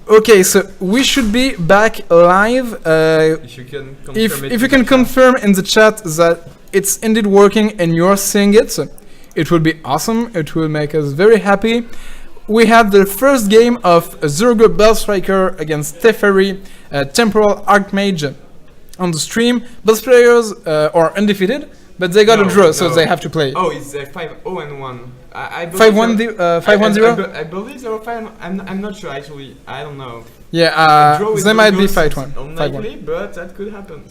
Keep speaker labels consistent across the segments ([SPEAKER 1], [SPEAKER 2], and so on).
[SPEAKER 1] Okay, so we should be back live.
[SPEAKER 2] If you can confirm
[SPEAKER 1] If you can confirm in the chat that it's indeed working and you're seeing it, so it will be awesome. It will make us very happy. We have the first game of Zurgo Bell Striker against Teferi, Temporal Archmage on the stream. Both players are undefeated, but they got a draw, so they have to play.
[SPEAKER 2] Oh, it's 5-0-1. I
[SPEAKER 1] 5-1-0?
[SPEAKER 2] I believe they were 5. I'm not sure actually. I don't know.
[SPEAKER 1] Yeah, they might be 5-1.
[SPEAKER 2] Unlikely, but that could happen.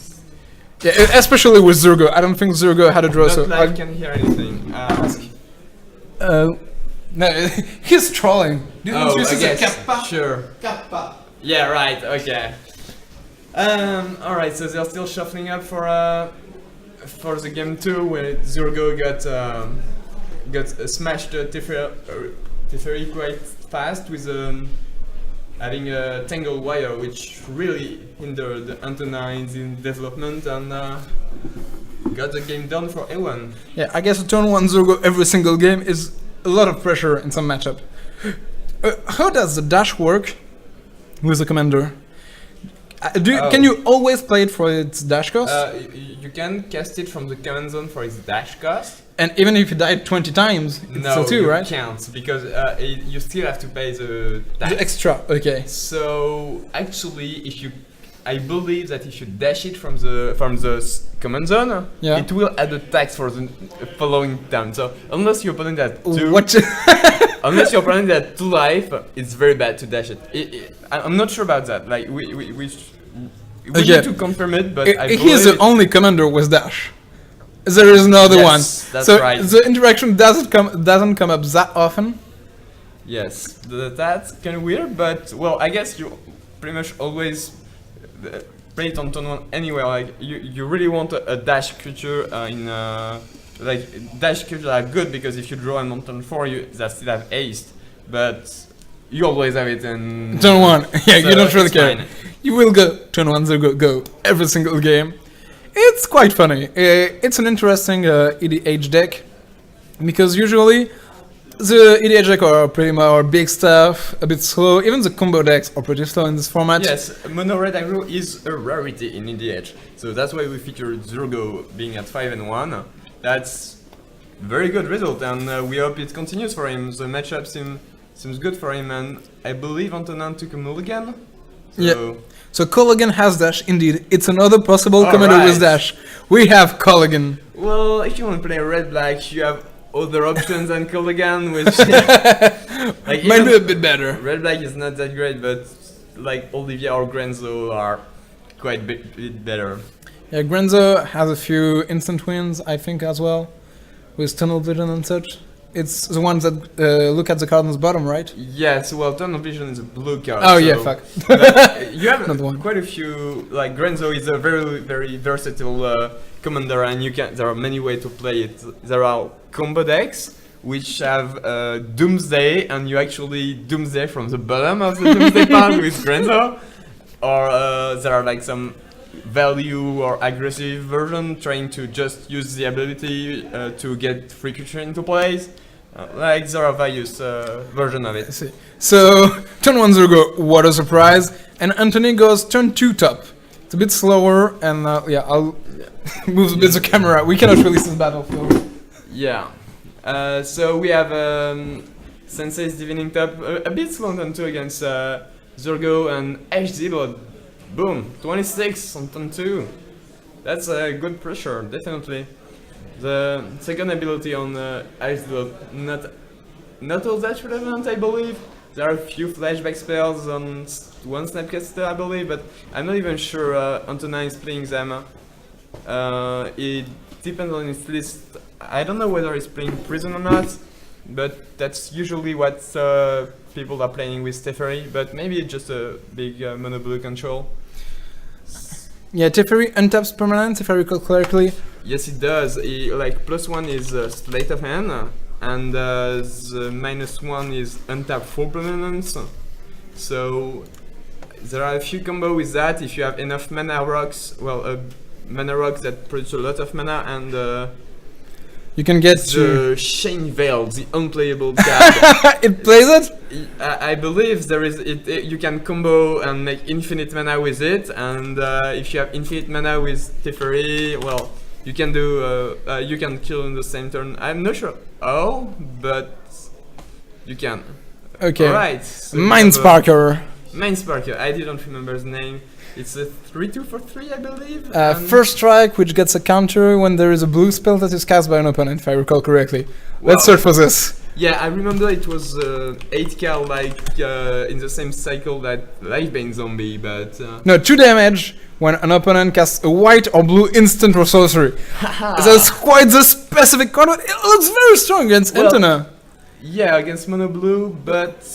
[SPEAKER 1] Yeah, especially with Zurgo. I don't think Zurgo had a draw, so
[SPEAKER 2] I can hear anything.
[SPEAKER 1] No, he's trolling.
[SPEAKER 2] Oh, I guess. Sure. Kappa. Yeah, right. Okay. All right. So they're still shuffling up for the game 2, where Zurgo got smashed Teferi quite fast with having a tangled wire, which really hindered Antonines in development and got the game done for A1.
[SPEAKER 1] Yeah, I guess a turn 1 Zurgo every single game is a lot of pressure in some matchup. How does the dash work with the commander? Can you always play it for its dash cost?
[SPEAKER 2] You can cast it from the command zone for its dash cost.
[SPEAKER 1] And even if you die 20 times, it's still 2, right?
[SPEAKER 2] No, you can't, because you still have to pay the tax.
[SPEAKER 1] The extra, okay.
[SPEAKER 2] So actually, I believe that if you dash it from the command zone, it will add a tax for the following turn. So unless your opponent had 2, unless your opponent had 2 life, it's very bad to dash it. I'm not sure about that. Like we need to confirm it, but I believe
[SPEAKER 1] he's the only commander with dash. There is another one.
[SPEAKER 2] That's
[SPEAKER 1] so
[SPEAKER 2] right.
[SPEAKER 1] The interaction doesn't come up that often.
[SPEAKER 2] Yes, that's kind of weird, but well, I guess you pretty much always play it on turn 1 anyway. Like you really want a dash creature like dash creatures are good because if you draw them on turn 4, that still have haste, but you always have it in
[SPEAKER 1] turn 1. Yeah, so you don't really care.
[SPEAKER 2] Fine.
[SPEAKER 1] You will go turn 1, go every single game. It's quite funny. It's an interesting EDH deck because usually the EDH deck are pretty more big stuff, a bit slow. Even the combo decks are pretty slow in this format.
[SPEAKER 2] Yes, mono red aggro is a rarity in EDH, so that's why we featured Zurgo being at 5-1. That's very good result, and we hope it continues for him. The matchup seems good for him, and I believe Antonin took a mulligan. So
[SPEAKER 1] yeah. So Colligan has dash, indeed. It's another possible commander with dash. We have Colligan.
[SPEAKER 2] Well, if you want to play red-black, you have other options than Colligan, which like,
[SPEAKER 1] might be a bit better.
[SPEAKER 2] Red-black is not that great, but like Olivia or Grenzo are quite bit better.
[SPEAKER 1] Yeah, Grenzo has a few instant wins, I think, as well, with tunnel vision and such. It's the ones that look at the card on the bottom, right?
[SPEAKER 2] Yes, well, Tunnel Vision is a blue card.
[SPEAKER 1] Oh, so yeah, fuck.
[SPEAKER 2] You have quite a few, like Grenzo is a very, very versatile commander, and there are many ways to play it. There are combo decks, which have Doomsday, and you actually Doomsday from the bottom of the Doomsday pile with Grenzo. Or there are like some value or aggressive version trying to just use the ability to get free creature into place. Like there are various version of it.
[SPEAKER 1] I see. So turn 1 Zurgo, what a surprise, and Anthony goes turn 2 top. It's a bit slower, and I'll move a bit the camera. We cannot release this battlefield.
[SPEAKER 2] Yeah. So we have Sensei's Divining Top, a bit slow on turn 2 against Zurgo and HD, but boom, 26 on turn 2. That's a good pressure, definitely. The second ability on HD, not all that relevant, I believe. There are a few flashback spells on one Snapcaster, I believe, but I'm not even sure Antonin is playing them. It depends on his list. I don't know whether he's playing Prison or not, but that's usually what people are playing with Teferi, but maybe it's just a big mono blue control.
[SPEAKER 1] Yeah, Teferi untaps permanent, if I recall correctly.
[SPEAKER 2] Yes, it does. Like +1 is Sleight of Hand, and the -1 is untap 4 permanents. So there are a few combos with that if you have enough mana rocks. Well, mana rocks that produce a lot of mana, and
[SPEAKER 1] You can get to...
[SPEAKER 2] The Shane Veil, the unplayable card.
[SPEAKER 1] It plays it?
[SPEAKER 2] I believe there is you can combo and make infinite mana with it, and if you have infinite mana with Teferi, well, you can do you can kill in the same turn. I'm not sure but you can.
[SPEAKER 1] Okay.
[SPEAKER 2] Alright. So
[SPEAKER 1] Mindsparker.
[SPEAKER 2] Mindsparker. I didn't remember his name. It's a 3/2 for 3, I believe.
[SPEAKER 1] First strike, which gets a counter when there is a blue spell that is cast by an opponent, if I recall correctly. Let's search for this.
[SPEAKER 2] Yeah, I remember it was 8 cal like in the same cycle that Lifebane Zombie, but...
[SPEAKER 1] No, 2 damage when an opponent casts a white or blue instant or sorcery. That's quite the specific card, but it looks very strong against Antona.
[SPEAKER 2] Yeah, against Mono Blue, but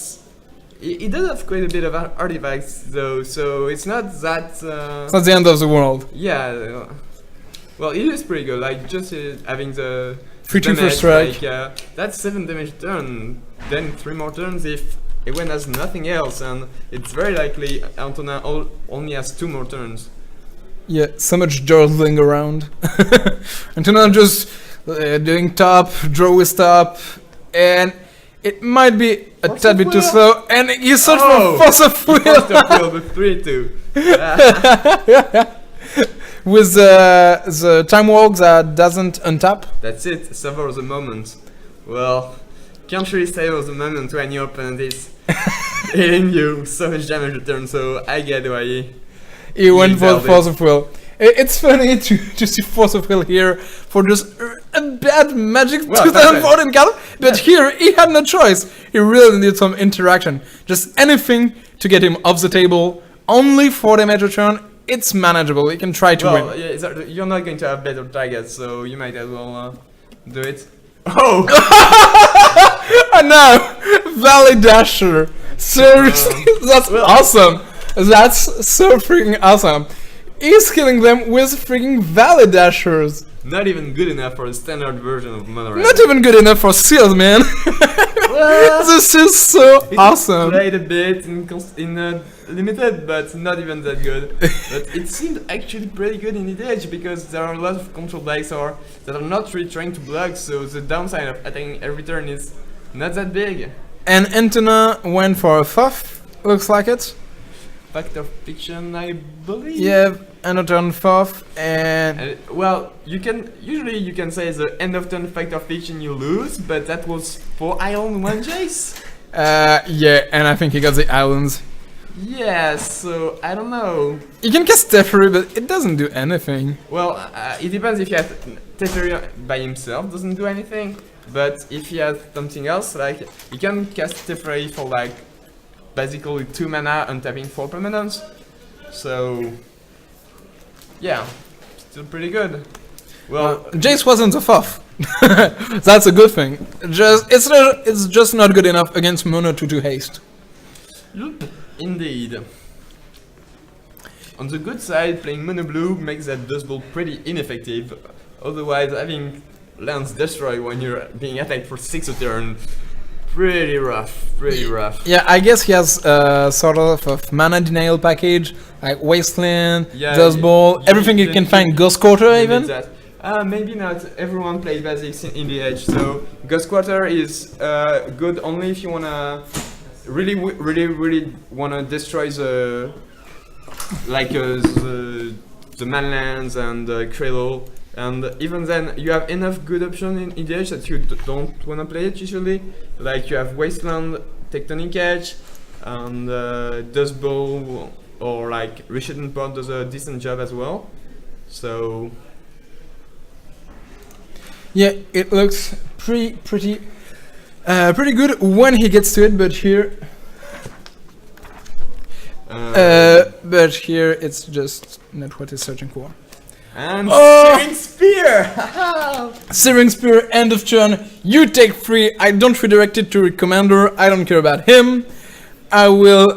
[SPEAKER 2] it does have quite a bit of artifacts though, so it's not that...
[SPEAKER 1] It's not the end of the world.
[SPEAKER 2] Yeah, well, it is pretty good, like just having the...
[SPEAKER 1] 3/2 for strike.
[SPEAKER 2] Like, that's 7 damage turn, then 3 more turns if Ewen has nothing else, and it's very likely Antona only has 2 more turns.
[SPEAKER 1] Yeah, so much jostling around. Antona just doing top, draw with top, and it might be a tad bit too slow, and you search for Force of Will!
[SPEAKER 2] Force of Will with 3/2.
[SPEAKER 1] With the Time Walk that doesn't untap.
[SPEAKER 2] That's it, savor the moment. Well, can't really savor the moment when your opponent is hitting you so much damage a turn, so I get why
[SPEAKER 1] he went for Force of Will. It's funny to see Force of Will here for just a bad Magic 2014 card, but here he had no choice. He really needed some interaction. Just anything to get him off the table, only 4 damage a turn. It's manageable, you can try to win.
[SPEAKER 2] Yeah, you're not going to have better targets, so you might as well do it. Oh!
[SPEAKER 1] And now, Valley Dasher. Seriously, that's awesome. That's so freaking awesome. He's killing them with freaking Valley Dashers.
[SPEAKER 2] Not even good enough for a standard version of Monorail.
[SPEAKER 1] Not even good enough for Seals, man. This is so awesome.
[SPEAKER 2] Played a bit in limited, but not even that good. But it seemed actually pretty good in EDH because there are a lot of control decks that are not really trying to block, so the downside of attacking every turn is not that big.
[SPEAKER 1] And Antona went for a Fuff, looks like it.
[SPEAKER 2] Fact of Fiction, I believe.
[SPEAKER 1] Yeah, end of turn Fuff, and
[SPEAKER 2] well, you can say the end of turn Fact of Fiction you lose, but that was 4 island 1 Jace.
[SPEAKER 1] Yeah, and I think he got the islands.
[SPEAKER 2] Yeah, so I don't know.
[SPEAKER 1] You can cast Teferi, but it doesn't do anything.
[SPEAKER 2] Well, it depends if you have Teferi by himself, doesn't do anything. But if he has something else, like you can cast Teferi for like basically 2 mana untapping 4 permanents. So yeah, still pretty good. Well,
[SPEAKER 1] Jace wasn't a Fuff. That's a good thing. It's just not good enough against Mono 2/2 haste.
[SPEAKER 2] Indeed. On the good side, playing Mono Blue makes that Dust Bolt pretty ineffective. Otherwise, having Lance Destroy when you're being attacked for 6 a turn, pretty rough, pretty rough.
[SPEAKER 1] Yeah, I guess he has sort of a mana denial package, like Wasteland, Dust Bolt, everything you can find, Ghost Quarter even.
[SPEAKER 2] Maybe not. Everyone plays basics in the edge, so Ghost Quarter is good only if you wanna really wanna destroy the manlands and Cradle, and even then you have enough good options in EDH that you don't wanna play it usually. Like you have Wasteland, Tectonic Edge, and Dust Bowl, or like Rishiden Pod does a decent job as well. So yeah,
[SPEAKER 1] it looks pretty good when he gets to it, but here it's just not what he's searching for.
[SPEAKER 2] And Searing Spear!
[SPEAKER 1] Searing Spear, end of turn, you take 3, I don't redirect it to Commander, I don't care about him. I will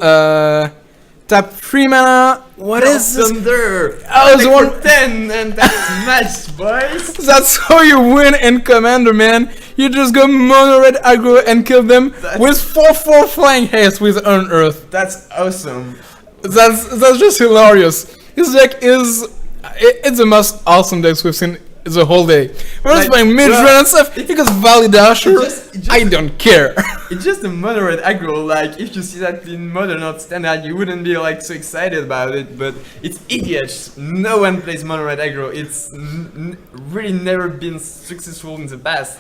[SPEAKER 1] tap 3 mana. What is this?
[SPEAKER 2] Thunder!
[SPEAKER 1] I was
[SPEAKER 2] for 10 and that's matched, boys!
[SPEAKER 1] That's how you win in Commander, man. You just go mono red aggro and kill them with 4/4 flying haste with Unearth.
[SPEAKER 2] That's awesome.
[SPEAKER 1] That's just hilarious. His deck is... It's the most awesome decks we've seen the whole day. We're just playing mid-run and stuff because Validasher, I don't care.
[SPEAKER 2] It's just a moderate aggro. Like if you see that in modern or standard, you wouldn't be like so excited about it. But it's idiots. No one plays moderate aggro. It's really never been successful in the past.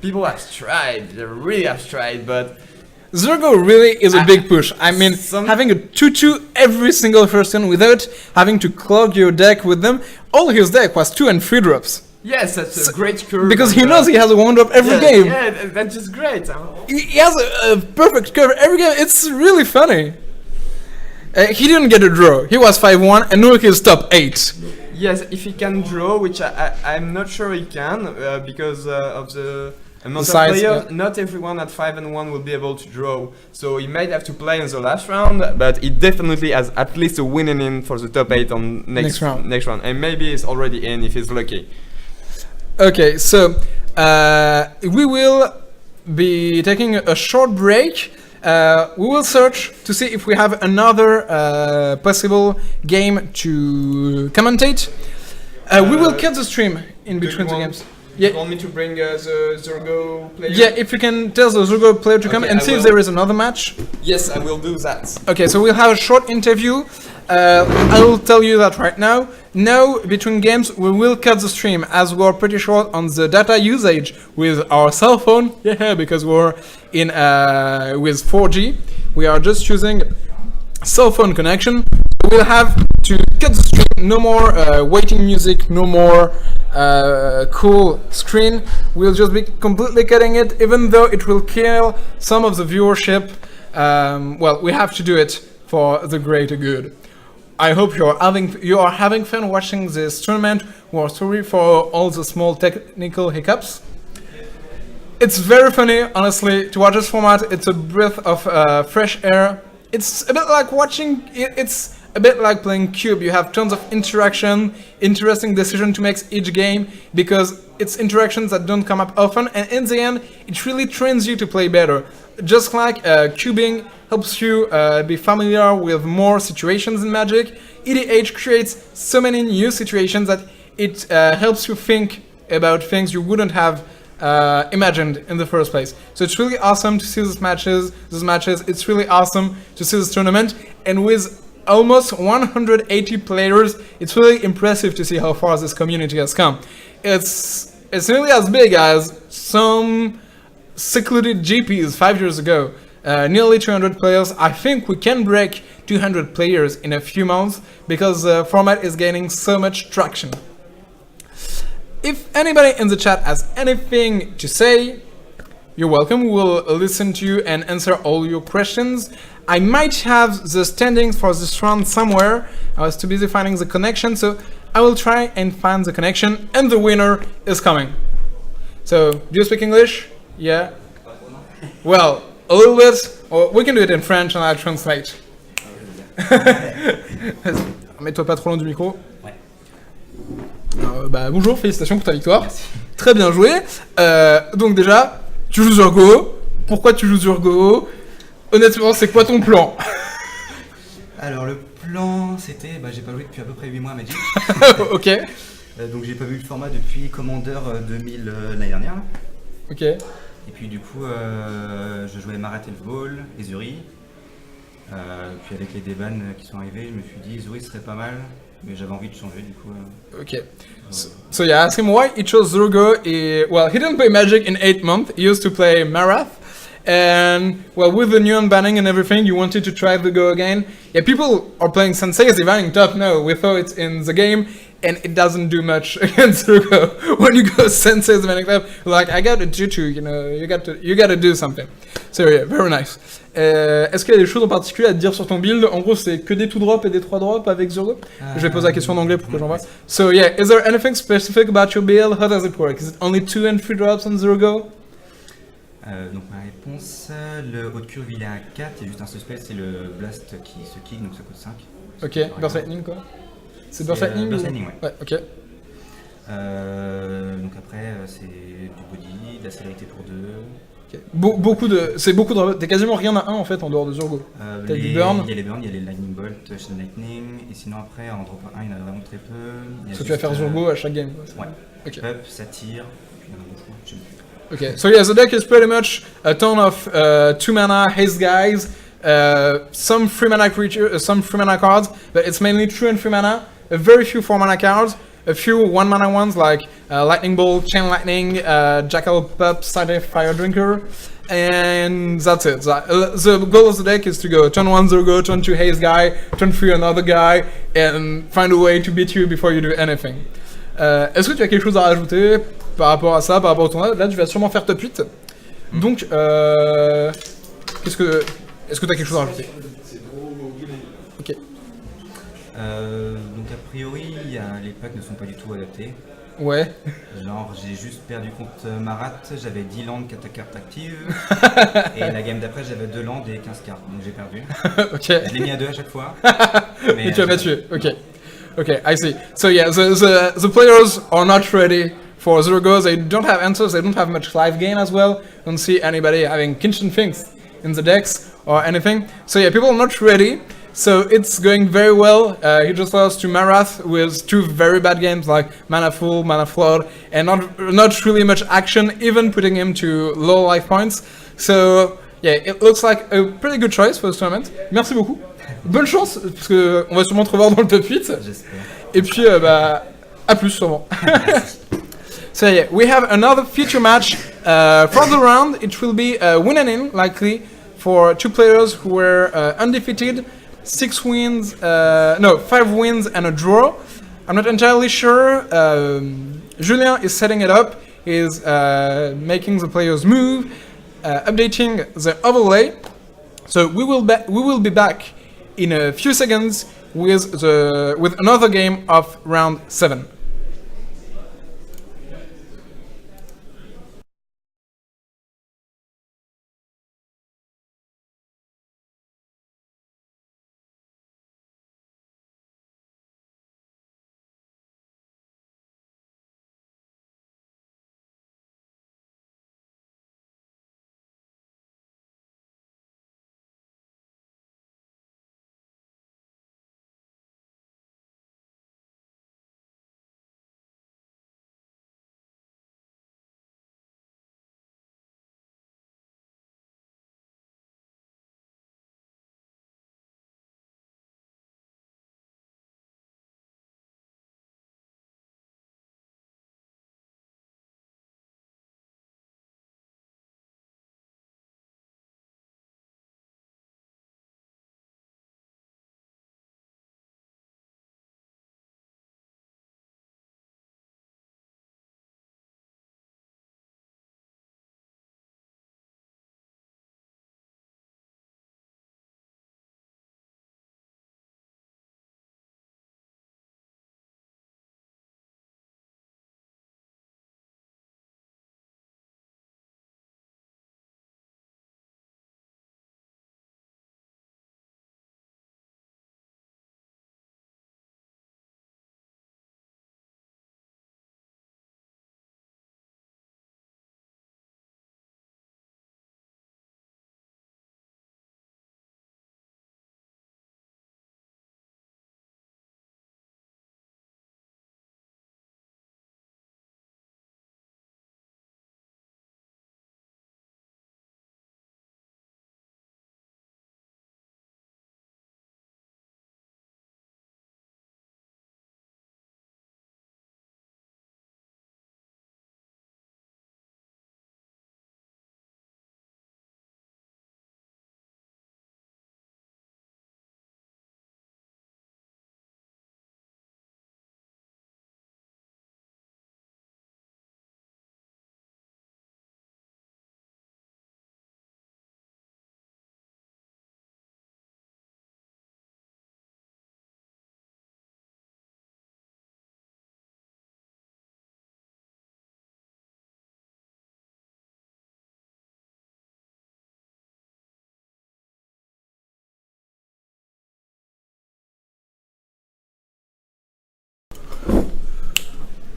[SPEAKER 2] People have tried. They really have tried, but.
[SPEAKER 1] Zergo really is a big push. I mean, having a 2-2 every single first turn without having to clog your deck with them. All his deck was 2 and 3 drops.
[SPEAKER 2] Yes, that's a great curve.
[SPEAKER 1] Because he knows he has a 1 drop every game.
[SPEAKER 2] Yeah, that's just great.
[SPEAKER 1] He has a perfect curve every game. It's really funny. He didn't get a draw. He was 5-1 and now he's top 8.
[SPEAKER 2] Yes, if he can draw, which I'm not sure he can because of the amount of players. Yeah. Not everyone at 5-1 will be able to draw. So he might have to play in the last round, but he definitely has at least a winning in for the top 8 on next round. And maybe he's already in if he's lucky.
[SPEAKER 1] Okay, so we will be taking a short break. We will search to see if we have another possible game to commentate. We will cut the stream in between the games.
[SPEAKER 2] Yeah. You want me to bring the Zergo player?
[SPEAKER 1] Yeah, if you can tell the Zergo player to come and see if there is another match.
[SPEAKER 2] Yes, I will do that.
[SPEAKER 1] Okay, so we'll have a short interview. I will tell you that right now. Now, between games, we will cut the stream as we're pretty short on the data usage with our cell phone. Yeah, because we're in with 4G. We are just using cell phone connection. We'll have to cut the stream. No more waiting music. No more cool screen. We'll just be completely cutting it, even though it will kill some of the viewership. Well, we have to do it for the greater good. I hope you are having fun watching this tournament. We're sorry for all the small technical hiccups. It's very funny, honestly, to watch this format. It's a breath of fresh air. It's a bit like watching. It's a bit like playing Cube. You have tons of interaction, interesting decision to make each game because it's interactions that don't come up often, and in the end, it really trains you to play better. Just like cubing helps you be familiar with more situations in Magic, EDH creates so many new situations that it helps you think about things you wouldn't have imagined in the first place. So it's really awesome to see these matches. It's really awesome to see this tournament, and with almost 180 players, it's really impressive to see how far this community has come. It's nearly as big as some secluded GPs 5 years ago. Nearly 200 players. I think we can break 200 players in a few months because the format is gaining so much traction. If anybody in the chat has anything to say, you're welcome. We'll listen to you and answer all your questions. I might have the standings for this round somewhere. I was too busy finding the connection, so I will try and find the connection, and the winner is coming. So, do you speak English? Yeah? Well, a little bit, or we can do it in French and I'll translate. Mets-toi pas trop loin du micro.
[SPEAKER 3] Ouais.
[SPEAKER 1] Bonjour, félicitations pour ta victoire. Merci. Très bien joué. Donc déjà, tu joues sur Go. Pourquoi tu joues sur Go? Honnêtement, c'est quoi ton plan?
[SPEAKER 3] Alors le plan, c'était, j'ai pas joué depuis à peu près 8 mois à Magic.
[SPEAKER 1] Ok.
[SPEAKER 3] Donc j'ai pas vu le format depuis Commander 2000 l'année dernière. Là.
[SPEAKER 1] Ok.
[SPEAKER 3] Et puis du coup, je jouais Marat Elfball, Ezuri. Puis avec les débans qui sont arrivés, je me suis dit Ezuri serait pas mal, mais j'avais envie de changer du coup.
[SPEAKER 1] Ok. So yeah, ask him why he chose Zurgo. Well, he didn't play Magic in 8 months. He used to play Marath. And well, with the new unbanning and everything, you wanted to try the Go again. Yeah, people are playing Sensei as Divining Top now. We thought it's in the game, and it doesn't do much against Zurgo. When you go Sensei as Divining Top, like I got a 2-2, you know, you got to do something. So yeah, very nice. Est-ce qu'il y a des choses en particulier à te dire sur ton build? En gros, c'est que des 2-drop et des 3-drop avec Zurgo. Je vais poser la question en anglais pour que j'en vois. So yeah, is there anything specific about your build? How does it work? Is it only 2 and 3 drops on Zurgo?
[SPEAKER 3] Donc ma réponse, le haut de curve il est à 4, il y a juste un suspect, c'est le blast qui se kick, donc ça coûte 5.
[SPEAKER 1] Ok, Burst Lightning quoi? C'est Burst Lightning?
[SPEAKER 3] Burst Lightning, ouais.
[SPEAKER 1] Ouais, ok.
[SPEAKER 3] Donc après c'est du body, de la célérité pour 2,
[SPEAKER 1] Ok. C'est beaucoup de... T'as quasiment rien à 1 en fait en dehors de Zurgo. T'as du burn.
[SPEAKER 3] Il y a les burns, il y a les lightning bolt, chain lightning, et sinon après en drop 1 il y en a vraiment très peu.
[SPEAKER 1] Parce que tu vas faire Zurgo à chaque game.
[SPEAKER 3] Ouais.
[SPEAKER 1] Ok.
[SPEAKER 3] Up, ça tire, puis il y en a beaucoup, je sais plus.
[SPEAKER 1] Okay, so yeah, the deck is pretty much a ton of 2 mana haste guys, some 3 mana creatures, some 3 mana cards, but it's mainly 2 and 3 mana, a very few 4 mana cards, a few 1 mana ones like Lightning Bolt, Chain Lightning, Jackal Pup, Silent Fire Drinker, and that's it. The goal of the deck is to go turn 1 Zurgo, turn 2 haste guy, turn 3 another guy, and find a way to beat you before you do anything. Est-ce que tu as quelque chose à rajouter par rapport à ça, par rapport au tournoi? Là, tu vas sûrement faire top 8. Donc, est-ce que tu as quelque chose à rajouter? Ok.
[SPEAKER 3] Donc a priori, les packs ne sont pas du tout adaptés.
[SPEAKER 1] Ouais.
[SPEAKER 3] Genre, j'ai juste perdu contre Marat, j'avais 10 landes, 4 cartes actives. Et la game d'après, j'avais 2 landes et 15 cartes, donc j'ai perdu.
[SPEAKER 1] Ok.
[SPEAKER 3] Je l'ai mis à 2 à chaque fois. Mais
[SPEAKER 1] Et tu as pas tué. Ok. Okay, I see. So yeah, the players are not ready for Zurgo. They don't have answers. They don't have much life gain as well. Don't see anybody having Kinshin things in the decks or anything. So yeah, people are not ready. So it's going very well. He just lost to Marath with 2 very bad games like Mana Full, Mana Flood, and not really much action, even putting him to low life points. So yeah, it looks like a pretty good choice for this tournament. Merci beaucoup. Bonne chance, parce que on va sûrement te revoir dans le top 8.
[SPEAKER 3] j'espère.
[SPEAKER 1] Et puis, à plus sûrement. So yeah, we have another feature match for the round. It will be a win and in, likely, for 2 players who were undefeated. 5 wins and a draw. I'm not entirely sure. Julien is setting it up. He's making the players move, updating the overlay. So we will be back in a few seconds with another game of round 7.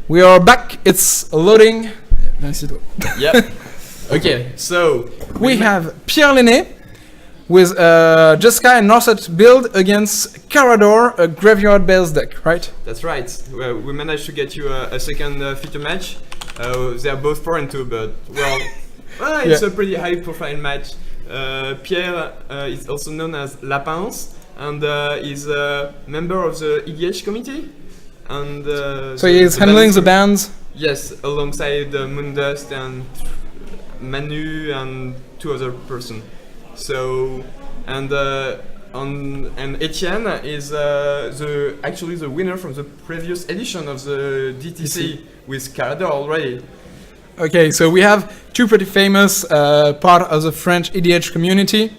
[SPEAKER 1] We are back. It's loading.
[SPEAKER 2] Yep. Okay, so
[SPEAKER 1] We have Pierre Lenné with Jeskai and Norset build against Carador, a graveyard-based deck, right?
[SPEAKER 2] That's right. Well, we managed to get you a second feature match. They are both 4-2, but it's a pretty high-profile match. Pierre is also known as Lapins, and is a member of the EDH committee. And
[SPEAKER 1] So he is handling the bands.
[SPEAKER 2] Yes, alongside Moondust and Manu and 2 other person. So and Etienne is actually the winner from the previous edition of the DTC with Carador already.
[SPEAKER 1] Okay, so we have 2 pretty famous part of the French EDH community,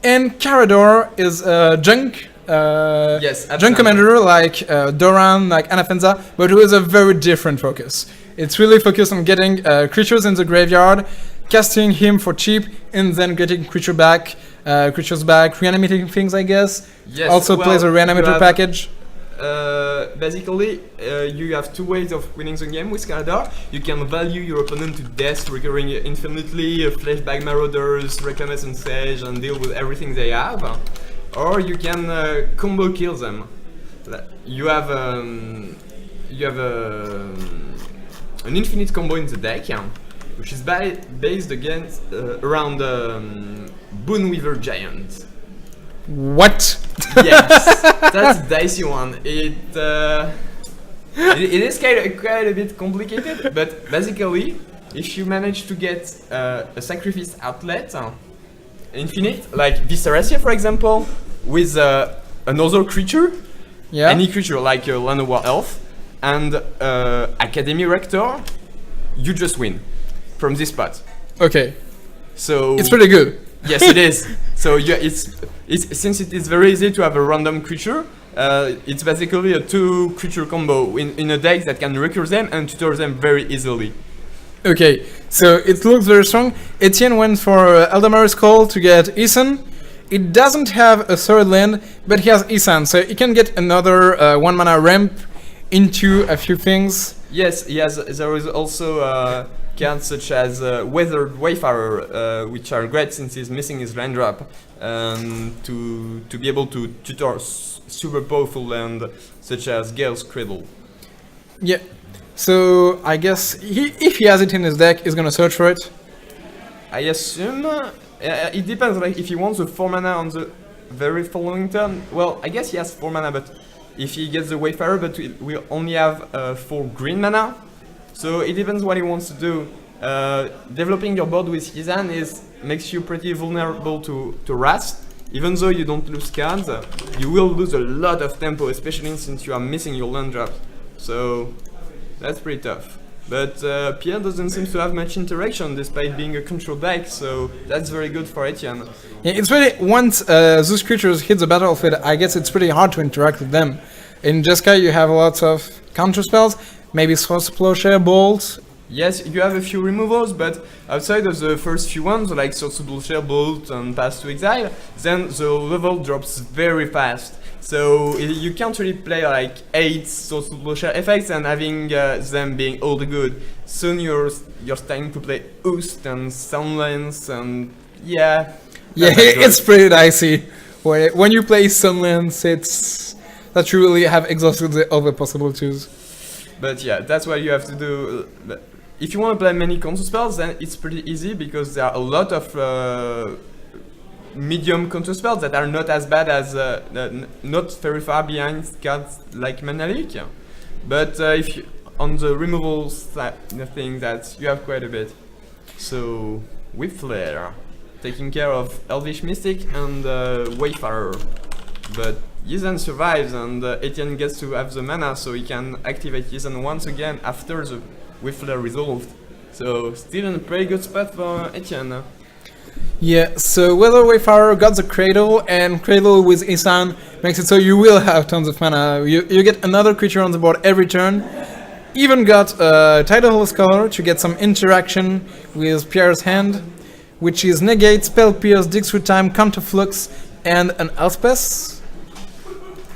[SPEAKER 1] and Carador is junk.
[SPEAKER 2] Yes,
[SPEAKER 1] Junk commander like Doran, like Anafenza, but with a very different focus. It's really focused on getting creatures in the graveyard, casting him for cheap, and then getting creatures back, reanimating things, I guess.
[SPEAKER 2] Yes,
[SPEAKER 1] also plays a reanimator package.
[SPEAKER 2] Basically, you have 2 ways of winning the game with Carador. You can value your opponent to death, recurring infinitely, flashback marauders, reclamation sage, and deal with everything they have. Or you can combo kill them. You have an infinite combo in the deck, which is based against around Boneweaver Giant.
[SPEAKER 1] What?
[SPEAKER 2] Yes, that's a dicey one. It is quite a bit complicated, but basically, if you manage to get a sacrifice outlet, infinite, like Visceracia, for example, with another creature, any creature like a Llanowar Elf, and Academy Rector, you just win from this spot.
[SPEAKER 1] Okay.
[SPEAKER 2] So
[SPEAKER 1] it's pretty good.
[SPEAKER 2] Yes, it is. So it's since it is very easy to have a random creature, it's basically a 2 creature combo in a deck that can recur them and tutor them very easily.
[SPEAKER 1] Okay, so it looks very strong. Etienne went for Eldamaris Call to get Ethan. It doesn't have a 3rd land, but he has Ethan, so he can get another 1 mana ramp into a few things.
[SPEAKER 2] Yes, there is also cards such as Weathered Wayfarer, which are great since he's missing his land drop, to be able to tutor super powerful land such as Gale's Cradle.
[SPEAKER 1] Yeah. So I guess if he has it in his deck, he's gonna search for it.
[SPEAKER 2] I assume it depends. Like if he wants a 4 mana on the very following turn, well, I guess he has 4 mana. But if he gets the Wayfarer, but we only have 4 green mana, so it depends what he wants to do. Developing your board with Hizan makes you pretty vulnerable to Wrath. Even though you don't lose cards, you will lose a lot of tempo, especially since you are missing your land drop. So that's pretty tough. But Pierre doesn't seem to have much interaction despite being a control deck, so that's very good for Etienne.
[SPEAKER 1] Yeah, it's really, once those creatures hit the battlefield, I guess it's pretty hard to interact with them. In Jeskai you have lots of counter spells, maybe Source Plowshare, Bolt.
[SPEAKER 2] Yes, you have a few removals, but outside of the first few ones, like Source Plowshare, Bolt, and Pass to Exile, then the level drops very fast. So you can't really play like 8 Source Plowshare effects and having them being all the good. Soon you're starting to play Oost and Sunlands and yeah.
[SPEAKER 1] Yeah, it's pretty dicey. When you play Sunlands, it's that you really have exhausted the other possibilities.
[SPEAKER 2] But yeah, that's what you have to do. If you want to play many counter spells, then it's pretty easy because there are a lot of medium counter spells that are not as bad as not very far behind cards like Mana Leak. But if you, on the removals thing, that you have quite a bit. So with Flare, taking care of Elvish Mystic and Wayfarer, but Yizan survives and Etienne gets to have the mana, so he can activate Yizan once again after the Whiffler resolved. So still in a pretty good spot for Etienne.
[SPEAKER 1] Yeah, so Weather Wayfarer got the Cradle, and Cradle with Isan makes it so you will have tons of mana. You get another creature on the board every turn. Even got Tidal Scholar to get some interaction with Pierre's hand, which is Negate, Spell Pierce, Dig Through Time, Counterflux, and an Elspeth.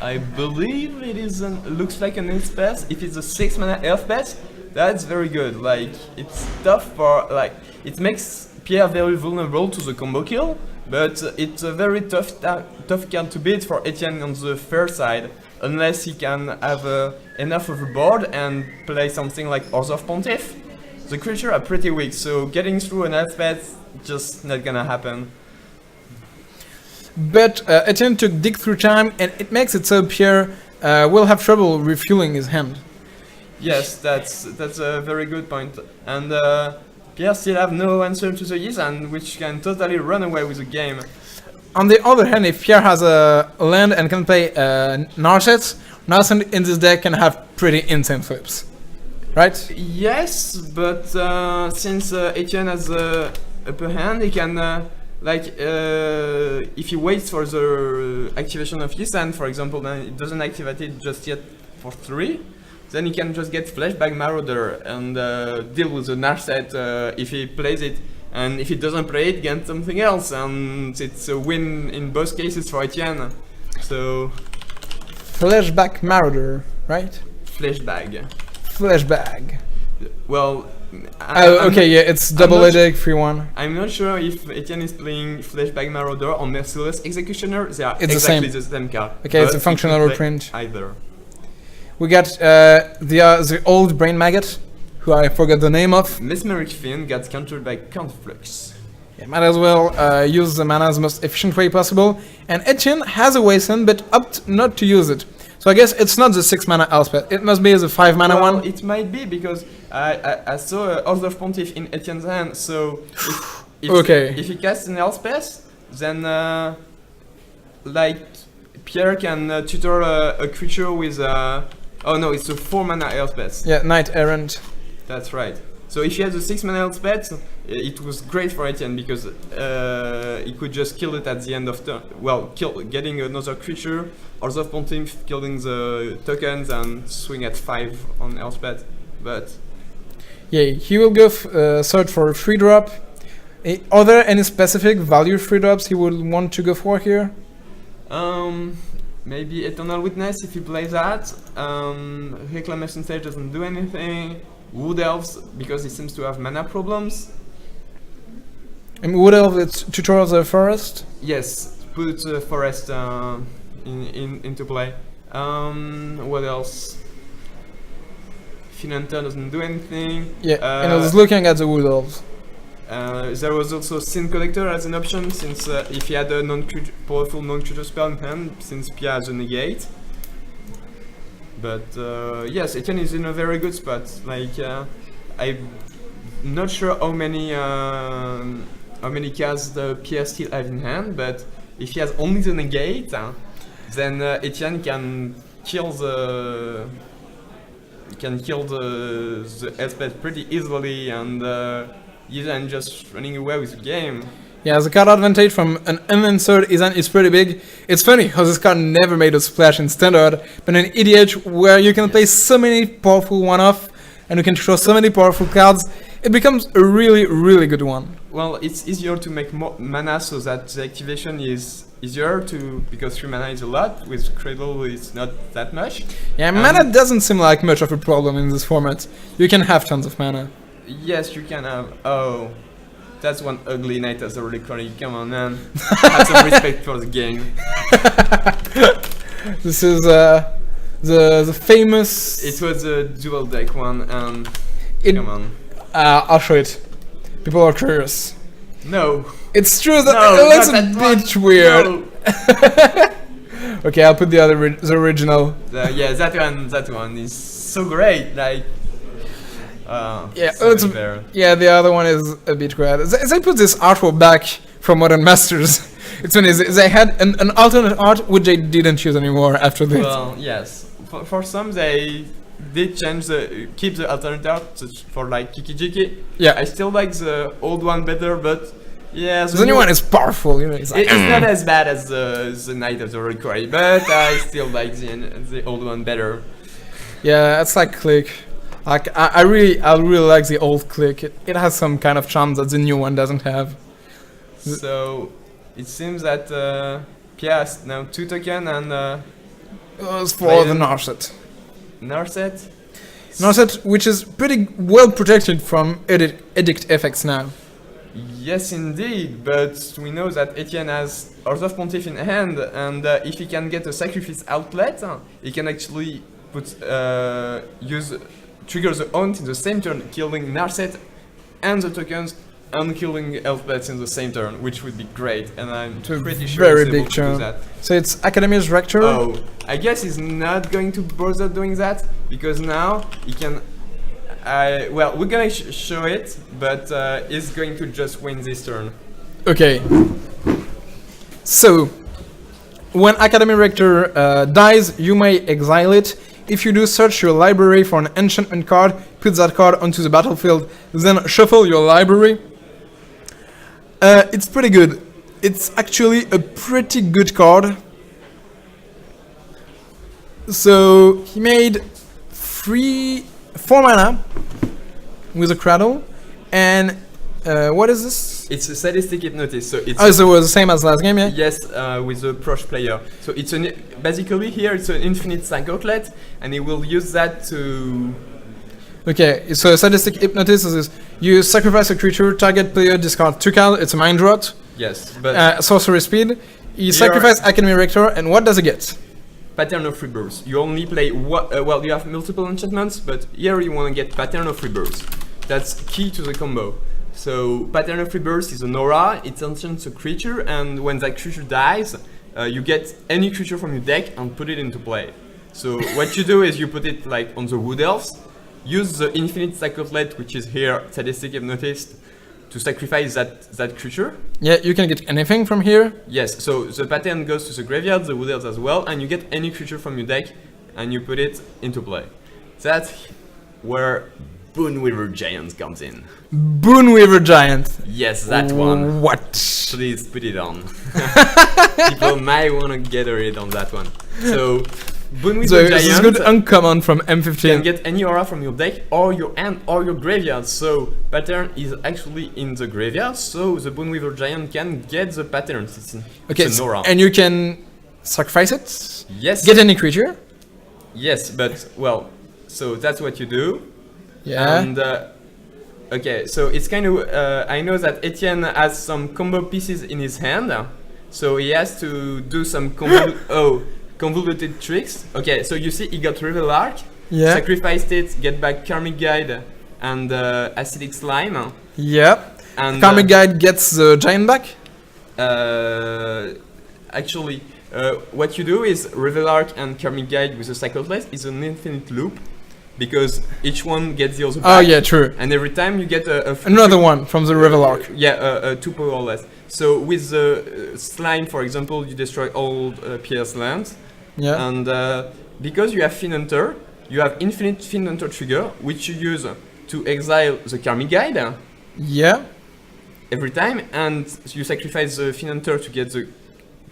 [SPEAKER 2] I believe it is looks like an Elspeth if it's a 6 mana Elspeth, That's very good. Like it's tough for like it makes Pierre very vulnerable to the combo kill, but it's a very tough card to beat for Etienne on the fair side, unless he can have enough of a board and play something like Horse of Pontiff. The creatures are pretty weak, so getting through an elf-path just not gonna happen.
[SPEAKER 1] But Etienne took dig through time, and it makes it so Pierre will have trouble refueling his hand.
[SPEAKER 2] Yes, that's a very good point. And Pierre still have no answer to the Yizan, which can totally run away with the game.
[SPEAKER 1] On the other hand, if Pierre has a land and can play Narset, Narset in this deck can have pretty insane flips. Right?
[SPEAKER 2] Yes, but since Etienne has the upper hand, he can if he waits for the activation of Yizan, for example, then it doesn't activate it just yet for 3. Then he can just get Flashback Marauder and deal with the Narset if he plays it. And if he doesn't play it, get something else. And it's a win in both cases for Etienne. So...
[SPEAKER 1] Flashback Marauder, right?
[SPEAKER 2] Flashbag.
[SPEAKER 1] Flashbag.
[SPEAKER 2] Well...
[SPEAKER 1] it's double headache, 3-1.
[SPEAKER 2] I'm not sure if Etienne is playing Flashback Marauder or Merciless Executioner. They are
[SPEAKER 1] It's
[SPEAKER 2] exactly the same card.
[SPEAKER 1] Okay, it's a functional reprint.
[SPEAKER 2] Either.
[SPEAKER 1] We got the old Brain Maggot, who I forgot the name of.
[SPEAKER 2] Mesmeric Fiend gets countered by Counterflux.
[SPEAKER 1] Yeah, might as well use the mana as most efficient way possible. And Etienne has a Wasteland, but opted not to use it. So I guess it's not the 6 mana Elspeth. It must be the 5 mana one.
[SPEAKER 2] It might be because I saw Horse of Pontiff in Etienne's hand. So if he casts an Elspeth, then Pierre can tutor a creature with oh no, it's a 4 mana Elspeth.
[SPEAKER 1] Yeah, Knight Errant.
[SPEAKER 2] That's right. So if he has a 6 mana Elspeth, it was great for Etienne because he could just kill it at the end of turn. Well, getting another creature, Horse of Pontiff, killing the tokens and swing at 5 on Elspeth. But
[SPEAKER 1] yeah, he will go search for a 3-drop. Are there any specific value 3-drops he would want to go for here?
[SPEAKER 2] Maybe Eternal Witness if he plays that. Reclamation Stage doesn't do anything. Wood Elves because he seems to have mana problems.
[SPEAKER 1] And Wood Elf, it's tutorial the forest?
[SPEAKER 2] Yes, put forest into play. What else? Finanter doesn't do anything.
[SPEAKER 1] Yeah, and I was looking at the Wood Elves.
[SPEAKER 2] There was also Sin Collector as an option, since if he had a powerful non-creature spell in hand, since Pia has a negate. But yes, Etienne is in a very good spot. Like I'm not sure how many cards the Pia still have in hand, but if he has only the negate, then Etienne can kill the Elspeth pretty easily and. Yizan just running away with the game.
[SPEAKER 1] Yeah, the card advantage from an unanswered Yizan is pretty big. It's funny how this card never made a splash in Standard, but in EDH, where you can play so many powerful one-off, and you can throw so many powerful cards, it becomes a really, really good one.
[SPEAKER 2] Well, it's easier to make more mana so that the activation is easier because 3 mana is a lot, with Cradle it's not that much.
[SPEAKER 1] Yeah, mana doesn't seem like much of a problem in this format. You can have tons of mana.
[SPEAKER 2] Yes, you can have. Oh, that's one ugly Knight as a Reliquary. Come on, man. Have some respect for the game.
[SPEAKER 1] This is the famous.
[SPEAKER 2] It was a dual deck one, and come on.
[SPEAKER 1] I'll show it. People are curious.
[SPEAKER 2] No.
[SPEAKER 1] It's true that it looks a bit weird.
[SPEAKER 2] No.
[SPEAKER 1] Okay, I'll put the original.
[SPEAKER 2] Yeah, that one is so great. Like.
[SPEAKER 1] The other one is a bit weird. They put this artwork back from Modern Masters. It's funny, they had an alternate art which they didn't use anymore after this.
[SPEAKER 2] Well, yes. For some they did keep the alternate art for like Kiki-Jiki.
[SPEAKER 1] Yeah.
[SPEAKER 2] I still like the old one better, but yeah.
[SPEAKER 1] The new one is powerful, you know. It's
[SPEAKER 2] not as bad as the Knight of the Reliquary, but I still like the old one better.
[SPEAKER 1] Yeah, it's like Click. Like I really like the old Click. It has some kind of charm that the new one doesn't have.
[SPEAKER 2] So it seems that Pia has now 2 tokens and
[SPEAKER 1] it was for the Narset.
[SPEAKER 2] Narset?
[SPEAKER 1] An art set which is pretty well protected from edict effects now.
[SPEAKER 2] Yes, indeed, but we know that Etienne has Earth of Pontiff in hand, and if he can get a sacrifice outlet, he can actually trigger the Haunt in the same turn, killing Narset and the tokens, and killing Elfbets in the same turn, which would be great, and I'm pretty sure
[SPEAKER 1] very
[SPEAKER 2] he's
[SPEAKER 1] big
[SPEAKER 2] able to
[SPEAKER 1] turn.
[SPEAKER 2] do that.
[SPEAKER 1] So it's Academy's Rector.
[SPEAKER 2] Oh, I guess he's not going to bother doing that, because now he can... well, we're gonna show it, but he's going to just win this turn.
[SPEAKER 1] Okay. So, when Academy Rector dies, you may exile it. If you do, search your library for an enchantment card, put that card onto the battlefield, then shuffle your library. It's pretty good. It's actually a pretty good card. So, he made 4 mana with a Cradle, and what is this?
[SPEAKER 2] It's a sadistic hypnosis, so it's...
[SPEAKER 1] Oh, so it was the same as last game, yeah?
[SPEAKER 2] Yes, with the Prosh player. So it's basically here it's an infinite psych outlet, and he will use that to...
[SPEAKER 1] Okay, so sadistic hypnosis is you sacrifice a creature, target player discard 2 cards, it's a mind rot.
[SPEAKER 2] Yes, but...
[SPEAKER 1] sorcery speed, you sacrifice Academy Rector, and what does it get?
[SPEAKER 2] Pattern of Rebirth. You only play well, you have multiple enchantments, but here you want to get Pattern of Rebirth. That's key to the combo. So Pattern of Rebirth is an aura, it enchants a creature, and when that creature dies, you get any creature from your deck and put it into play. So what you do is you put it like on the Wood Elves, use the Infinite Psych Outlet, which is here, Sadistic Hypnotist, to sacrifice that creature.
[SPEAKER 1] Yeah, you can get anything from here.
[SPEAKER 2] Yes, so the pattern goes to the graveyard, the Wood Elves as well, and you get any creature from your deck, and you put it into play. That's where Boonweaver Giant comes in.
[SPEAKER 1] Boonweaver Giant.
[SPEAKER 2] Yes, that one.
[SPEAKER 1] What?
[SPEAKER 2] Please put it on. People might want to get a read on that one. So, Boonweaver
[SPEAKER 1] So
[SPEAKER 2] Giant...
[SPEAKER 1] this is good uncommon from M15.
[SPEAKER 2] You can get any aura from your deck, or your hand, or your graveyard. So, pattern is actually in the graveyard, so the Boonweaver Giant can get the pattern. It's an aura.
[SPEAKER 1] And you can sacrifice it?
[SPEAKER 2] Yes.
[SPEAKER 1] Get any creature?
[SPEAKER 2] Yes, but, well, so that's what you do.
[SPEAKER 1] Yeah.
[SPEAKER 2] And, okay, so it's kind of, I know that Etienne has some combo pieces in his hand, so he has to do some convoluted tricks. Okay, so you see he got Revel Arc, sacrificed it, get back Karmic Guide and Acidic Slime.
[SPEAKER 1] Yeah.
[SPEAKER 2] And
[SPEAKER 1] Karmic Guide gets the giant back?
[SPEAKER 2] Actually, what you do is Revel Arc and Karmic Guide with a Cyclotest is an infinite loop, because each one gets the other back.
[SPEAKER 1] Oh yeah, true.
[SPEAKER 2] And every time you get
[SPEAKER 1] another one from the Revel Arc.
[SPEAKER 2] Yeah, 2 power less. So with the slime, for example, you destroy all PS lands.
[SPEAKER 1] Yeah.
[SPEAKER 2] And because you have Fin Hunter, you have infinite Fin Hunter trigger, which you use to exile the Karmic Guide.
[SPEAKER 1] Yeah.
[SPEAKER 2] Every time, and you sacrifice the Fin Hunter to get the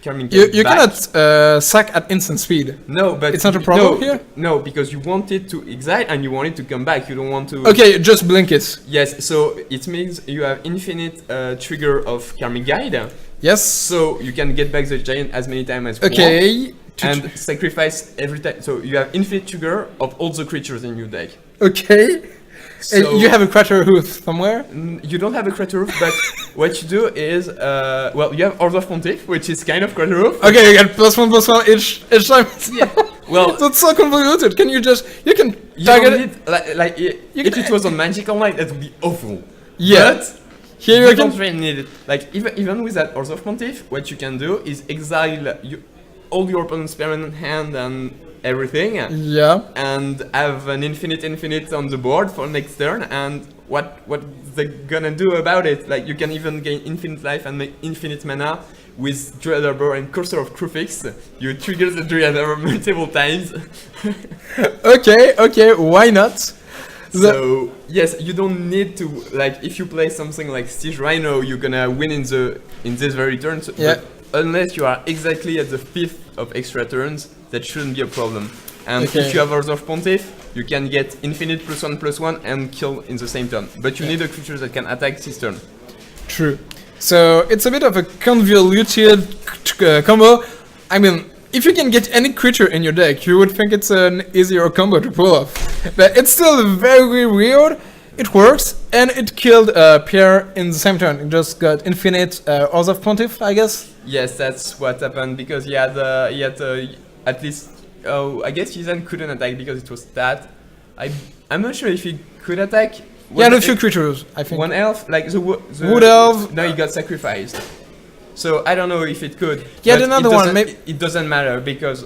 [SPEAKER 2] Karmic Guide
[SPEAKER 1] You
[SPEAKER 2] back.
[SPEAKER 1] cannot sack at instant speed.
[SPEAKER 2] No, but
[SPEAKER 1] it's not a problem here?
[SPEAKER 2] No, because you want it to exile and you want it to come back. You don't want to...
[SPEAKER 1] Okay, just blink it.
[SPEAKER 2] Yes, so it means you have infinite trigger of Karmic Guide.
[SPEAKER 1] Yes.
[SPEAKER 2] So you can get back the giant as many times as you want. And sacrifice every time. So you have infinite trigger of all the creatures in your deck.
[SPEAKER 1] Okay.
[SPEAKER 2] So
[SPEAKER 1] you have a Crater Hoof somewhere?
[SPEAKER 2] You don't have a Crater Hoof, but what you do is, well, you have Order of Pontiff, which is kind of Crater Hoof.
[SPEAKER 1] Okay, you get +1/+1 each time.
[SPEAKER 2] Yeah. Well,
[SPEAKER 1] that's so convoluted. Can you can
[SPEAKER 2] you
[SPEAKER 1] target
[SPEAKER 2] don't need, like if it was on Magic Online, that would be awful.
[SPEAKER 1] Yeah.
[SPEAKER 2] But
[SPEAKER 1] here
[SPEAKER 2] you don't really need it. Like even with that Order of Pontiff, what you can do is exile all your opponent's permanent hand and everything.
[SPEAKER 1] Yeah.
[SPEAKER 2] And have an infinite on the board for next turn, and what they gonna do about it? Like you can even gain infinite life and make infinite mana with Dread Arbor and Cursor of Crufix. You trigger the Dread Arbor multiple times.
[SPEAKER 1] Okay, why not?
[SPEAKER 2] So yes, you don't need to, like, if you play something like Siege Rhino, you're gonna win in this very turn. So,
[SPEAKER 1] yeah.
[SPEAKER 2] Unless you are exactly at the 5th of extra turns, that shouldn't be a problem. And if you have Order of Pontiff, you can get infinite +1/+1 and kill in the same turn. But you need a creature that can attack this turn.
[SPEAKER 1] True. So it's a bit of a convoluted combo. I mean, if you can get any creature in your deck, you would think it's an easier combo to pull off. But it's still very weird. It works, and it killed Pierre in the same turn. It just got infinite Oath of Pontiff, I guess.
[SPEAKER 2] Yes, that's what happened because he had at least. Oh, I guess he then couldn't attack because it was that. I'm not sure if he could attack.
[SPEAKER 1] Yeah, a few creatures, I think.
[SPEAKER 2] One elf, like the
[SPEAKER 1] Wood elf.
[SPEAKER 2] No, he got sacrificed. So I don't know if it could.
[SPEAKER 1] Yeah,
[SPEAKER 2] but
[SPEAKER 1] another one. Maybe
[SPEAKER 2] it doesn't matter because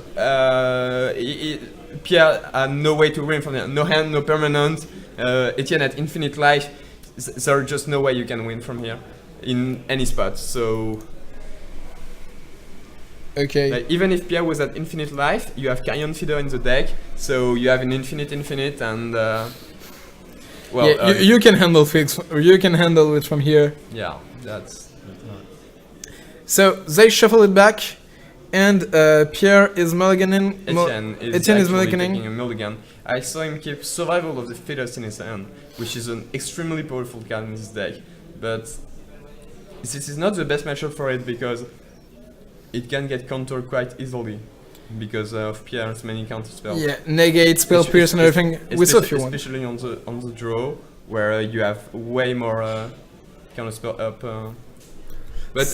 [SPEAKER 2] Pierre had no way to win from there. No hand, no permanent. Etienne had infinite life. There's just no way you can win from here in any spot. So.
[SPEAKER 1] okay.
[SPEAKER 2] Like, even if Pierre was at infinite life, you have Carrion Feeder in the deck, so you have an infinite, and well,
[SPEAKER 1] yeah, you can handle fix. You can handle it from here.
[SPEAKER 2] yeah, that's
[SPEAKER 1] So they shuffle it back, and Pierre is mulliganing.
[SPEAKER 2] Etienne is
[SPEAKER 1] Etienne is
[SPEAKER 2] actually
[SPEAKER 1] mulliganing.
[SPEAKER 2] taking a mulligan. I saw him keep Survival of the Fittest in his hand, which is an extremely powerful card in this deck, but this is not the best matchup for it because it can get countered quite easily because of Pierre's many counter spells.
[SPEAKER 1] Yeah, negate, spell pierce, and everything. We saw a few ones.
[SPEAKER 2] Especially on the draw, where you have way more counter spell up. But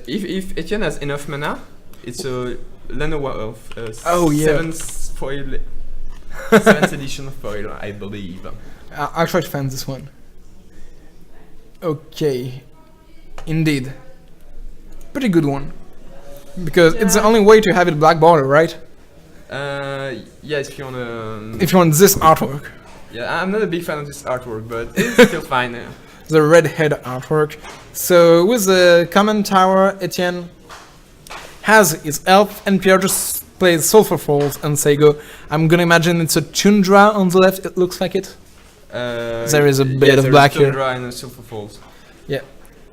[SPEAKER 2] if Etienne has enough mana, it's a Lenoir of
[SPEAKER 1] Oh, yeah.
[SPEAKER 2] 7th foil, 7th edition foil, I believe.
[SPEAKER 1] I'll try to find this one. Okay, indeed, pretty good one. Because it's the only way to have it black border, right?
[SPEAKER 2] Yeah, if you wanna.
[SPEAKER 1] If you want this artwork.
[SPEAKER 2] Yeah, I'm not a big fan of this artwork, but it's still fine.
[SPEAKER 1] The red head artwork. So with the common tower, Etienne has his elf, and Pierre just plays Sulfur Falls and Sego. I'm gonna imagine it's a Tundra on the left, it looks like it. There is a bit of black here.
[SPEAKER 2] Tundra and a Sulfur Falls.
[SPEAKER 1] Yeah.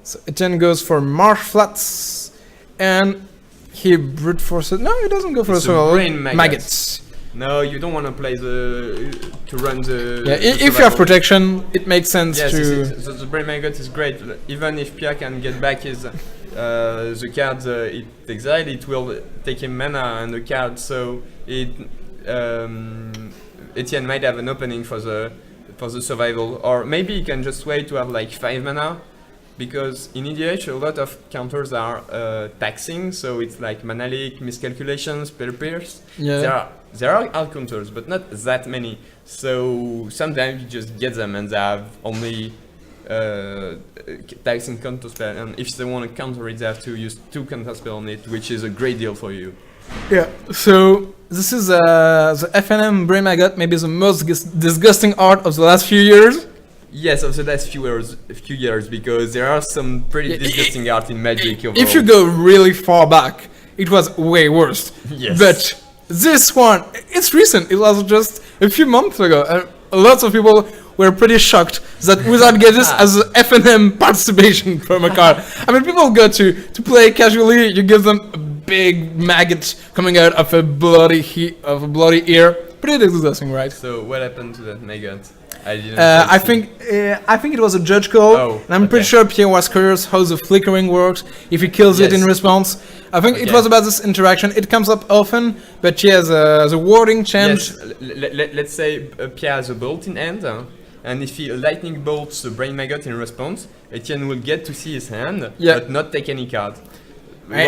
[SPEAKER 1] So Etienne goes for Marsh Flats, and he brute forces. No, he doesn't go for
[SPEAKER 2] It's
[SPEAKER 1] a survival.
[SPEAKER 2] brain maggots.
[SPEAKER 1] Maggots.
[SPEAKER 2] No, you don't want to play to run the.
[SPEAKER 1] Yeah,
[SPEAKER 2] the
[SPEAKER 1] if you have
[SPEAKER 2] survival.
[SPEAKER 1] protection, it makes sense
[SPEAKER 2] Yes,
[SPEAKER 1] to.
[SPEAKER 2] the brain maggot is great. Even if Pierre can get back his the card it exiled, it will take him mana and the card. So it Etienne might have an opening for the survival, or maybe he can just wait to have like 5 mana. Because in EDH a lot of counters are taxing, so it's like mana leak, miscalculations, spell pierce.
[SPEAKER 1] Yeah.
[SPEAKER 2] There are alt counters, but not that many. So sometimes you just get them and they have only taxing counter spell, and if they want to counter it, they have to use 2 counter spell on it, which is a great deal for you.
[SPEAKER 1] Yeah. So this is the FNM Brain Maggot, maybe the most disgusting art of the last few years.
[SPEAKER 2] Yes, of the last few years, because there are some pretty disgusting art in Magic overall.
[SPEAKER 1] If you go really far back, it was way worse.
[SPEAKER 2] Yes.
[SPEAKER 1] But this one, it's recent. It was just a few months ago. Lots of people were pretty shocked that Wizard gave this as an FNM participation from a card. I mean, people go to play casually. You give them a big maggot coming out of a bloody ear. Pretty disgusting, right?
[SPEAKER 2] So what happened to that maggot? I didn't.
[SPEAKER 1] I think it was a judge call,
[SPEAKER 2] Oh,
[SPEAKER 1] and I'm pretty sure Pierre was curious how the flickering works, if he kills it in
[SPEAKER 2] Yes.
[SPEAKER 1] response. I think it
[SPEAKER 2] Okay.
[SPEAKER 1] was about this interaction. It comes up often, but yeah, the wording changed.
[SPEAKER 2] Yes, let's say Pierre has a bolt in hand, and if he lightning bolts the brain maggot in response, Etienne will get to see his hand,
[SPEAKER 1] Yeah.
[SPEAKER 2] but not take any card.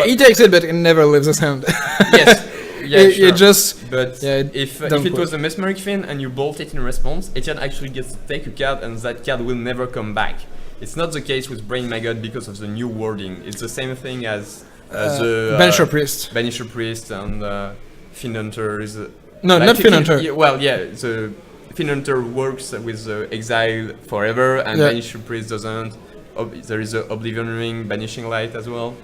[SPEAKER 1] He takes it, but it never leaves his hand.
[SPEAKER 2] Yes, yeah,
[SPEAKER 1] it,
[SPEAKER 2] sure.
[SPEAKER 1] it just
[SPEAKER 2] But
[SPEAKER 1] yeah,
[SPEAKER 2] if
[SPEAKER 1] don't
[SPEAKER 2] it
[SPEAKER 1] work.
[SPEAKER 2] was a mesmeric fin and you bolt it in response, Etienne actually gets to take a card, and that card will never come back. It's not the case with brain maggot because of the new wording. It's the same thing as the
[SPEAKER 1] Banisher Priest.
[SPEAKER 2] Banisher Priest and Fin Hunter is.
[SPEAKER 1] No,
[SPEAKER 2] like
[SPEAKER 1] not Fin Hunter.
[SPEAKER 2] Yeah, well, yeah, the Fin Hunter works with Exile forever, and
[SPEAKER 1] Yeah.
[SPEAKER 2] Banisher Priest doesn't. There is a Oblivion Ring, Banishing Light as well.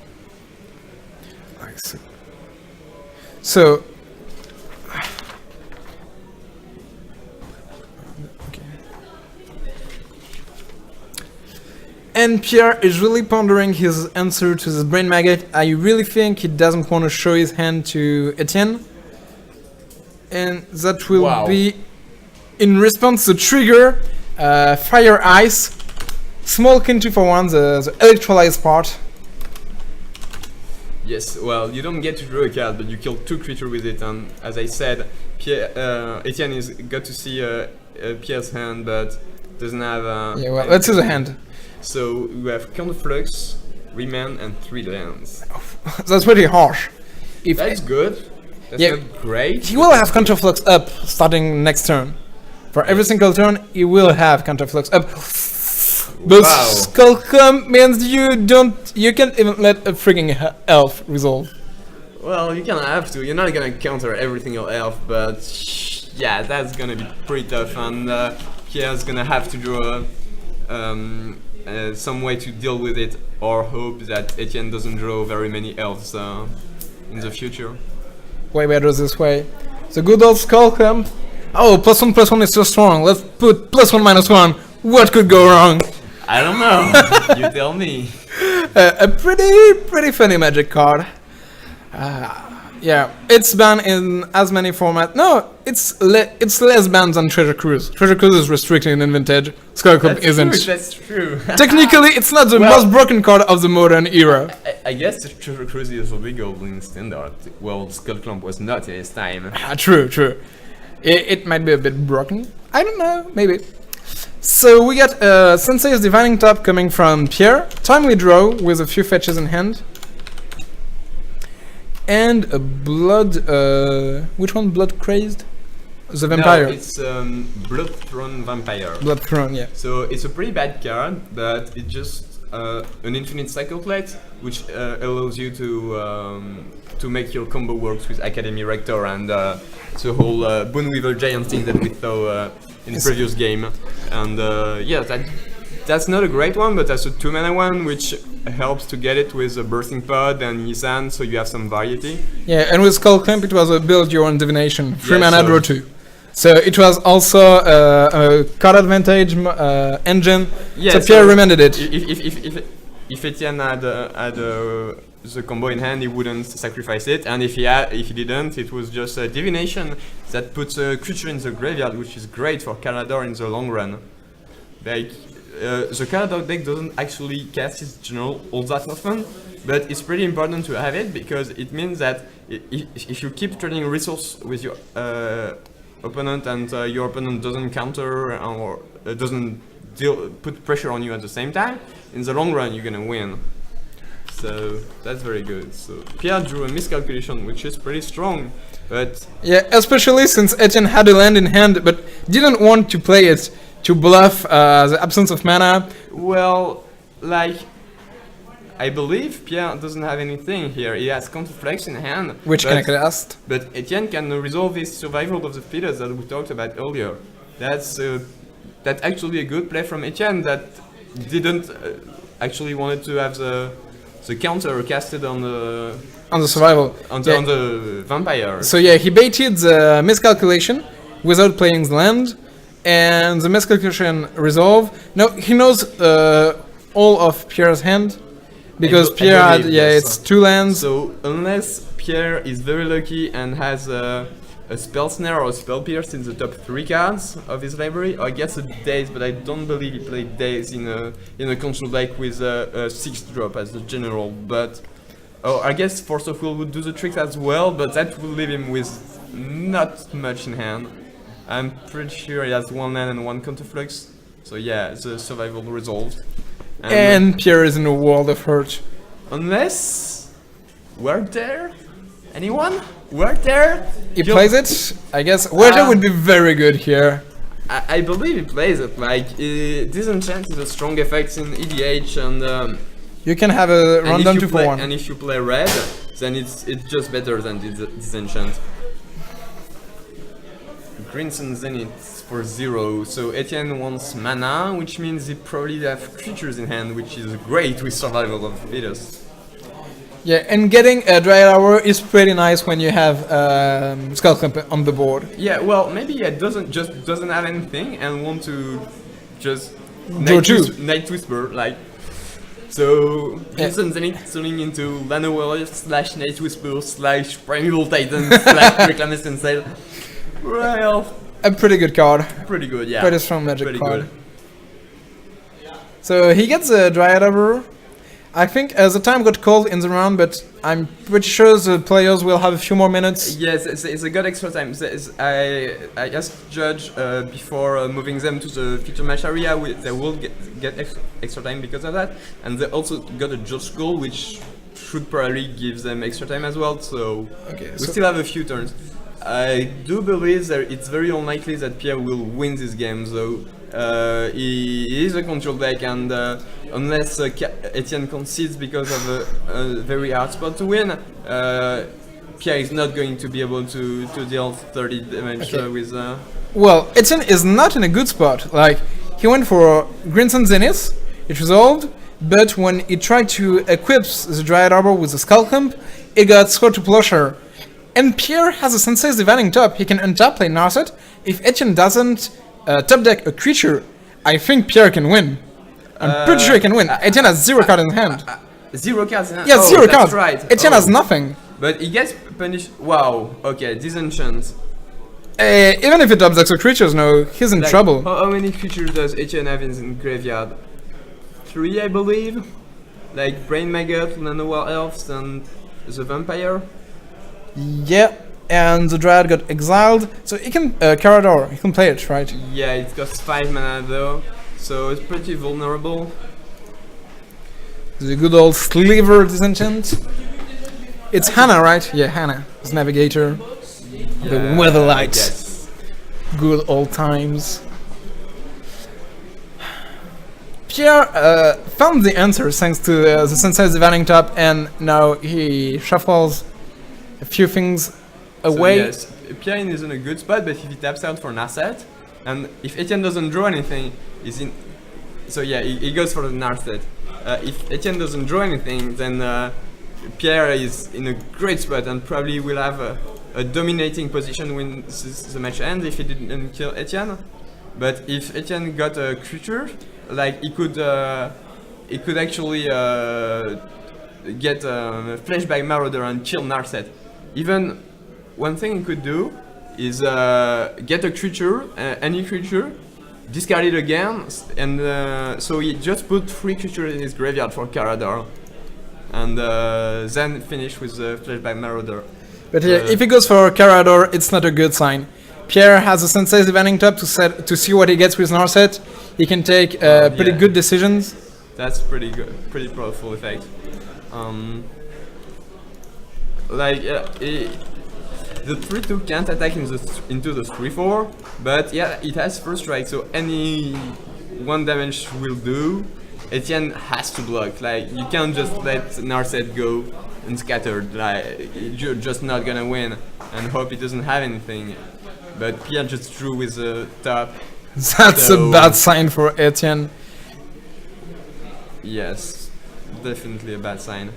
[SPEAKER 1] I see. So. Okay. And Pierre is really pondering his answer to this brain maggot. I really think he doesn't want to show his hand to Etienne. And that will
[SPEAKER 2] Wow.
[SPEAKER 1] be in response to trigger Fire Ice. Small kin 2 for 1, the electrolyze part.
[SPEAKER 2] Yes, well, you don't get to draw a card, but you kill 2 creatures with it, and as I said, Etienne is got to see Pierre's hand, but doesn't have.
[SPEAKER 1] Yeah, well, let's see the hand.
[SPEAKER 2] So we have Counterflux, Remand, and 3 lands.
[SPEAKER 1] That's pretty harsh. If
[SPEAKER 2] That's good. That's
[SPEAKER 1] Yeah.
[SPEAKER 2] not great.
[SPEAKER 1] he will have Counterflux up starting next turn. For every single turn, he will have Counterflux up. But
[SPEAKER 2] Wow.
[SPEAKER 1] Skullclamp means you can't even let a freaking elf resolve.
[SPEAKER 2] Well, you kind of have to. You're not gonna counter every single elf, but yeah, that's gonna be pretty tough, and Pierre's gonna have to draw some way to deal with it, or hope that Etienne doesn't draw very many elves in the future.
[SPEAKER 1] Way better this way. The good old Skullclamp. Oh, +1/+1 is so strong. Let's put +1/-1. What could go wrong?
[SPEAKER 2] I don't know. You tell me.
[SPEAKER 1] A pretty funny Magic card. Yeah, it's banned in as many formats. No, it's less banned than Treasure Cruise. Treasure Cruise is restricted in Vintage. Skullclamp isn't.
[SPEAKER 2] That's true.
[SPEAKER 1] Technically, it's not the
[SPEAKER 2] Well-
[SPEAKER 1] most broken card of the modern era.
[SPEAKER 2] I guess the Treasure Cruise is a big goal in Standard. Well, Skullclamp was not in his time.
[SPEAKER 1] True. It might be a bit broken. I don't know, maybe. So we got Sensei's Divining Top coming from Pierre. Timely draw with a few fetches in hand. And a blood. Which one? Blood Crazed? The Vampire.
[SPEAKER 2] No, it's Blood Throne Vampire.
[SPEAKER 1] Blood Throne, yeah.
[SPEAKER 2] So it's a pretty bad card, but it's just an infinite cycle plate, which allows you to make your combo works with Academy Rector and the whole Boneweaver Giant thing that we saw in the previous game. And yeah, that's not a great one, but that's a 2-mana one, which helps to get it with a Bursting Pod and Yisan, so you have some variety.
[SPEAKER 1] Yeah, and with Skullclamp it was a build your own divination. 3
[SPEAKER 2] Yeah,
[SPEAKER 1] mana
[SPEAKER 2] so-
[SPEAKER 1] draw 2. So it was also a card advantage engine.
[SPEAKER 2] Yeah,
[SPEAKER 1] so Pierre remanded it.
[SPEAKER 2] If Etienne had the combo in hand, he wouldn't sacrifice it, and if he didn't, it was just a divination that puts a creature in the graveyard, which is great for Calador in the long run. Like the Calador deck doesn't actually cast its general all that often, but it's pretty important to have it because it means that if you keep trading resource with your opponent and your opponent doesn't counter or doesn't put pressure on you at the same time, in the long run you're gonna win. So that's very good. So Pierre drew a miscalculation, which is pretty strong, but
[SPEAKER 1] Yeah, especially since Etienne had a land in hand but didn't want to play it to bluff the absence of mana.
[SPEAKER 2] well, like I believe Pierre doesn't have anything here. He has Counterflex in hand,
[SPEAKER 1] Which
[SPEAKER 2] but,
[SPEAKER 1] can I cast?
[SPEAKER 2] but Etienne can resolve his survival of the fittest that we talked about earlier. That's actually a good play from Etienne that didn't actually wanted to have the counter casted on the
[SPEAKER 1] On the survival.
[SPEAKER 2] on
[SPEAKER 1] Yeah.
[SPEAKER 2] the vampire.
[SPEAKER 1] So yeah, he baited the miscalculation without playing the land, and the miscalculation resolve. No, he knows all of Pierre's hand because
[SPEAKER 2] I
[SPEAKER 1] Pierre had
[SPEAKER 2] believe,
[SPEAKER 1] yeah,
[SPEAKER 2] yes.
[SPEAKER 1] it's 2 lands.
[SPEAKER 2] So unless Pierre is very lucky and has a spell snare or a spell pierce in the top 3 cards of his library, or I guess a daze, but I don't believe he played daze in a control deck with a 6-drop as the general. But I guess Force of Will would do the trick as well, but that would leave him with not much in hand. I'm pretty sure he has 1 land and 1 Counterflux. So yeah, the survival resolved.
[SPEAKER 1] And Pierre is in a world of hurt.
[SPEAKER 2] Unless were there anyone? Were there?
[SPEAKER 1] He plays it, I guess. Werther would be very good here.
[SPEAKER 2] I believe he plays it. Like Disenchant is a strong effect in EDH, and
[SPEAKER 1] You can have a
[SPEAKER 2] and
[SPEAKER 1] random
[SPEAKER 2] if you
[SPEAKER 1] 2 for
[SPEAKER 2] play,
[SPEAKER 1] 1.
[SPEAKER 2] and if you play red, then it's just better than Disenchant. Crimson Zenith for 0. So Etienne wants mana, which means he probably have creatures in hand, which is great with survival of the fittest.
[SPEAKER 1] Yeah, and getting a Dryad Hour is pretty nice when you have Skullclamp on the board.
[SPEAKER 2] Yeah, well, maybe he doesn't have anything and want to just
[SPEAKER 1] Draw
[SPEAKER 2] Night Whisper, like. So,
[SPEAKER 1] Yeah.
[SPEAKER 2] Crimson Zenith turning into Llanowar / Night Whisper / Primeval Titan / Reclamation Cell. Well,
[SPEAKER 1] A pretty good card.
[SPEAKER 2] pretty good, yeah.
[SPEAKER 1] Pretty strong magic
[SPEAKER 2] Pretty
[SPEAKER 1] card.
[SPEAKER 2] good.
[SPEAKER 1] So he gets a Dryad Hour. I think the time got called in the round, but I'm pretty sure the players will have a few more minutes.
[SPEAKER 2] Yes, it's a good extra time. I asked Judge before moving them to the feature match area. They will get extra time because of that, and they also got a judge goal, which should probably give them extra time as well. So
[SPEAKER 1] Okay,
[SPEAKER 2] we
[SPEAKER 1] so
[SPEAKER 2] still have a few turns. I do believe that it's very unlikely that Pierre will win this game, though. He is a control deck, and unless Etienne concedes because of a very hard spot to win, Pierre is not going to be able to deal 30 damage with.
[SPEAKER 1] well, Etienne is not in a good spot. Like he went for Greenson Zenith, it resolved, but when he tried to equip the Dryad Arbor with the Skull Clump, it got scored to Plowshare. And Pierre has a Sensei's Dividing Top. He can untap, play Narset. If Etienne doesn't top deck a creature, I think Pierre can win. I'm pretty sure he can win. Etienne has 0 cards in hand.
[SPEAKER 2] 0 cards in hand?
[SPEAKER 1] Yeah,
[SPEAKER 2] Oh,
[SPEAKER 1] 0
[SPEAKER 2] that's
[SPEAKER 1] cards.
[SPEAKER 2] right.
[SPEAKER 1] Etienne has nothing.
[SPEAKER 2] But he gets punished. Wow, okay, disenchant.
[SPEAKER 1] Even if he top decks a creatures, no, he's in
[SPEAKER 2] Like,
[SPEAKER 1] trouble.
[SPEAKER 2] How many creatures does Etienne have in the graveyard? 3, I believe. Like Brain Maggot, Nanowar Elves, and the Vampire.
[SPEAKER 1] Yeah, and the Dryad got exiled, so he can Carador, he can play it, right?
[SPEAKER 2] Yeah, it costs 5 mana though, so it's pretty vulnerable.
[SPEAKER 1] The good old Sliver Disenchant. It's Hannah, right? Yeah, Hannah, his Navigator. The Weatherlight.
[SPEAKER 2] Yes.
[SPEAKER 1] Good old times. Pierre found the answer thanks to the Sensei's Dividing Top, and now he shuffles a few things away.
[SPEAKER 2] So yes, Pierre is in a good spot, but if he taps out for an asset, and if Etienne doesn't draw anything, he's in. So yeah, he goes for the Narset. If Etienne doesn't draw anything, then Pierre is in a great spot and probably will have a dominating position when the match ends if he didn't kill Etienne. But if Etienne got a creature, like he could actually get Flashback Marauder and kill Narset. Even one thing he could do is get a creature, any creature, discard it again, and so he just put 3 creatures in his graveyard for Carador, and then finish with the Flashback Marauder.
[SPEAKER 1] But if he goes for Carador, it's not a good sign. Pierre has a Sensei's Dividing Top to see what he gets with Narset. He can take pretty good decisions.
[SPEAKER 2] That's pretty good, pretty powerful effect. The 3/2 can't attack into the 3/4, but yeah, it has first strike, so any 1 damage will do. Etienne has to block. Like you can't just let Narset go and scattered. Like you're just not gonna win and hope he doesn't have anything. But Pierre just drew with the top.
[SPEAKER 1] That's
[SPEAKER 2] So-
[SPEAKER 1] a bad sign for Etienne.
[SPEAKER 2] Yes, definitely a bad sign.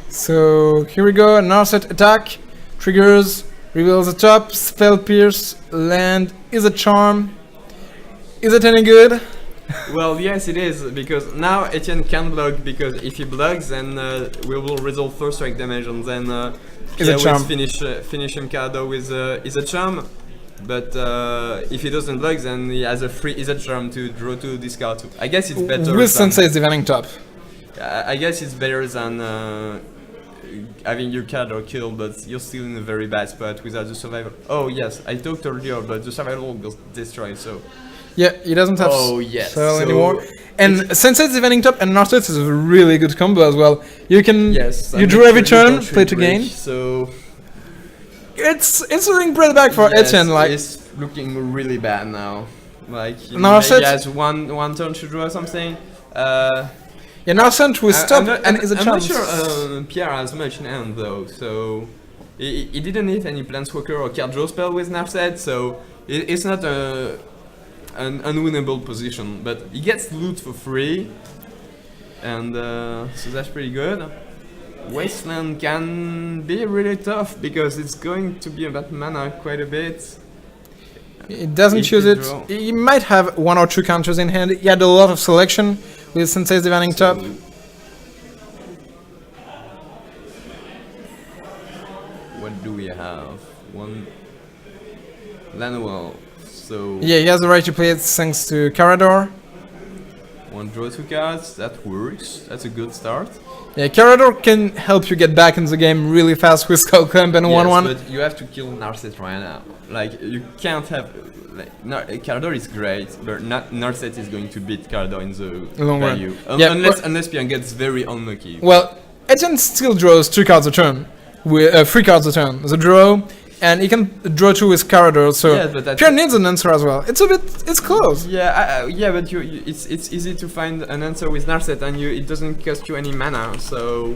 [SPEAKER 1] So here we go, Narset attack, triggers, reveals the top, spell pierce, land, is a charm. Is it any good?
[SPEAKER 2] Well, yes, it is, because now Etienne can block, because if he blocks, then we will resolve first strike damage, and then
[SPEAKER 1] Is a
[SPEAKER 2] Pierre
[SPEAKER 1] charm.
[SPEAKER 2] will finish him Cardo with is a charm. But if he doesn't block, then he has a free is a charm to draw 2, discard 2. I guess it's better.
[SPEAKER 1] With
[SPEAKER 2] than-
[SPEAKER 1] Sensei's Dividing Top.
[SPEAKER 2] I guess it's better than having your Cardo killed, but you're still in a very bad spot without the survival. Oh yes, I talked earlier, but the survival will destroy, so.
[SPEAKER 1] Yeah, he doesn't have
[SPEAKER 2] Oh, yes.
[SPEAKER 1] spell
[SPEAKER 2] So-
[SPEAKER 1] anymore. And Sensei's Dividing Top and Narset is a really good combo as well. You can
[SPEAKER 2] Yes,
[SPEAKER 1] you
[SPEAKER 2] and
[SPEAKER 1] draw
[SPEAKER 2] the
[SPEAKER 1] every
[SPEAKER 2] trigger
[SPEAKER 1] turn,
[SPEAKER 2] don't
[SPEAKER 1] play to
[SPEAKER 2] break,
[SPEAKER 1] gain.
[SPEAKER 2] So
[SPEAKER 1] It's looking pretty bad for
[SPEAKER 2] yes,
[SPEAKER 1] Etienne. Like
[SPEAKER 2] it's looking really bad now. Like he
[SPEAKER 1] Narset-
[SPEAKER 2] maybe has one turn to draw something.
[SPEAKER 1] yeah, Narset with stop and is a
[SPEAKER 2] I'm
[SPEAKER 1] chance.
[SPEAKER 2] not sure Pierre has much in hand though, so he didn't hit any Planeswalker or card draw spell with Narset, so it's not an unwinnable position. But he gets loot for free, and so that's pretty good. Wasteland can be really tough because it's going to be about mana quite a bit.
[SPEAKER 1] He doesn't
[SPEAKER 2] If
[SPEAKER 1] choose
[SPEAKER 2] you
[SPEAKER 1] it.
[SPEAKER 2] draw.
[SPEAKER 1] He might have 1 or 2 counters in hand. He had a lot of selection with Sensei's Dividing Top.
[SPEAKER 2] What do we have? One Lanuel. So
[SPEAKER 1] Yeah, he has the right to play it thanks to Carador.
[SPEAKER 2] One draw 2 cards, that works. That's a good start.
[SPEAKER 1] Yeah, Carador can help you get back in the game really fast with Skull Clamp and 1/1.
[SPEAKER 2] But you have to kill Narset right now. Like, you can't have... Like, Carador is great, but Narset is going to beat Carador in the
[SPEAKER 1] Long run.
[SPEAKER 2] value.
[SPEAKER 1] Yeah,
[SPEAKER 2] Unless Pian gets very unlucky.
[SPEAKER 1] Well, Etienne still draws 2 cards a turn, with 3 cards a turn. The draw, and he can draw 2 with Carador, so
[SPEAKER 2] Yeah, but that's-
[SPEAKER 1] Pierre needs an answer as well. It's close.
[SPEAKER 2] Yeah, yeah, but it's easy to find an answer with Narset, and it doesn't cost you any mana, so...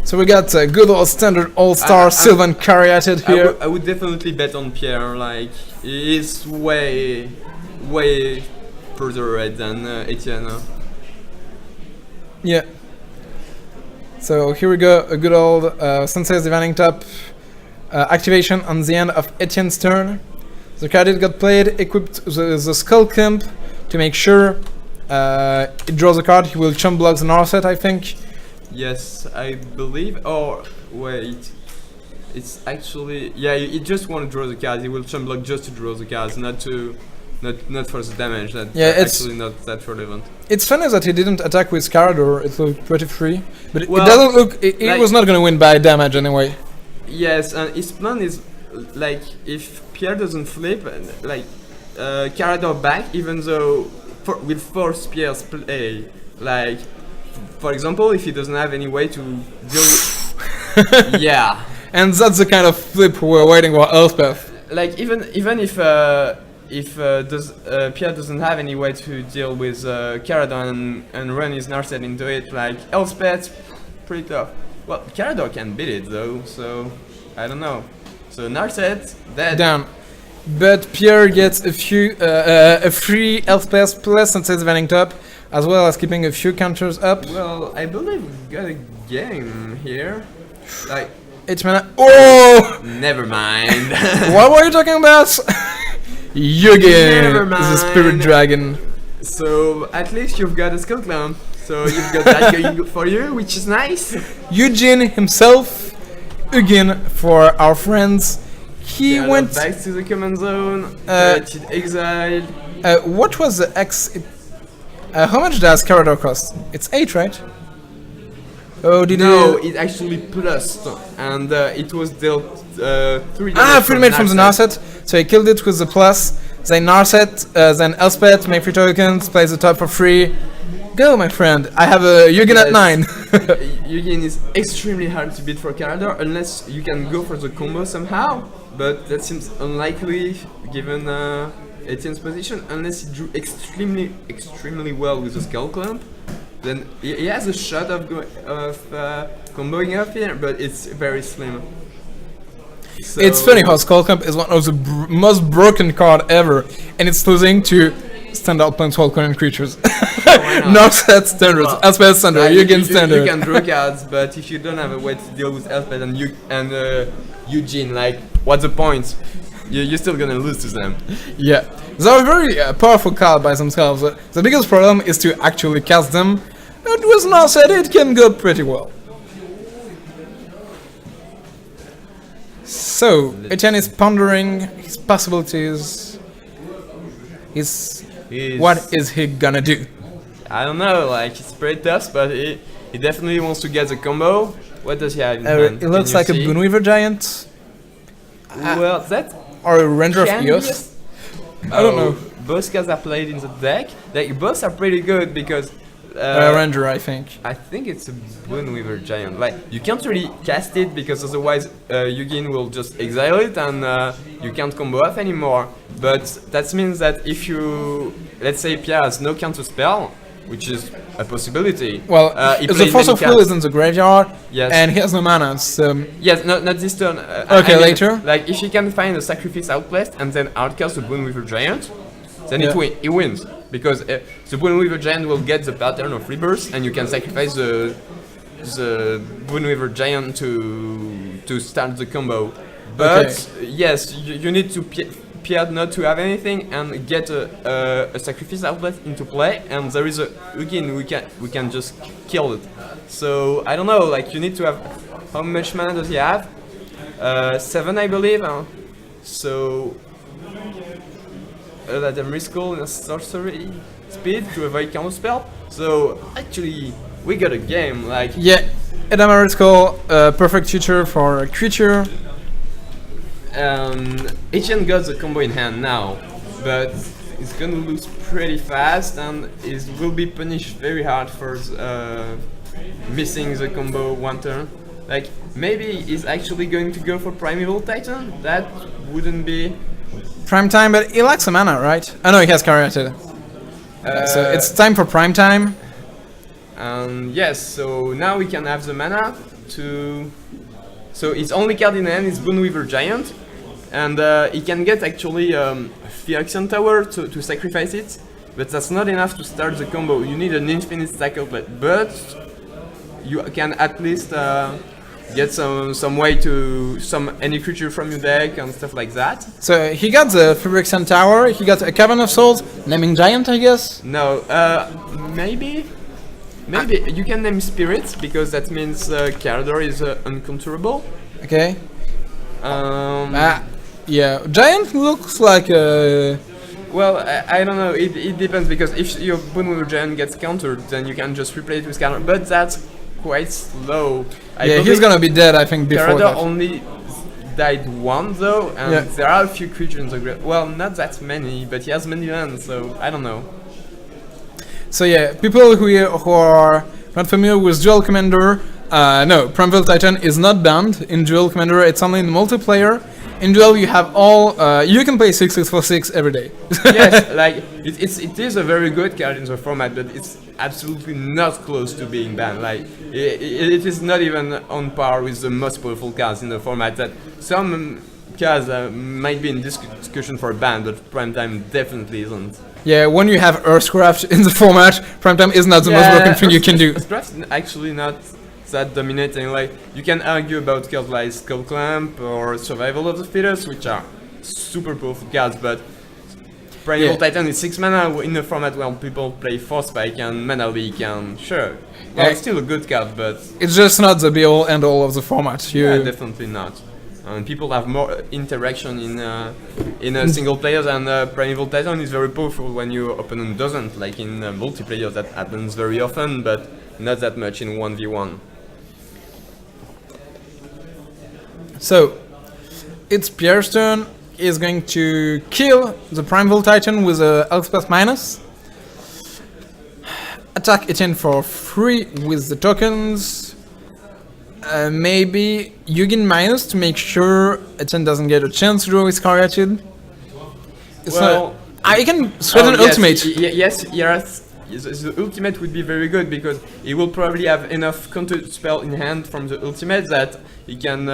[SPEAKER 1] So we got good old standard all-star Sylvan Caryatid here.
[SPEAKER 2] I would definitely bet on Pierre, like, he is way further ahead than Etienne.
[SPEAKER 1] Yeah. So here we go, a good old Sensei's Divining Top activation on the end of Etienne's turn. The card got played, equipped the Skull Clamp to make sure it draws a card. He will chump block the Narset, I think.
[SPEAKER 2] Yes, I believe. Or wait, it's actually he just want to draw the cards. He will chump block just to draw the cards, not for the damage. That's actually not that relevant.
[SPEAKER 1] It's funny that he didn't attack with Carador. It looked pretty free, but
[SPEAKER 2] Well,
[SPEAKER 1] it doesn't look. It
[SPEAKER 2] like,
[SPEAKER 1] was not going to win by damage anyway.
[SPEAKER 2] Yes, and his plan is like if Pierre doesn't flip, like Carador back, even though will force Pierre's play. Like, for example, if he doesn't have any way to deal with... Yeah.
[SPEAKER 1] And that's the kind of flip we're waiting for Elspeth.
[SPEAKER 2] Like, even if Pierre doesn't have any way to deal with Carador and run his Narset into it, like, Elspeth, pretty tough. Well, Carador can beat it though, so I don't know. So Narset, dead.
[SPEAKER 1] Down. But Pierre gets a free Elspeth plus Sensei's Divining Top, as well as keeping a few counters up.
[SPEAKER 2] Well, I believe we got a game here. Like,
[SPEAKER 1] 8 mana. Oh!
[SPEAKER 2] never mind.
[SPEAKER 1] What were you talking about? Yugen,
[SPEAKER 2] Never
[SPEAKER 1] the Spirit
[SPEAKER 2] mind.
[SPEAKER 1] Dragon.
[SPEAKER 2] So at least you've got a Skull Clamp. So you've got that going for you, which is nice.
[SPEAKER 1] Eugene himself, again for our friends. He went.
[SPEAKER 2] back to the command zone. Exiled.
[SPEAKER 1] What was the X? How much does Carador cost? It's 8, right? Oh, did
[SPEAKER 2] No,
[SPEAKER 1] he?
[SPEAKER 2] it actually plus, and it was dealt 3 damage.
[SPEAKER 1] 3 damage from the Narset. So he killed it with the plus. Then Narset, then Elspeth, make 3 tokens, plays the top for free. Go, my friend. I have a Yugen at 9.
[SPEAKER 2] Yugen is extremely hard to beat for Carador unless you can go for the combo somehow, but that seems unlikely given Etienne's position. Unless he drew extremely well with the Skull Clamp, then he has a shot of comboing up here, but it's very slim. So
[SPEAKER 1] It's funny how Skull Clamp is one of the most broken card ever, and it's losing to standard planeswalker and creatures. Narset standards,
[SPEAKER 2] Well,
[SPEAKER 1] Elspeth standard, Yugen
[SPEAKER 2] you
[SPEAKER 1] standard.
[SPEAKER 2] can draw cards, but if you don't have a way to deal with Elspeth and Eugene, like, what's the point? You're still gonna lose to them.
[SPEAKER 1] Yeah, they're a very powerful card by themselves. The biggest problem is to actually cast them, and with Narset it can go pretty well. So, Etienne is pondering his possibilities. What is he gonna do?
[SPEAKER 2] I don't know, like, it's pretty tough, but he definitely wants to get the combo. What does he have in hand?
[SPEAKER 1] It looks
[SPEAKER 2] Can
[SPEAKER 1] like
[SPEAKER 2] you
[SPEAKER 1] a
[SPEAKER 2] see?
[SPEAKER 1] Boonweaver Giant,
[SPEAKER 2] Well, that
[SPEAKER 1] or a Ranger of
[SPEAKER 2] can be
[SPEAKER 1] Eos. I don't know.
[SPEAKER 2] Both cards are played in the deck. Like, both are pretty good because
[SPEAKER 1] Ranger, I think.
[SPEAKER 2] I think it's a Boonweaver Giant. Like, you can't really cast it because otherwise Yugen will just exile it and you can't combo off anymore. But that means that if you, let's say Pierre has no counter spell, which is a possibility.
[SPEAKER 1] Well,
[SPEAKER 2] he
[SPEAKER 1] the
[SPEAKER 2] plays
[SPEAKER 1] Force
[SPEAKER 2] many
[SPEAKER 1] of Will
[SPEAKER 2] cards.
[SPEAKER 1] is in the graveyard,
[SPEAKER 2] Yes.
[SPEAKER 1] and he has no mana, so...
[SPEAKER 2] Yes, not this turn.
[SPEAKER 1] Okay, later.
[SPEAKER 2] Like, if he can find a Sacrifice Outcast and then outcast the Boonweaver Giant, then he wins. Because the Boonweaver Giant will get the pattern of Rebirth, and you can sacrifice the Boonweaver Giant to start the combo. But yes, you need to Pierre not to have anything and get a Sacrifice Outlet into play, and there is a again we can just kill it. So I don't know, like, you need to have, how much mana does he have? 7, I believe. So that a Riscal and a sorcery. speed to avoid counter spell. So actually, we got a game like
[SPEAKER 1] Yeah, Edamari's Call, perfect tutor for a creature.
[SPEAKER 2] Etienne got the combo in hand now, but he's gonna lose pretty fast and is will be punished very hard for missing the combo one turn. Like maybe he's actually going to go for Primeval Titan. That wouldn't be.
[SPEAKER 1] Prime time, but he lacks a mana, right? Oh no, he has Caryatid. So it's time for prime time.
[SPEAKER 2] Yes, so now we can have the mana to. So his only card in hand is Boneweaver Giant, and he can get actually Phyrexian Tower to sacrifice it, but that's not enough to start the combo. You need an infinite stack outlet, but you can at least get some way to any creature from your deck and stuff like that.
[SPEAKER 1] So he got the Phyrexian Tower, he got a Cavern of Souls, naming Giant, I guess?
[SPEAKER 2] No, maybe you can name Spirits because that means Carador is uncounterable.
[SPEAKER 1] Okay. Yeah, Giant looks like a...
[SPEAKER 2] Well, I don't know, it depends because if your Boneweaver Giant gets countered, then you can just replay it with Carador, but that's quite slow.
[SPEAKER 1] Yeah, he's gonna be dead, I think, before
[SPEAKER 2] Carador
[SPEAKER 1] that.
[SPEAKER 2] only died one though, and there are a few creatures in the grid. Well, not that many, but he has many lands, so I don't know.
[SPEAKER 1] So yeah, people who are not familiar with Duel Commander, no, Primeval Titan is not banned in Duel Commander, it's only in multiplayer. In Duel you have all, you can play 6/6/6 every day.
[SPEAKER 2] Yes, like, it is a very good card in the format, but it's absolutely not close to being banned. Like, it is not even on par with the most powerful cards in the format that some cards might be in discussion for ban, but Primetime definitely isn't.
[SPEAKER 1] Yeah, when you have Earthcraft in the format, Primetime is not the most broken thing you can do.
[SPEAKER 2] Earthcraft's actually not that dominating. Like, you can argue about cards like Skull Clamp or Survival of the Fittest, which are super powerful cards, but Primeval Titan is 6 mana in a format where people play 4 Spike and Mana Leak, and sure, well, it's still a good card, but
[SPEAKER 1] it's just not the be-all and all of the format.
[SPEAKER 2] yeah, definitely not. And people have more interaction in a single player, and Primeval Titan is very powerful when your opponent doesn't. Like in multiplayer, that happens very often, but not that much in 1v1. So,
[SPEAKER 1] It's Pierre's turn. He's going to kill the Primeval Titan with a Elspeth minus. Attack Etienne for free with the tokens. Maybe Yugin minus to make sure Etienne doesn't get a chance to draw his Caryatid.
[SPEAKER 2] well,
[SPEAKER 1] I can sweat an
[SPEAKER 2] yes,
[SPEAKER 1] ultimate.
[SPEAKER 2] Yes, the ultimate would be very good because he will probably have enough counter spell in hand from the ultimate that he can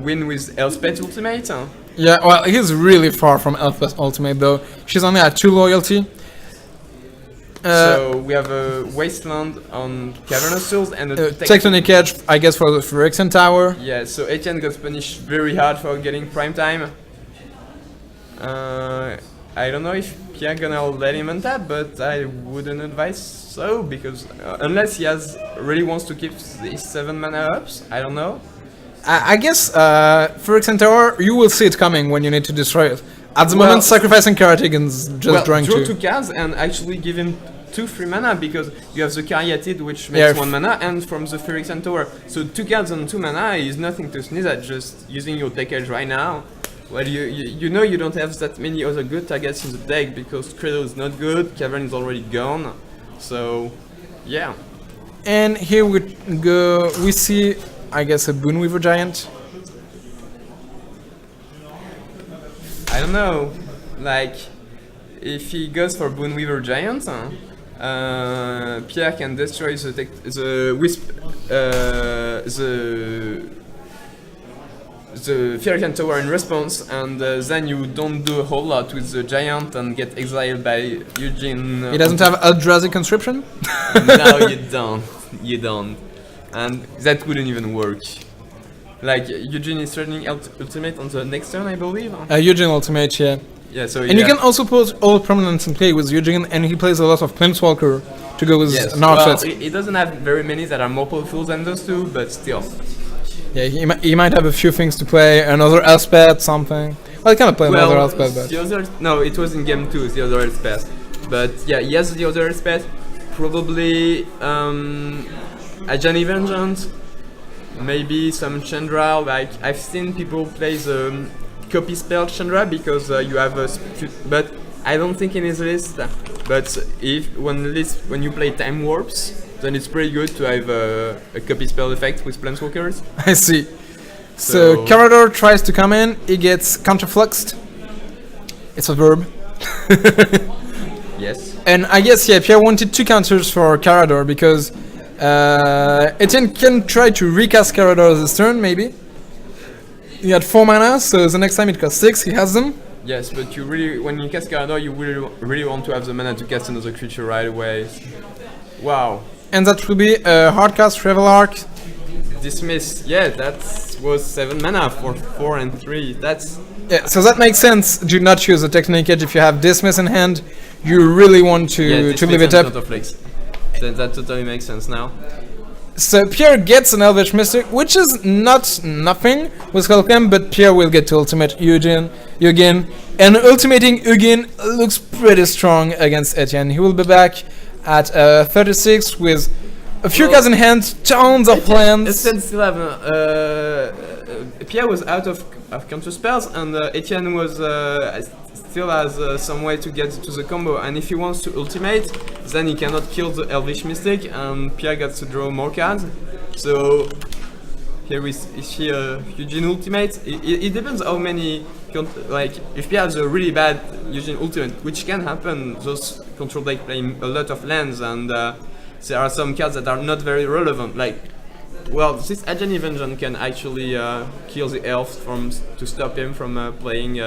[SPEAKER 2] win with Elspeth's ultimate.
[SPEAKER 1] Yeah, well, he's really far from Elspeth's ultimate though. She's only at 2 loyalty.
[SPEAKER 2] So we have a Wasteland on Cavernous Souls and a
[SPEAKER 1] Tectonic Edge, I guess, for the Phyrexian Tower.
[SPEAKER 2] Yeah, so Etienne got punished very hard for getting prime time. I don't know if Pierre gonna let him untap, but I wouldn't advise so because unless he really wants to keep his 7 mana ups, I don't know.
[SPEAKER 1] I guess Phyrexian Tower, you will see it coming when you need to destroy it. At the moment, sacrificing Karatigans just drawing
[SPEAKER 2] draw
[SPEAKER 1] 2
[SPEAKER 2] cards and actually give him 2 free mana because you have the Caryatid which makes 1 mana and from the Phyrexian Tower. So 2 cards and 2 mana is nothing to sneeze at, just using your deck edge right now. Well, you know you don't have that many other good targets in the deck because Credo is not good, Cavern is already gone, so yeah.
[SPEAKER 1] And here we go, we see, I guess, a Boneweaver Giant.
[SPEAKER 2] I don't know, like, if he goes for Boneweaver Giant, Pierre can destroy the Wisp, the Phyrexian Tower in response, and then you don't do a whole lot with the Giant and get exiled by Eugene.
[SPEAKER 1] He doesn't have Eldrazi Conscription?
[SPEAKER 2] No, you don't. And that wouldn't even work. Like, Eugene is threatening ultimate on the next turn, I believe?
[SPEAKER 1] Eugene ultimate, yeah.
[SPEAKER 2] Yeah, so
[SPEAKER 1] and you can also put all permanents in play with Eugene, and he plays a lot of Planeswalker to go with
[SPEAKER 2] well, he doesn't have very many that are more powerful than those two, but still.
[SPEAKER 1] Yeah, he might have a few things to play, another Elspeth, something. Well, he cannot play another Elspeth, but...
[SPEAKER 2] No, it was in game 2, the other Elspeth. But yeah, he has the other aspect. Probably a Johnny Vengeance, maybe some Chandra. Like I've seen people play the copy spell Chandra because you have a but I don't think in his list. But if when you play Time Warps, then it's pretty good to have a copy spell effect with Planeswalkers.
[SPEAKER 1] I see. So Carador tries to come in, he gets counterfluxed. It's a verb.
[SPEAKER 2] Yes.
[SPEAKER 1] And I guess, yeah, Pierre wanted 2 counters for Carador because Etienne can try to recast Carador this turn, maybe. He had 4 mana, so the next time it costs 6, he has them.
[SPEAKER 2] Yes, but you really, when you cast Carador, you really want to have the mana to cast another creature right away. Wow.
[SPEAKER 1] And that will be a hard cast Revel Arc.
[SPEAKER 2] Dismiss. Yeah, that was 7 mana for 4 and 3. That's...
[SPEAKER 1] Yeah, so that makes sense. Do not use a Technique Edge if you have Dismiss in hand. You really want to leave it up.
[SPEAKER 2] That totally makes sense now.
[SPEAKER 1] So Pierre gets an Elvish Mystic, which is not nothing with Helcam, but Pierre will get to ultimate Eugen. And ultimating Eugen looks pretty strong against Etienne. He will be back at 36 with a few cards in hand, tons of lands.
[SPEAKER 2] Etienne still have Pierre was out of counter spells, and Etienne was still has some way to get to the combo. And if he wants to ultimate, then he cannot kill the Elvish Mystic, and Pierre gets to draw more cards. So here is he Eugene ultimate. It depends how many. Like if Pierre has a really bad Eugene ultimate, which can happen, those control deck play a lot of lands, and there are some cards that are not very relevant. Like, well, this Ajani Vengeance can actually kill the elf to stop him from playing.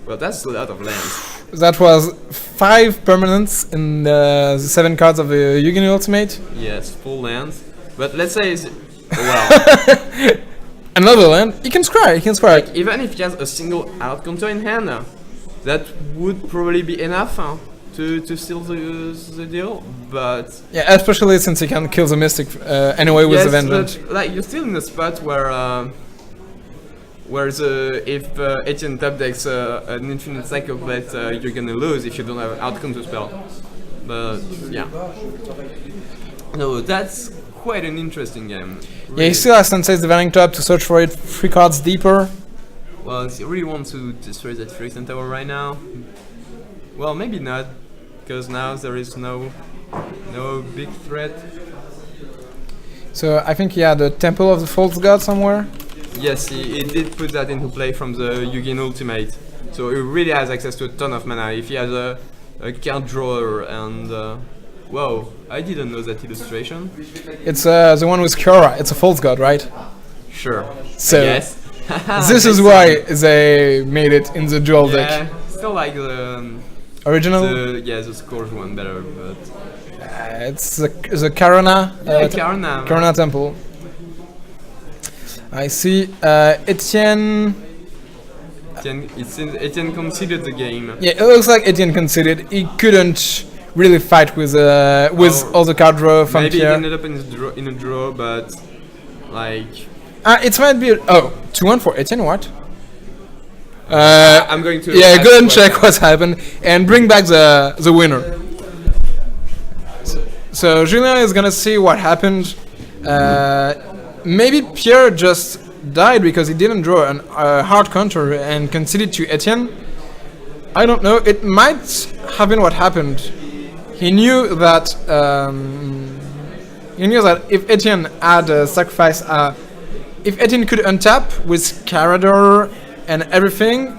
[SPEAKER 2] Well, that's a lot of lands.
[SPEAKER 1] That was 5 permanents in the 7 cards of the Eugen ultimate.
[SPEAKER 2] Yes, full lands. But let's say, well,
[SPEAKER 1] another land. He can scry.
[SPEAKER 2] Like, even if he has a single out counter in hand, that would probably be enough to seal the deal. But
[SPEAKER 1] yeah, especially since he can kill the Mystic anyway with the Vengeance.
[SPEAKER 2] But like you're still in a spot where if Etienne top decks an infinite Psychoblade, you're gonna lose if you don't have an out counter spell. But yeah, no, that's quite an interesting game. Really.
[SPEAKER 1] Yeah, he still has Sensei's Divining Top to search for it 3 cards deeper.
[SPEAKER 2] Well, if you really want to destroy that Phyrexian Tower right now, well, maybe not, because now there is no big threat.
[SPEAKER 1] So I think he had a Temple of the False God somewhere.
[SPEAKER 2] Yes, he did put that into play from the Eugen ultimate. So he really has access to a ton of mana. If he has a card drawer and... whoa, I didn't know that illustration.
[SPEAKER 1] It's the one with Kiora. It's a False God, right?
[SPEAKER 2] Sure.
[SPEAKER 1] So
[SPEAKER 2] yes.
[SPEAKER 1] This is why they made it in the dual deck.
[SPEAKER 2] Still like the...
[SPEAKER 1] Original?
[SPEAKER 2] The Scourge one better, but...
[SPEAKER 1] it's the Karana. Karana Temple. I see. Etienne
[SPEAKER 2] conceded the game.
[SPEAKER 1] Yeah, it looks like Etienne conceded. He couldn't really fight with all the card draw from
[SPEAKER 2] maybe
[SPEAKER 1] Pierre.
[SPEAKER 2] Maybe he ended up in a draw, but like...
[SPEAKER 1] it might be... 2-1 for Etienne, what?
[SPEAKER 2] I'm going to...
[SPEAKER 1] Yeah, go and check what's happened and bring back the winner. So Julien is gonna see what happened. Maybe Pierre just died because he didn't draw a hard counter and conceded to Etienne. I don't know. It might have been what happened. He knew that if Etienne had a sacrifice, if Etienne could untap with Carador and everything,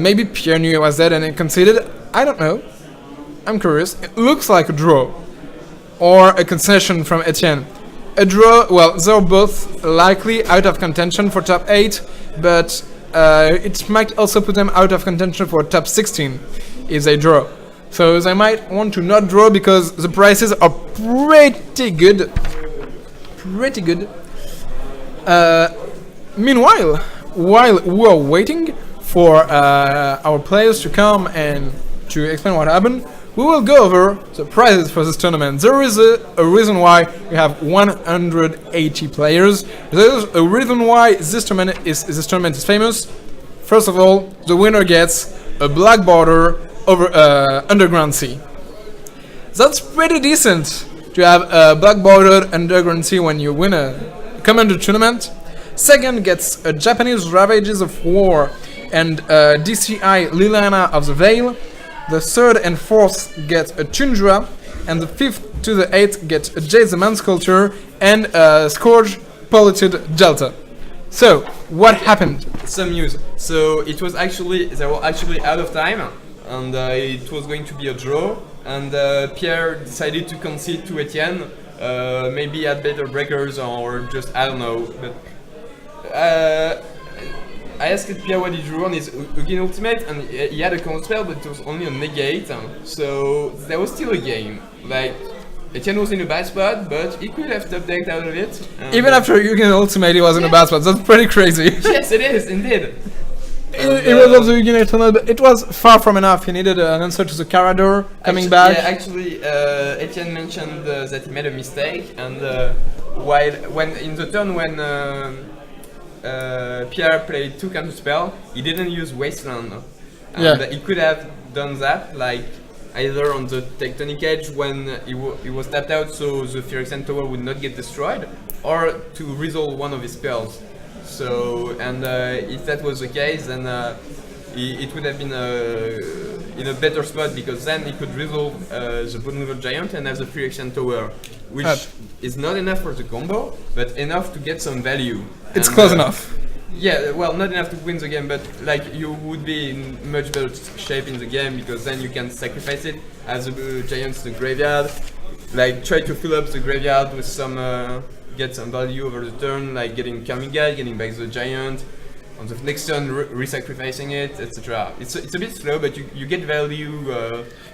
[SPEAKER 1] maybe Pierre knew he was dead and he conceded. I don't know. I'm curious. It looks like a draw or a concession from Etienne. A draw, well, they're both likely out of contention for top 8, but it might also put them out of contention for top 16 if they draw. So they might want to not draw because the prices are pretty good. Meanwhile, while we're waiting for our players to come and to explain what happened, we will go over the prizes for this tournament. There is a reason why we have 180 players. There's a reason why this tournament is famous. First of all, the winner gets a black border underground sea. That's pretty decent to have a black bordered underground sea when you win a commander tournament. Second gets a Japanese Ravages of War and DCI Liliana of the Veil. The third and fourth get a Tundra, and the fifth to the eighth get a Jade the Man Sculptor and a Scourge Polluted Delta. So, what happened?
[SPEAKER 2] Some news. So they were actually out of time, and it was going to be a draw. And Pierre decided to concede to Etienne. Maybe had better breakers or just I don't know. But I asked Pierre what he drew on his Ugin Ultimate, and he had a counter spell, but it was only a negate. So there was still a game. Like Etienne was in a bad spot, but he could have top decked out of it.
[SPEAKER 1] Even after Ugin Ultimate, he was in a bad spot. That's pretty crazy.
[SPEAKER 2] Yes, it is indeed.
[SPEAKER 1] It was also Ugin Eternal, but it was far from enough. He needed an answer to the Carador coming back.
[SPEAKER 2] Yeah, actually, Etienne mentioned that he made a mistake, and when in the turn when Pierre played 2 counter spell, he didn't use Wasteland, and he could have done that, like either on the Tectonic Edge when he was tapped out, so the Phyrexian Tower would not get destroyed, or to resolve one of his spells. So, and if that was the case, then it would have been in a better spot, because then he could resolve the bottom level giant and have the Phyrexian Tower, which is not enough for the combo, but enough to get some value.
[SPEAKER 1] It's close enough.
[SPEAKER 2] Yeah, well, not enough to win the game, but like you would be in much better shape in the game, because then you can sacrifice it as the giants in the graveyard, like try to fill up the graveyard with some get some value over the turn, like getting Kamiga, getting back the giant, on the next turn re-sacrificing it, etc. It's a bit slow, but you get value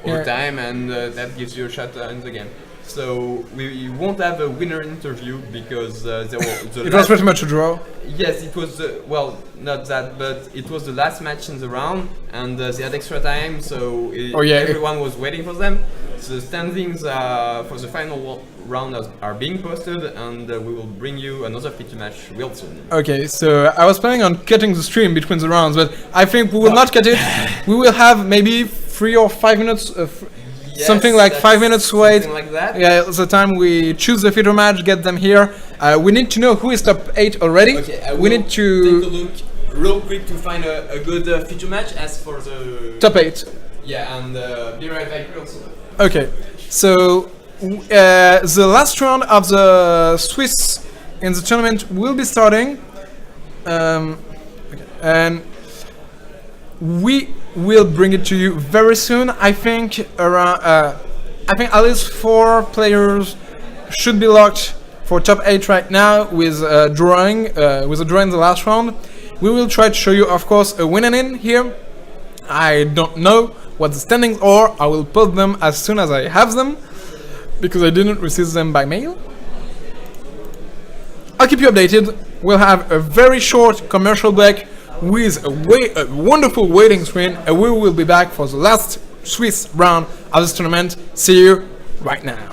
[SPEAKER 2] over time, and that gives you a shot in the game. So we won't have a winner interview, because there were
[SPEAKER 1] it was pretty much a draw.
[SPEAKER 2] Yes, it was well, not that, but it was the last match in the round, and they had extra time, so everyone was waiting for them. So the standings for the final round are being posted, and we will bring you another feature match real soon.
[SPEAKER 1] Okay, so I was planning on cutting the stream between the rounds, but I think we will not cut it. We will have maybe 3 or 5 minutes.
[SPEAKER 2] Yes,
[SPEAKER 1] something like 5 minutes wait.
[SPEAKER 2] Something like that.
[SPEAKER 1] Yeah, the time we choose the feature match, get them here. We need to know who is top 8 already.
[SPEAKER 2] Okay,
[SPEAKER 1] we need to
[SPEAKER 2] take a look real quick to find a good feature match as for the
[SPEAKER 1] top 8.
[SPEAKER 2] Yeah, and be right back also.
[SPEAKER 1] Okay, so the last round of the Swiss in the tournament will be starting, and we will bring it to you very soon. I think around, I think at least 4 players should be locked for top 8 right now with a drawing in the last round. We will try to show you, of course, a win and in here. I don't know what the standings are. I will post them as soon as I have them, because I didn't receive them by mail. I'll keep you updated. We'll have a very short commercial break with a wonderful waiting screen, and we will be back for the last Swiss round of this tournament. See you right now.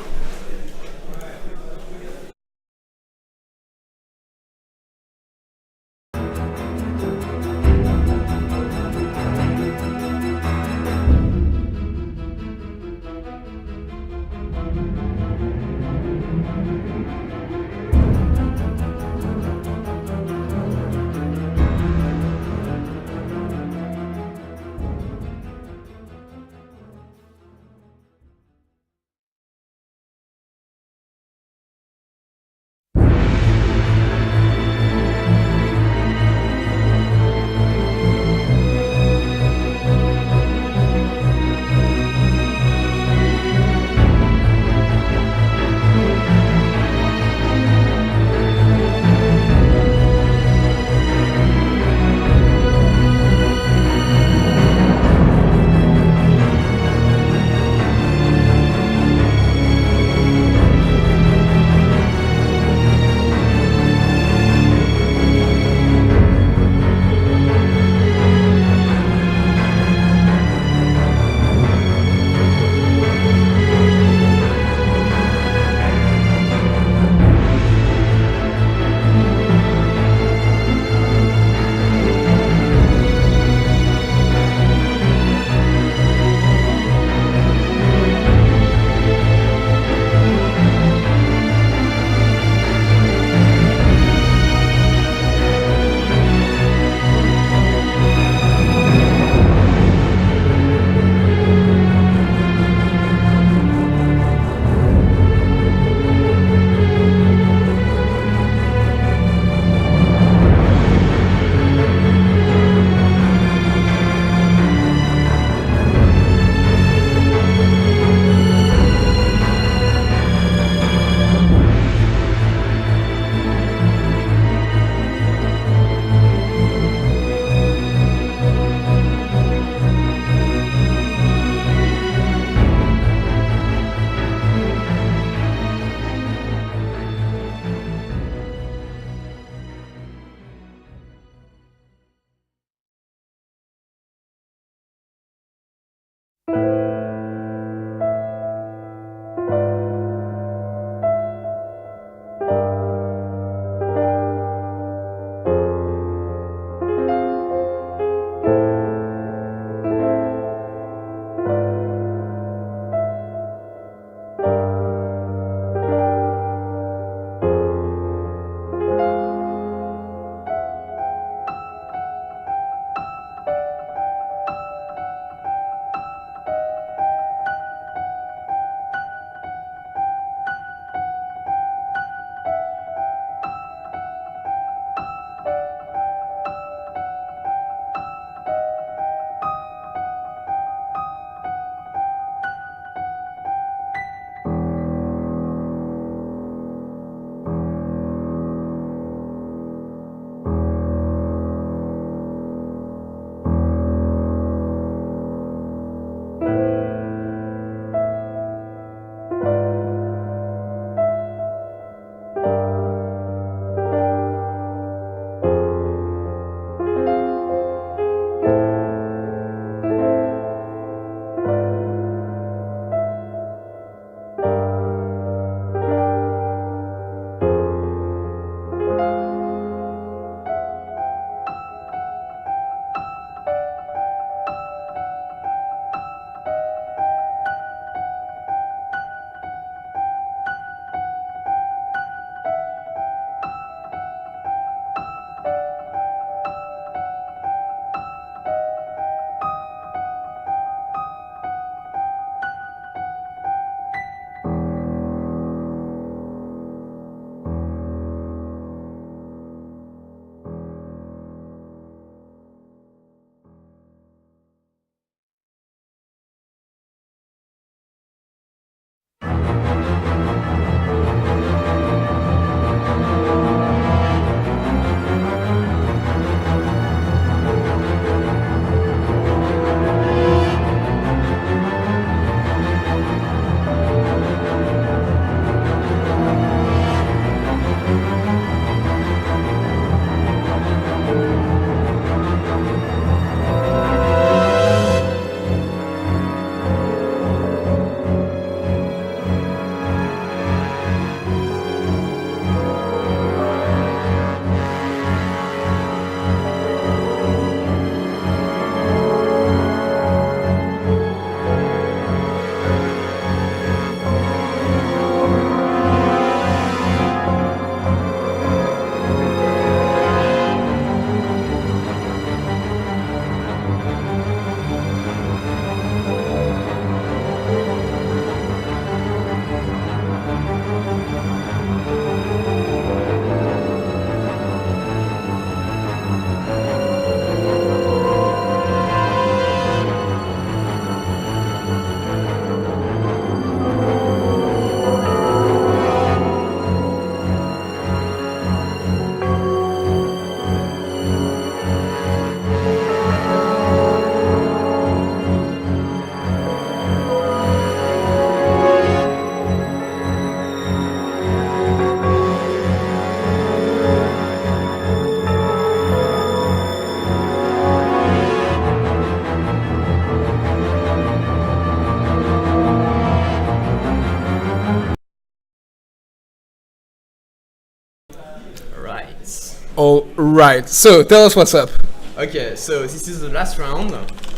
[SPEAKER 1] All right. So tell us what's up.
[SPEAKER 2] Okay, so this is the last round,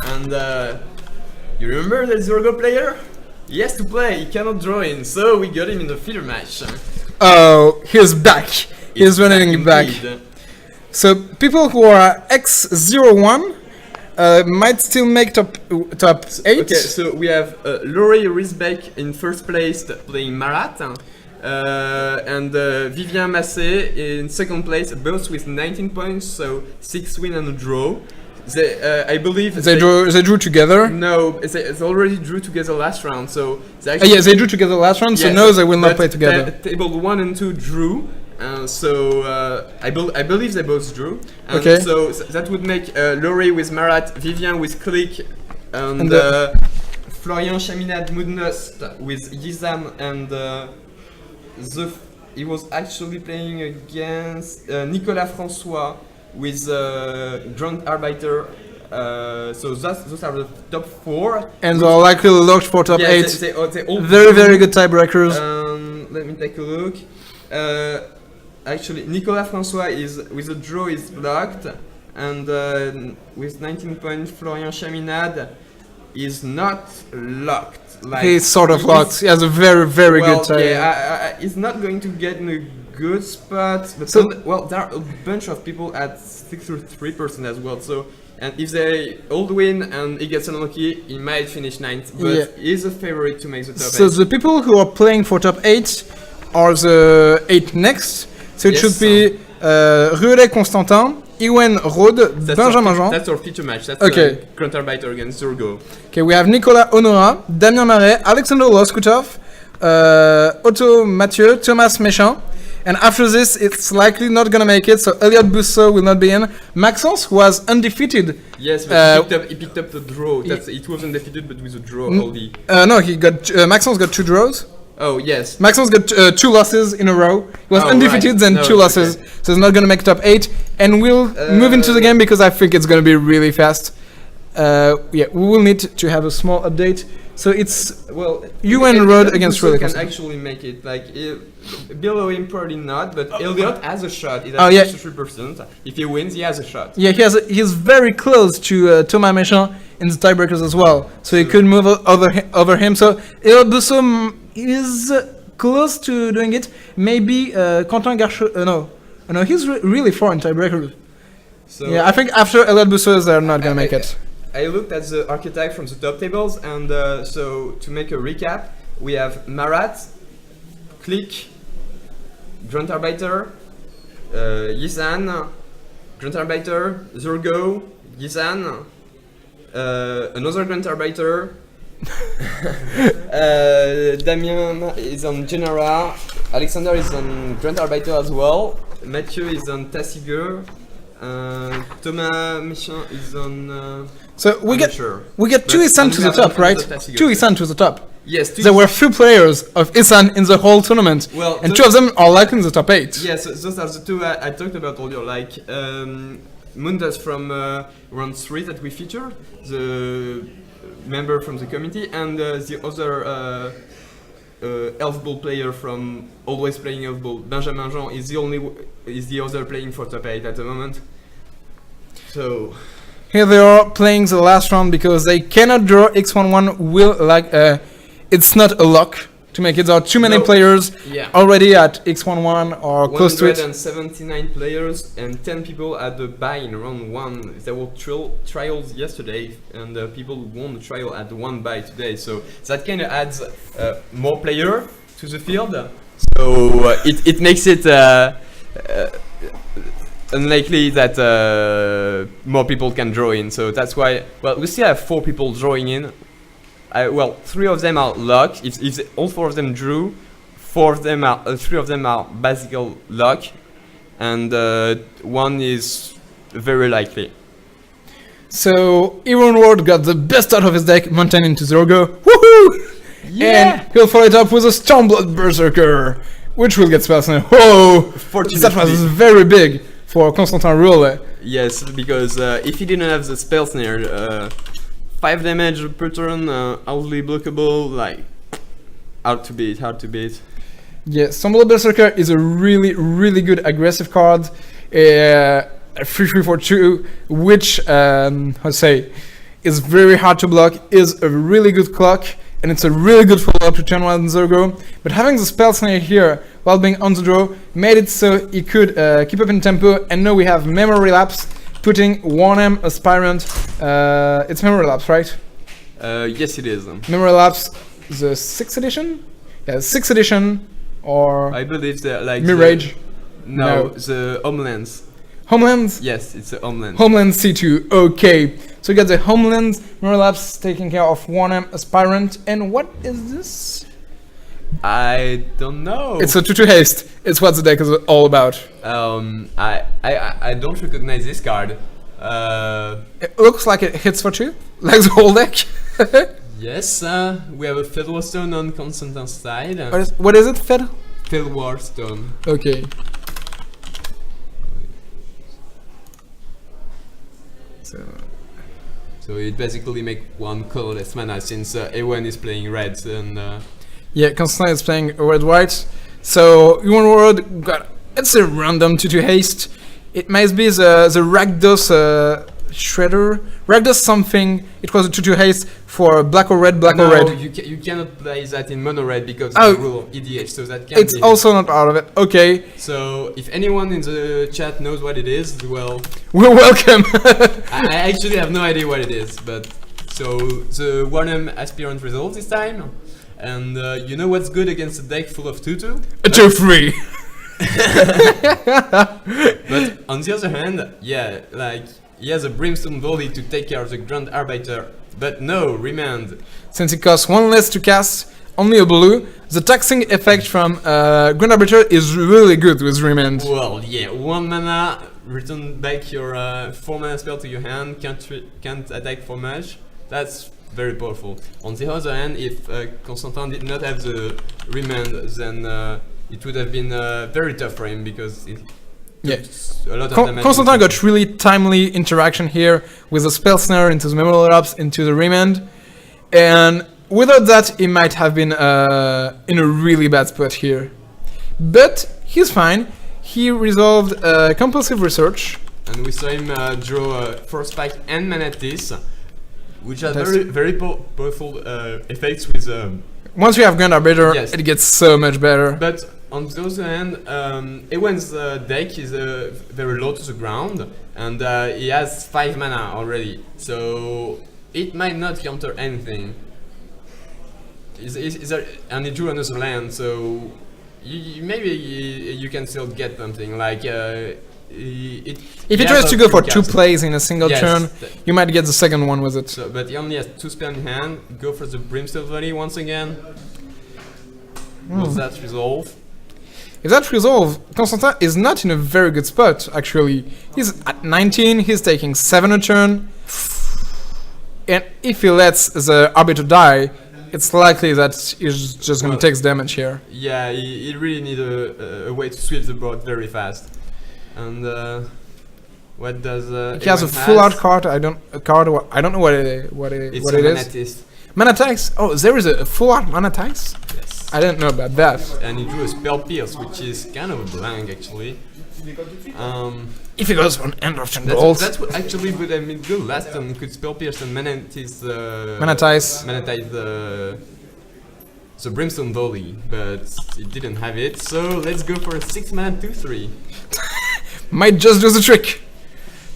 [SPEAKER 2] and you remember the Zorgo player? He has to play, he cannot draw in, so we got him in the feeder match.
[SPEAKER 1] Oh, he's back. He's running back.
[SPEAKER 2] Indeed.
[SPEAKER 1] So people who are X01 might still make top 8.
[SPEAKER 2] Okay, so we have Laurie Risbeck in first place playing Marat, and Vivien Massé in second place, both with 19 points, so 6 win and a draw. They, I believe
[SPEAKER 1] They drew together.
[SPEAKER 2] No, they already drew together last round, so they
[SPEAKER 1] Yeah, they drew together last round, so
[SPEAKER 2] yes,
[SPEAKER 1] no, they will not
[SPEAKER 2] but
[SPEAKER 1] play together.
[SPEAKER 2] Table 1 and 2 drew, so I believe they both drew. And
[SPEAKER 1] Okay.
[SPEAKER 2] so that would make Laurie with Marat, Vivien with Click, and Florian Chaminade Moodnust with Yizam, and he was actually playing against Nicolas François with Grand Arbeiter. So those are the top 4.
[SPEAKER 1] And they are likely locked for top 8.
[SPEAKER 2] They all
[SPEAKER 1] Very, very good tiebreakers.
[SPEAKER 2] Let me take a look. Actually, Nicolas François is with a draw is blocked, and with 19 points, Florian Chaminade is not locked. Like
[SPEAKER 1] He's sort of locked. He has a very, very good tie.
[SPEAKER 2] Yeah, he's not going to get in a good spot. But
[SPEAKER 1] So-
[SPEAKER 2] well, there are a bunch of people at 63% as well. So, and if they all win and he gets unlucky, he might finish 9th. But
[SPEAKER 1] Yeah.
[SPEAKER 2] he's a favorite to make the top
[SPEAKER 1] So
[SPEAKER 2] 8.
[SPEAKER 1] the people who are playing for top 8 are the 8 next. So it
[SPEAKER 2] Yes.
[SPEAKER 1] should be Ruelet Constantin, Iwen Rode, Benjamin Jean.
[SPEAKER 2] That's our feature match. That's
[SPEAKER 1] Okay.
[SPEAKER 2] Grand Arbeiter against Zurgo.
[SPEAKER 1] Okay, we have Nicolas Honora, Damien Marais, Alexander Loskutov, Otto Mathieu, Thomas Méchant. And after this, it's likely not gonna make it. So Elliot Busso will not be in. Maxence, who was undefeated.
[SPEAKER 2] Yes, but he picked up the draw. It wasn't defeated, but with a draw only.
[SPEAKER 1] No, he got Maxence got 2 draws.
[SPEAKER 2] Oh yes.
[SPEAKER 1] Maxence got 2 losses in a row. He was
[SPEAKER 2] Oh,
[SPEAKER 1] undefeated,
[SPEAKER 2] right.
[SPEAKER 1] then
[SPEAKER 2] No,
[SPEAKER 1] 2 losses.
[SPEAKER 2] okay.
[SPEAKER 1] So he's not gonna make top 8. And we'll move into the game because I think it's gonna be really fast. Yeah, we will need to have a small update. So it's
[SPEAKER 2] Well,
[SPEAKER 1] UN
[SPEAKER 2] Elliot
[SPEAKER 1] Road against
[SPEAKER 2] Busso
[SPEAKER 1] Ruelet
[SPEAKER 2] can
[SPEAKER 1] Constantin.
[SPEAKER 2] actually make it. Like below him, probably not. But Elliot has a shot. He's
[SPEAKER 1] Oh,
[SPEAKER 2] at
[SPEAKER 1] yeah.
[SPEAKER 2] 63%. If he wins, he has a shot.
[SPEAKER 1] Yeah, he's very close to Thomas Méchant in the tiebreakers as well. So he could move over him. So Elliot Busso is close to doing it. Maybe Quentin Garchot. No, he's really far in tiebreakers.
[SPEAKER 2] So
[SPEAKER 1] Yeah, I think after Elliot Busso, they're not gonna make it.
[SPEAKER 2] I looked at the archetype from the top tables, and so to make a recap, we have Marat, Click, Grand Arbeiter, Yizan, Grand Arbeiter, Zurgo, Yizan, another Grand Arbeiter, Damien is on Genera, Alexander is on Grand Arbeiter as well, Mathieu is on Tassiger, Thomas Méchant is on...
[SPEAKER 1] So we
[SPEAKER 2] I'm
[SPEAKER 1] get
[SPEAKER 2] not sure.
[SPEAKER 1] we get 2
[SPEAKER 2] But
[SPEAKER 1] Isan to
[SPEAKER 2] we
[SPEAKER 1] the
[SPEAKER 2] have
[SPEAKER 1] top, right?
[SPEAKER 2] another Tassiger.
[SPEAKER 1] 2 Isan to the top.
[SPEAKER 2] Yes,
[SPEAKER 1] There were few players of Isan in the whole tournament,
[SPEAKER 2] Well,
[SPEAKER 1] and
[SPEAKER 2] those-
[SPEAKER 1] 2 of them are likely in the top 8.
[SPEAKER 2] Yes, those are the 2 I talked about earlier, like Mundas from round 3 that we feature, the member from the committee, and the other elf ball player from always playing elf ball, Benjamin Jean, is the other playing for top 8 at the moment. So
[SPEAKER 1] Here they are playing the last round because they cannot draw X11 will it's not a lock to make it. There are too many
[SPEAKER 2] No.
[SPEAKER 1] players
[SPEAKER 2] yeah.
[SPEAKER 1] already at X11 or close to it.
[SPEAKER 2] 179 players and 10 people at the buy in round 1. There were trials yesterday, and people won the trial at the 1 buy today. So that kind of adds more player to the field. So it makes it unlikely that more people can draw in. So that's why. Well, we still have 4 people drawing in. Well, 3 of them are luck. If all 4 of them drew, 3 of them are basic luck, and 1 is very likely.
[SPEAKER 1] So Iron Ward got the best out of his deck, Mountain into Zorgo. Woohoo! And he'll follow it up with a Stormblood Berserker, which will get spells now. Whoa! That was very big for Constantin Ruelet.
[SPEAKER 2] Yes, because if he didn't have the spell snare, 5 damage per turn, hardly blockable, like hard to beat.
[SPEAKER 1] Yeah, Stormblood Berserker is a really, really good aggressive card. 3-3-4-2, which is very hard to block, is a really good clock, and it's a really good follow-up to turn 1 Zergo. But having the spell snare here while being on the draw made it so he could keep up in tempo, and now we have Memory Lapse, putting 1M Aspirant. It's Memory Lapse, right?
[SPEAKER 2] Yes, it is.
[SPEAKER 1] Memory Lapse, the 6th edition? Yeah, 6th edition, or
[SPEAKER 2] I believe that like
[SPEAKER 1] Mirage.
[SPEAKER 2] No, the Homelands.
[SPEAKER 1] Homelands?
[SPEAKER 2] Yes, it's a Homeland.
[SPEAKER 1] Homeland C2, okay. So you got the Homeland, Memory Lapse taking care of 1M Aspirant, and what is this?
[SPEAKER 2] I don't know.
[SPEAKER 1] It's a 2-2 haste. It's what the deck is all about.
[SPEAKER 2] I don't recognize this card.
[SPEAKER 1] It looks like it hits for 2, like the whole deck.
[SPEAKER 2] Yes, we have a Fedwar Stone on Constantine's side.
[SPEAKER 1] What is it, Fed?
[SPEAKER 2] Fedwar Stone.
[SPEAKER 1] Okay.
[SPEAKER 2] So it basically make one colorless mana since A1 is playing red and
[SPEAKER 1] yeah, Constantine is playing red-white. So Human World got, it's a random 2-2 haste. It might be the Rakdos Shredder. Rakdos something. It was a 2-2 haste for black or red, black or red.
[SPEAKER 2] You cannot play that in mono red because
[SPEAKER 1] Oh.
[SPEAKER 2] of the rule of EDH, so that can't
[SPEAKER 1] It's
[SPEAKER 2] be
[SPEAKER 1] also not out of it. Okay,
[SPEAKER 2] So if anyone in the chat knows what it is, well,
[SPEAKER 1] we're welcome.
[SPEAKER 2] I actually have no idea what it is, but so the 1M Aspirant resolve this time, and you know what's good against a deck full of 2-2?
[SPEAKER 1] A 2-3.
[SPEAKER 2] But on the other hand, yeah, like he has a Brimstone Volley to take care of the Grand Arbiter, but no, Remand.
[SPEAKER 1] Since it costs 1 less to cast, only a blue, the taxing effect from Grand Arbiter is really good with Remand.
[SPEAKER 2] Well, yeah, 1 mana, return back your 4 mana spell to your hand, can't attack for much. That's very powerful. On the other hand, if Constantin did not have the Remand, then it would have been very tough for him because it
[SPEAKER 1] Yeah.
[SPEAKER 2] a lot of damage.
[SPEAKER 1] Constantine got really timely interaction here with the Spell Snare into the Memory Lapse into the Remand, and without that he might have been in a really bad spot here. But he's fine. He resolved Compulsive Research.
[SPEAKER 2] And we saw him draw Force Spike and Manatis, which are
[SPEAKER 1] Fantastic.
[SPEAKER 2] very powerful effects with.
[SPEAKER 1] Once you have Grand Arbiter,
[SPEAKER 2] Yes.
[SPEAKER 1] it gets so much better.
[SPEAKER 2] But on the other hand, Ewan's deck is very low to the ground, and he has 5 mana already, so it might not counter anything. And he drew another land, so maybe you can still get something like.
[SPEAKER 1] If he tries to go for 2 plays in a single turn, you might get the second one with it.
[SPEAKER 2] So, but he only has 2 spells in hand. Go for the Brimstone Volley once again. Will that resolve?
[SPEAKER 1] If that resolve, Constantin is not in a very good spot, actually. He's at 19, he's taking 7 a turn. And if he lets the Arbiter die, it's likely that he's just gonna take damage here.
[SPEAKER 2] Yeah, he really needs a way to sweep the board very fast. And what does
[SPEAKER 1] He has a full art card. I don't know what it
[SPEAKER 2] It's
[SPEAKER 1] is.
[SPEAKER 2] a Manatist.
[SPEAKER 1] Manatice. Oh, there is a full art Manatice.
[SPEAKER 2] Yes.
[SPEAKER 1] I didn't know about that.
[SPEAKER 2] And he drew a Spell Pierce, which is kind of a blank actually.
[SPEAKER 1] If he goes for an end of turn
[SPEAKER 2] That's,
[SPEAKER 1] gold,
[SPEAKER 2] that's what actually would have been good last turn. He could Spell Pierce and Manatice.
[SPEAKER 1] Manatice.
[SPEAKER 2] Manatize the Brimstone Volley, but it didn't have it. So let's go for a 6 mana 2/3.
[SPEAKER 1] Might just do the trick.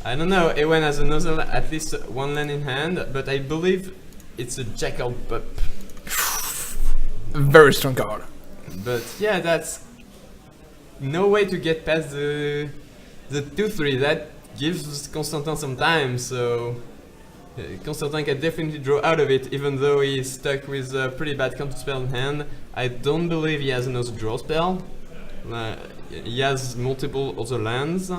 [SPEAKER 2] I don't know. Ewan has another, at least 1 land in hand, but I believe it's a Jackal Pup.
[SPEAKER 1] Very strong card.
[SPEAKER 2] But yeah, that's no way to get past the 2/3. That gives Constantin some time, so Constantin can definitely draw out of it, even though he's stuck with a pretty bad counter spell in hand. I don't believe he has another draw spell. He has multiple other lands.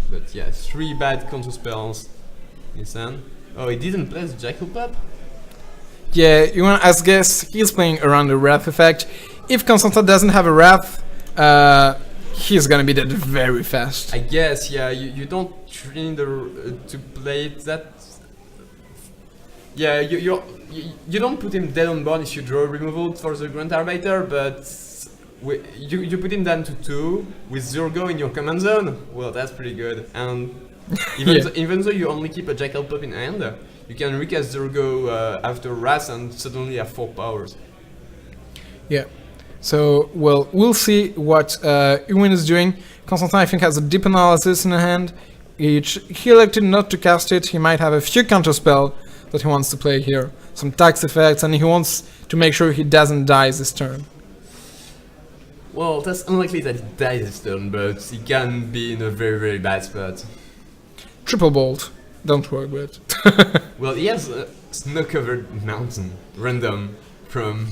[SPEAKER 2] But yeah, 3 bad counter spells in his hand. Oh, he didn't play the Jackal Pup?
[SPEAKER 1] Yeah, you want to guess he's playing around the Wrath effect. If Constantin doesn't have a Wrath, he's gonna be dead very fast.
[SPEAKER 2] I guess, yeah, you don't really need to play it that. Yeah, you don't put him dead on board if you draw removal for the Grand Arbiter, but you put him down to 2 with Zurgo in your command zone. Well, that's pretty good. And even though you only keep a Jackal Pup in hand, you can recast Zurgo after Ras and suddenly have 4 powers.
[SPEAKER 1] Yeah. So, well, we'll see what Ewan is doing. Constantin, I think, has a deep analysis in hand. He elected not to cast it. He might have a few counterspell that he wants to play here. Some tax effects, and he wants to make sure he doesn't die this turn.
[SPEAKER 2] Well, that's unlikely that he dies this turn, but he can be in a very, very bad spot.
[SPEAKER 1] Triple Bolt. Don't worry about it.
[SPEAKER 2] Well, he has a snow-covered mountain, random, from...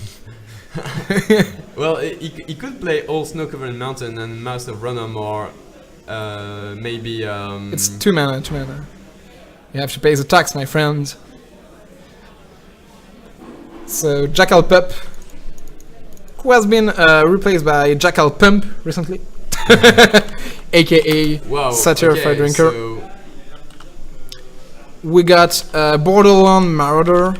[SPEAKER 2] Well, he could play all snow-covered mountain and Mouse of Random, or maybe...
[SPEAKER 1] It's 2 mana, 2 mana. You have to pay the tax, my friend. So, Jackal Pup, who has been replaced by Jackal Pump recently, aka Satyr Fire Drinker.
[SPEAKER 2] So
[SPEAKER 1] we got Borderland Marauder.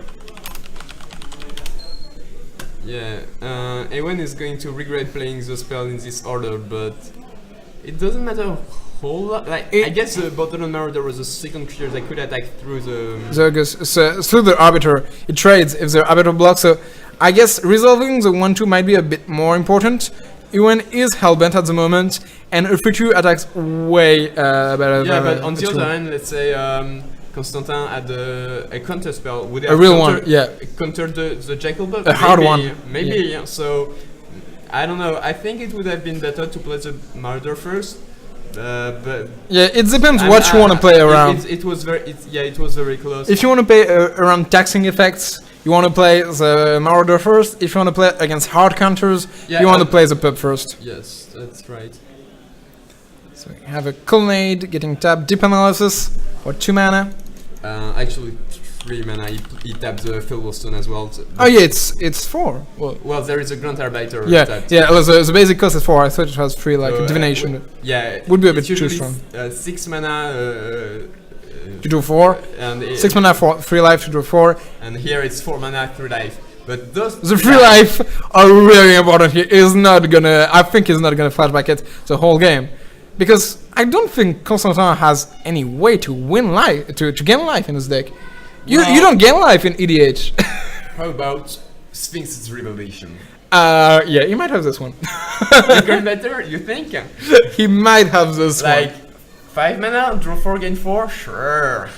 [SPEAKER 2] yeah, Ewan is going to regret playing the spell in this order, but it doesn't matter a whole lot. Like, I guess the Borderland Marauder was a second creature that could attack through the...
[SPEAKER 1] through the Arbiter. It trades if the Arbiter blocks, so I guess resolving the 1-2 might be a bit more important. Ewan is Hellbent at the moment, and a 3-2 attacks way better than...
[SPEAKER 2] Yeah, but on the other hand, let's say Constantin had a counter spell. Would
[SPEAKER 1] a real one, yeah.
[SPEAKER 2] Counter the Jackal Pup?
[SPEAKER 1] A hard one.
[SPEAKER 2] Maybe, yeah. So, I don't know. I think it would have been better to play the Marauder first. But
[SPEAKER 1] yeah, it depends what you want to play around.
[SPEAKER 2] It was very close.
[SPEAKER 1] If you want to play around taxing effects, you want to play the Marauder first. If you want to play against hard counters, you want to play the Pup first.
[SPEAKER 2] Yes, that's right.
[SPEAKER 1] So you have a Colonnade getting tapped, Deep Analysis for 2 mana.
[SPEAKER 2] Actually, 3 mana. He tapped the Fieldstone as well.
[SPEAKER 1] Oh yeah, it's 4.
[SPEAKER 2] Well, there is a Grunt Arbiter.
[SPEAKER 1] Yeah,
[SPEAKER 2] tapped.
[SPEAKER 1] yeah. The basic cost is 4. I thought it was 3, like divination.
[SPEAKER 2] Yeah,
[SPEAKER 1] would be a bit too strong.
[SPEAKER 2] 6 mana.
[SPEAKER 1] To do 4.
[SPEAKER 2] And
[SPEAKER 1] 6 mana for 3 life to do 4.
[SPEAKER 2] And here it's 4 mana, 3 life. But those
[SPEAKER 1] the 3 life are really important here. I think he's not gonna flashback it the whole game, because I don't think Constantin has any way to win life to gain life in his deck. You don't gain life in EDH.
[SPEAKER 2] How about Sphinx's Revelation?
[SPEAKER 1] Yeah, he might have this one.
[SPEAKER 2] Even better, you think?
[SPEAKER 1] He might have this one.
[SPEAKER 2] Like 5 mana, draw 4, gain 4? Sure.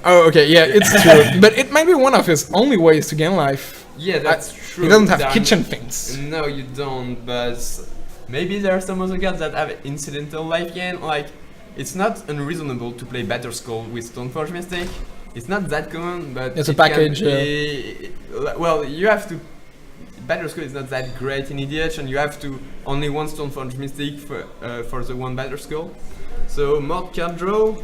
[SPEAKER 1] Oh, okay, yeah, it's true. But it might be one of his only ways to gain life.
[SPEAKER 2] Yeah, that's true.
[SPEAKER 1] He doesn't have kitchen things.
[SPEAKER 2] No, you don't, but maybe there are some other cards that have incidental life gain. Like, it's not unreasonable to play Batterskull with Stoneforge Mystic. It's not that common, but
[SPEAKER 1] it's a package.
[SPEAKER 2] Well, you have to. Batterskull is not that great in EDH, and you have to only 1 Stoneforge Mystic for the 1 Batterskull. So more card draw.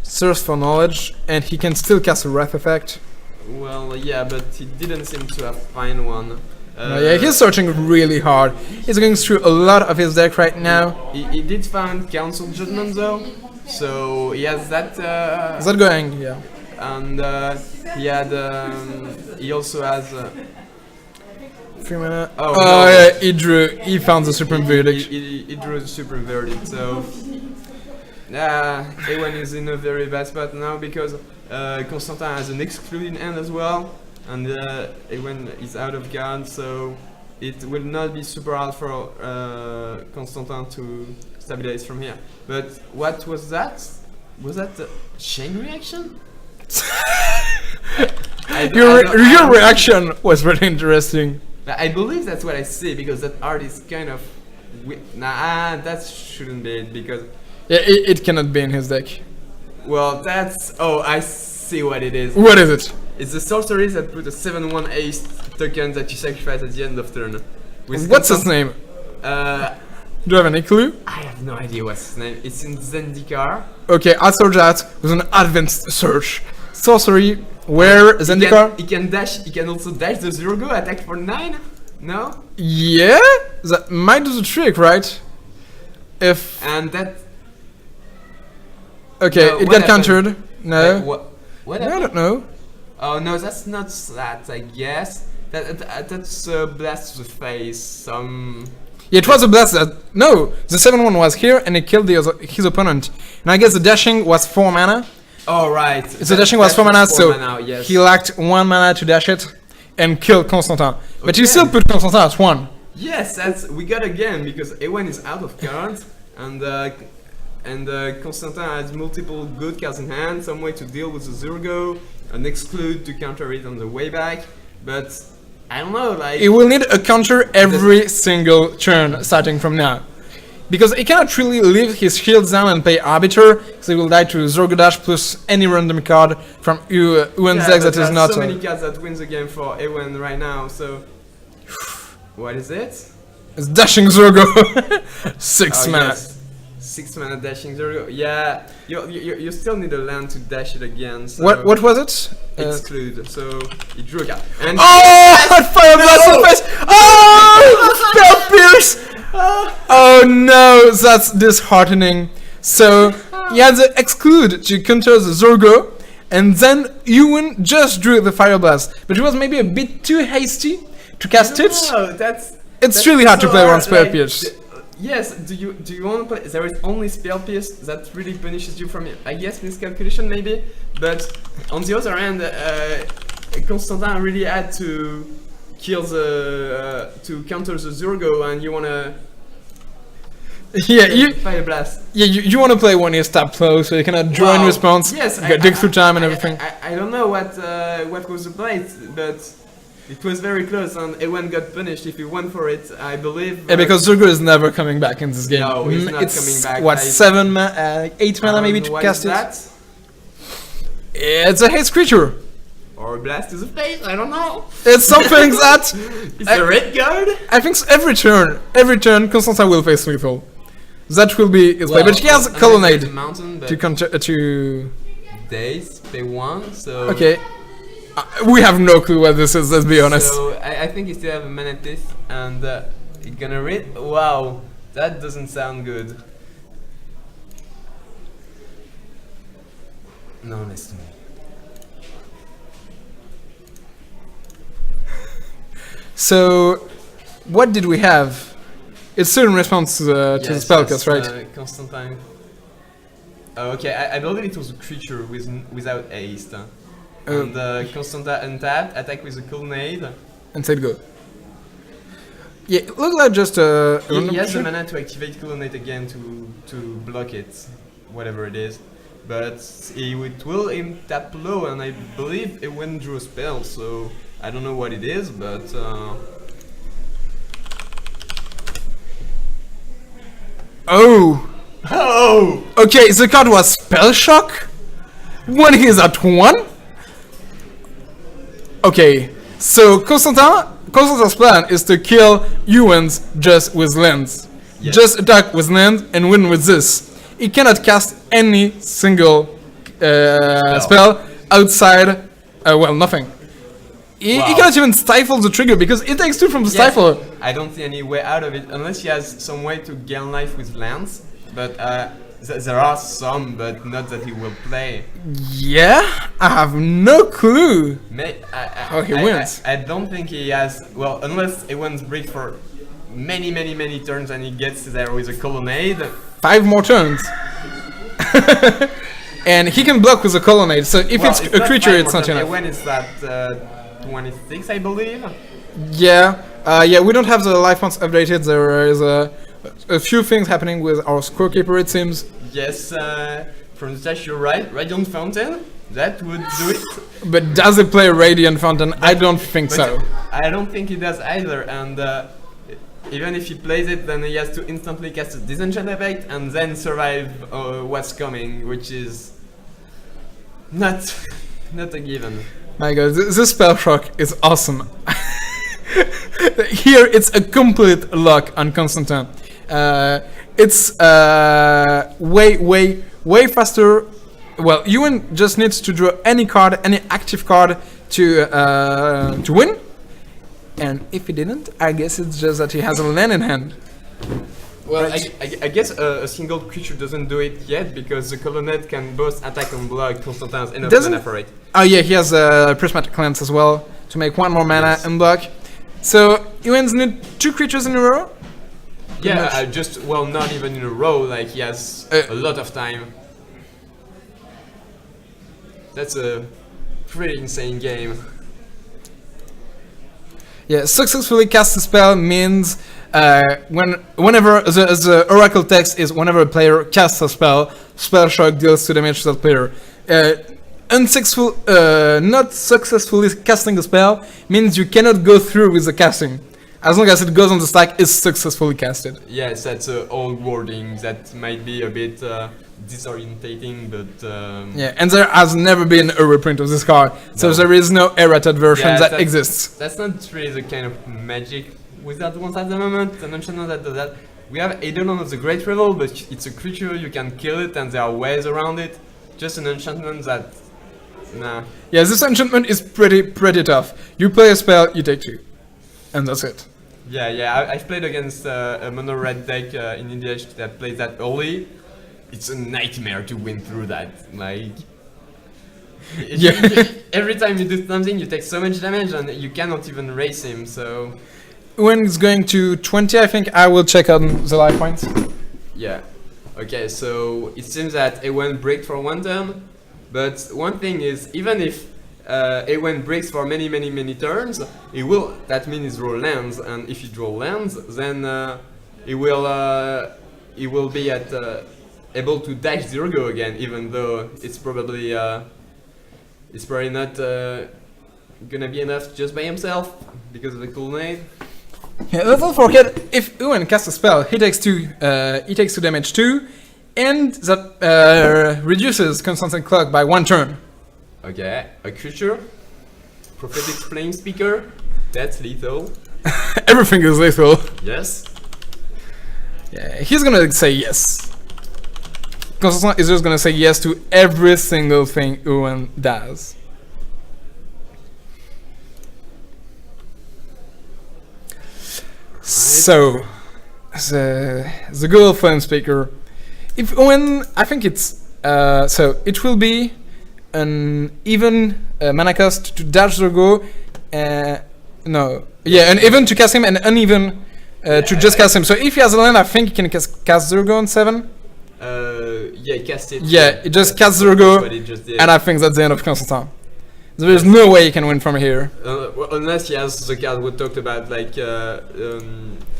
[SPEAKER 1] Thirst for knowledge, and he can still cast a Wrath effect.
[SPEAKER 2] Well, yeah, but he didn't seem to have found one.
[SPEAKER 1] Yeah, he's searching really hard. He's going through a lot of his deck right now.
[SPEAKER 2] He did find Council Judgment though, so he has that.
[SPEAKER 1] Is that going? Yeah.
[SPEAKER 2] And he also has.
[SPEAKER 1] 3 mana.
[SPEAKER 2] Oh,
[SPEAKER 1] no. Yeah, he found the Supreme Verdict.
[SPEAKER 2] He drew the Supreme Verdict, so. Ewan is in a very bad spot now because Constantin has an excluding hand as well, and Ewan is out of guard, so it will not be super hard for Constantin to stabilize from here. But what was that? Was that a chain reaction?
[SPEAKER 1] Your reaction was really interesting.
[SPEAKER 2] I believe that's what I see, because that art is kind of... Nah, that shouldn't be it, because...
[SPEAKER 1] Yeah, it cannot be in his deck.
[SPEAKER 2] Well, that's... Oh, I see what it is.
[SPEAKER 1] What is it?
[SPEAKER 2] It's the sorceries that put a 7/1 ace token that you sacrifice at the end of turn.
[SPEAKER 1] What's his name? Do you have any clue?
[SPEAKER 2] I have no idea what's his name. It's in Zendikar.
[SPEAKER 1] Okay, I search that with an advanced search. Sorcery, where Zendikar?
[SPEAKER 2] He can dash. He can also dash the Zurgo, attack for 9. No?
[SPEAKER 1] Yeah, that might do the trick, right? If
[SPEAKER 2] and that.
[SPEAKER 1] Okay, it got countered. No.
[SPEAKER 2] What
[SPEAKER 1] I don't know.
[SPEAKER 2] Oh no, that's not that. I guess That's a blast to the face.
[SPEAKER 1] Yeah, it was a blast that... No! The 7-1 was here and it killed his opponent. And I guess the dashing was 4 mana.
[SPEAKER 2] Oh, right.
[SPEAKER 1] The dashing was 4 mana, so
[SPEAKER 2] yes.
[SPEAKER 1] he lacked 1 mana to dash it and kill Constantin. But you
[SPEAKER 2] Okay.
[SPEAKER 1] still put Constantin at 1.
[SPEAKER 2] Yes, we got again because A1 is out of cards and Constantin has multiple good cards in hand, some way to deal with the Zurgo, an exclude to counter it on the way back, but I don't know, like...
[SPEAKER 1] He will need a counter every single turn starting from now. Because he cannot really leave his shields down and play Arbiter, so he will die to Zurgo Dash plus any random card from Uwen's deck that is not...
[SPEAKER 2] so many cards that wins the game for A1 right now, so... What is it?
[SPEAKER 1] It's dashing Zurgo. 6 mana.
[SPEAKER 2] Yes. 6 mana dashing Zurgo. Yeah, you still need a land to dash it again. So
[SPEAKER 1] What was it?
[SPEAKER 2] Exclude. So he drew a card. And
[SPEAKER 1] Oh! Fire blast in the face! Oh! Spell pierce! Oh no, that's disheartening. So he had the exclude to counter the Zurgo, and then Ewan just drew the fire blast, but it was maybe a bit too hasty to cast it.
[SPEAKER 2] No,
[SPEAKER 1] It's really hard to play one spell
[SPEAKER 2] like,
[SPEAKER 1] pierce.
[SPEAKER 2] Yes, do you want to play? There is only spell pierce that really punishes you from, I guess, miscalculation maybe. But on the other hand, Constantin really had to kill to counter the Zurgo, and you wanna fire blast.
[SPEAKER 1] Yeah, you want to play when he's tapped low, so you cannot draw in response.
[SPEAKER 2] Yes,
[SPEAKER 1] you dig through time and everything.
[SPEAKER 2] I don't know what was the play, but it was very close, and A1 got punished if he went for it, I believe.
[SPEAKER 1] Yeah, because Zurgo is never coming back in this game.
[SPEAKER 2] No, he's not
[SPEAKER 1] it's
[SPEAKER 2] coming back.
[SPEAKER 1] what, 8 mana maybe to
[SPEAKER 2] what
[SPEAKER 1] cast
[SPEAKER 2] is
[SPEAKER 1] it?
[SPEAKER 2] that?
[SPEAKER 1] It's a haste creature.
[SPEAKER 2] Or a blast to the face, I don't know.
[SPEAKER 1] It's something that
[SPEAKER 2] It's a red card?
[SPEAKER 1] I think every turn, Constantin will face lethal. That will be his play, but he has Colonnade
[SPEAKER 2] Mountain, but
[SPEAKER 1] to to.
[SPEAKER 2] days, pay 1, so...
[SPEAKER 1] Okay, we have no clue what this is. Let's be honest.
[SPEAKER 2] So I think he still have a Manatis, and he's gonna read. Wow, that doesn't sound good. No, listen to me.
[SPEAKER 1] So, what did we have? It's still in response to the spellcast, right?
[SPEAKER 2] Constantine. Okay, I believe it was a creature without haste. And Constantine untapped, attack with a Colonnade.
[SPEAKER 1] And said go. Yeah, it looked like just a.
[SPEAKER 2] He has the mana to activate Colonnade again to block it, whatever it is. But it will aim tap low, and I believe it wouldn't draw a spell, so I don't know what it is, but.
[SPEAKER 1] Oh!
[SPEAKER 2] Oh!
[SPEAKER 1] Okay, the card was Spell Shock when he's at 1. Okay, so Constantin's plan is to kill Ewan's just with lands.
[SPEAKER 2] Yes.
[SPEAKER 1] Just attack with land and win with this. He cannot cast any single spell outside, nothing. He cannot even stifle the trigger because it takes 2 from the stifle.
[SPEAKER 2] I don't see any way out of it unless he has some way to gain life with lands. But there are some, but not that he will play.
[SPEAKER 1] Yeah, I have no clue how he wins.
[SPEAKER 2] I don't think he has. Well, unless it wins break for many turns and he gets there with a Colonnade.
[SPEAKER 1] 5 more turns. And he can block with a Colonnade, so if it's a creature, it's not enough.
[SPEAKER 2] When it's that 26, I believe.
[SPEAKER 1] Yeah, we don't have the life points updated. There is a few things happening with our scorekeeper, it seems.
[SPEAKER 2] Yes, from the stats you're right. Radiant Fountain, that would do it.
[SPEAKER 1] But does it play Radiant Fountain? I don't think so.
[SPEAKER 2] I don't think he does either, and even if he plays it, then he has to instantly cast a disenchant effect and then survive what's coming, which is not a given.
[SPEAKER 1] My god, this spell shock is awesome. Here it's a complete lock on Constantin. It's way faster. Well, Ewan just needs to draw any card, any active card to win. And if he didn't, I guess it's just that he has a land in hand.
[SPEAKER 2] Well, I guess a single creature doesn't do it yet because the Colonnade can both attack and block Constantin's enough mana for it.
[SPEAKER 1] Oh yeah, he has Prismatic Lens as well, to make 1 more mana
[SPEAKER 2] Yes.
[SPEAKER 1] and block. So Ewan's need 2 creatures in a row.
[SPEAKER 2] Yeah, just well, not even in a row. Like he has a lot of time. That's a pretty insane game.
[SPEAKER 1] Yeah, successfully cast a spell means whenever the oracle text is whenever a player casts a spell, spell shock deals 2 damage to that player. Not successfully casting a spell means you cannot go through with the casting. As long as it goes on the stack, it's successfully casted.
[SPEAKER 2] Yes, that's old wording that might be a bit disorientating, but
[SPEAKER 1] Yeah, and there has never been a reprint of this card, so
[SPEAKER 2] No.
[SPEAKER 1] there is no errated version
[SPEAKER 2] Yeah,
[SPEAKER 1] that exists.
[SPEAKER 2] That's not really the kind of magic wizard wants at the moment. An enchantment that does that. We have Eidolon of the Great Revel, but it's a creature, you can kill it, and there are ways around it. Just an enchantment that, nah.
[SPEAKER 1] Yeah, this enchantment is pretty tough. You play a spell, you take 2, and that's it.
[SPEAKER 2] Yeah, I've played against a mono red deck in EDH that plays that early. It's a nightmare to win through that. Like,
[SPEAKER 1] Yeah.
[SPEAKER 2] every time you do something, you take so much damage, and you cannot even race him. So,
[SPEAKER 1] When it's going to 20, I think I will check on the life points.
[SPEAKER 2] yeah. Okay, so it seems that Ewan breaks for 1 turn, but one thing is, even if Ewan breaks for many turns, that means he draw lands, and if you draw lands, then he will be at able to dash Zergo again, even though it's probably not gonna be enough just by himself because of the cool nade.
[SPEAKER 1] Yeah, let's not forget, if Ewan casts a spell, he takes 2 damage too, and that reduces Constant Clock by 1 turn.
[SPEAKER 2] Okay, a creature, Prophetic Flame Speaker, that's lethal.
[SPEAKER 1] Everything is lethal.
[SPEAKER 2] Yes.
[SPEAKER 1] Yeah, he's gonna say yes. Constant is just gonna say yes to every single thing Ewan does. So, the Google Flame Speaker. If Ewan, I think it's so it will be an even mana cost to dash the go. No, yeah, an even to cast him and uneven to just cast him. So if he has a land, I think he can cast Zergo on 7.
[SPEAKER 2] Yeah, cast it.
[SPEAKER 1] Yeah, it just casts
[SPEAKER 2] That's
[SPEAKER 1] Zergo,
[SPEAKER 2] what it just did.
[SPEAKER 1] and I think that's the end of Constantine. There is no way he can win from here.
[SPEAKER 2] Well, unless he has the card we talked about, like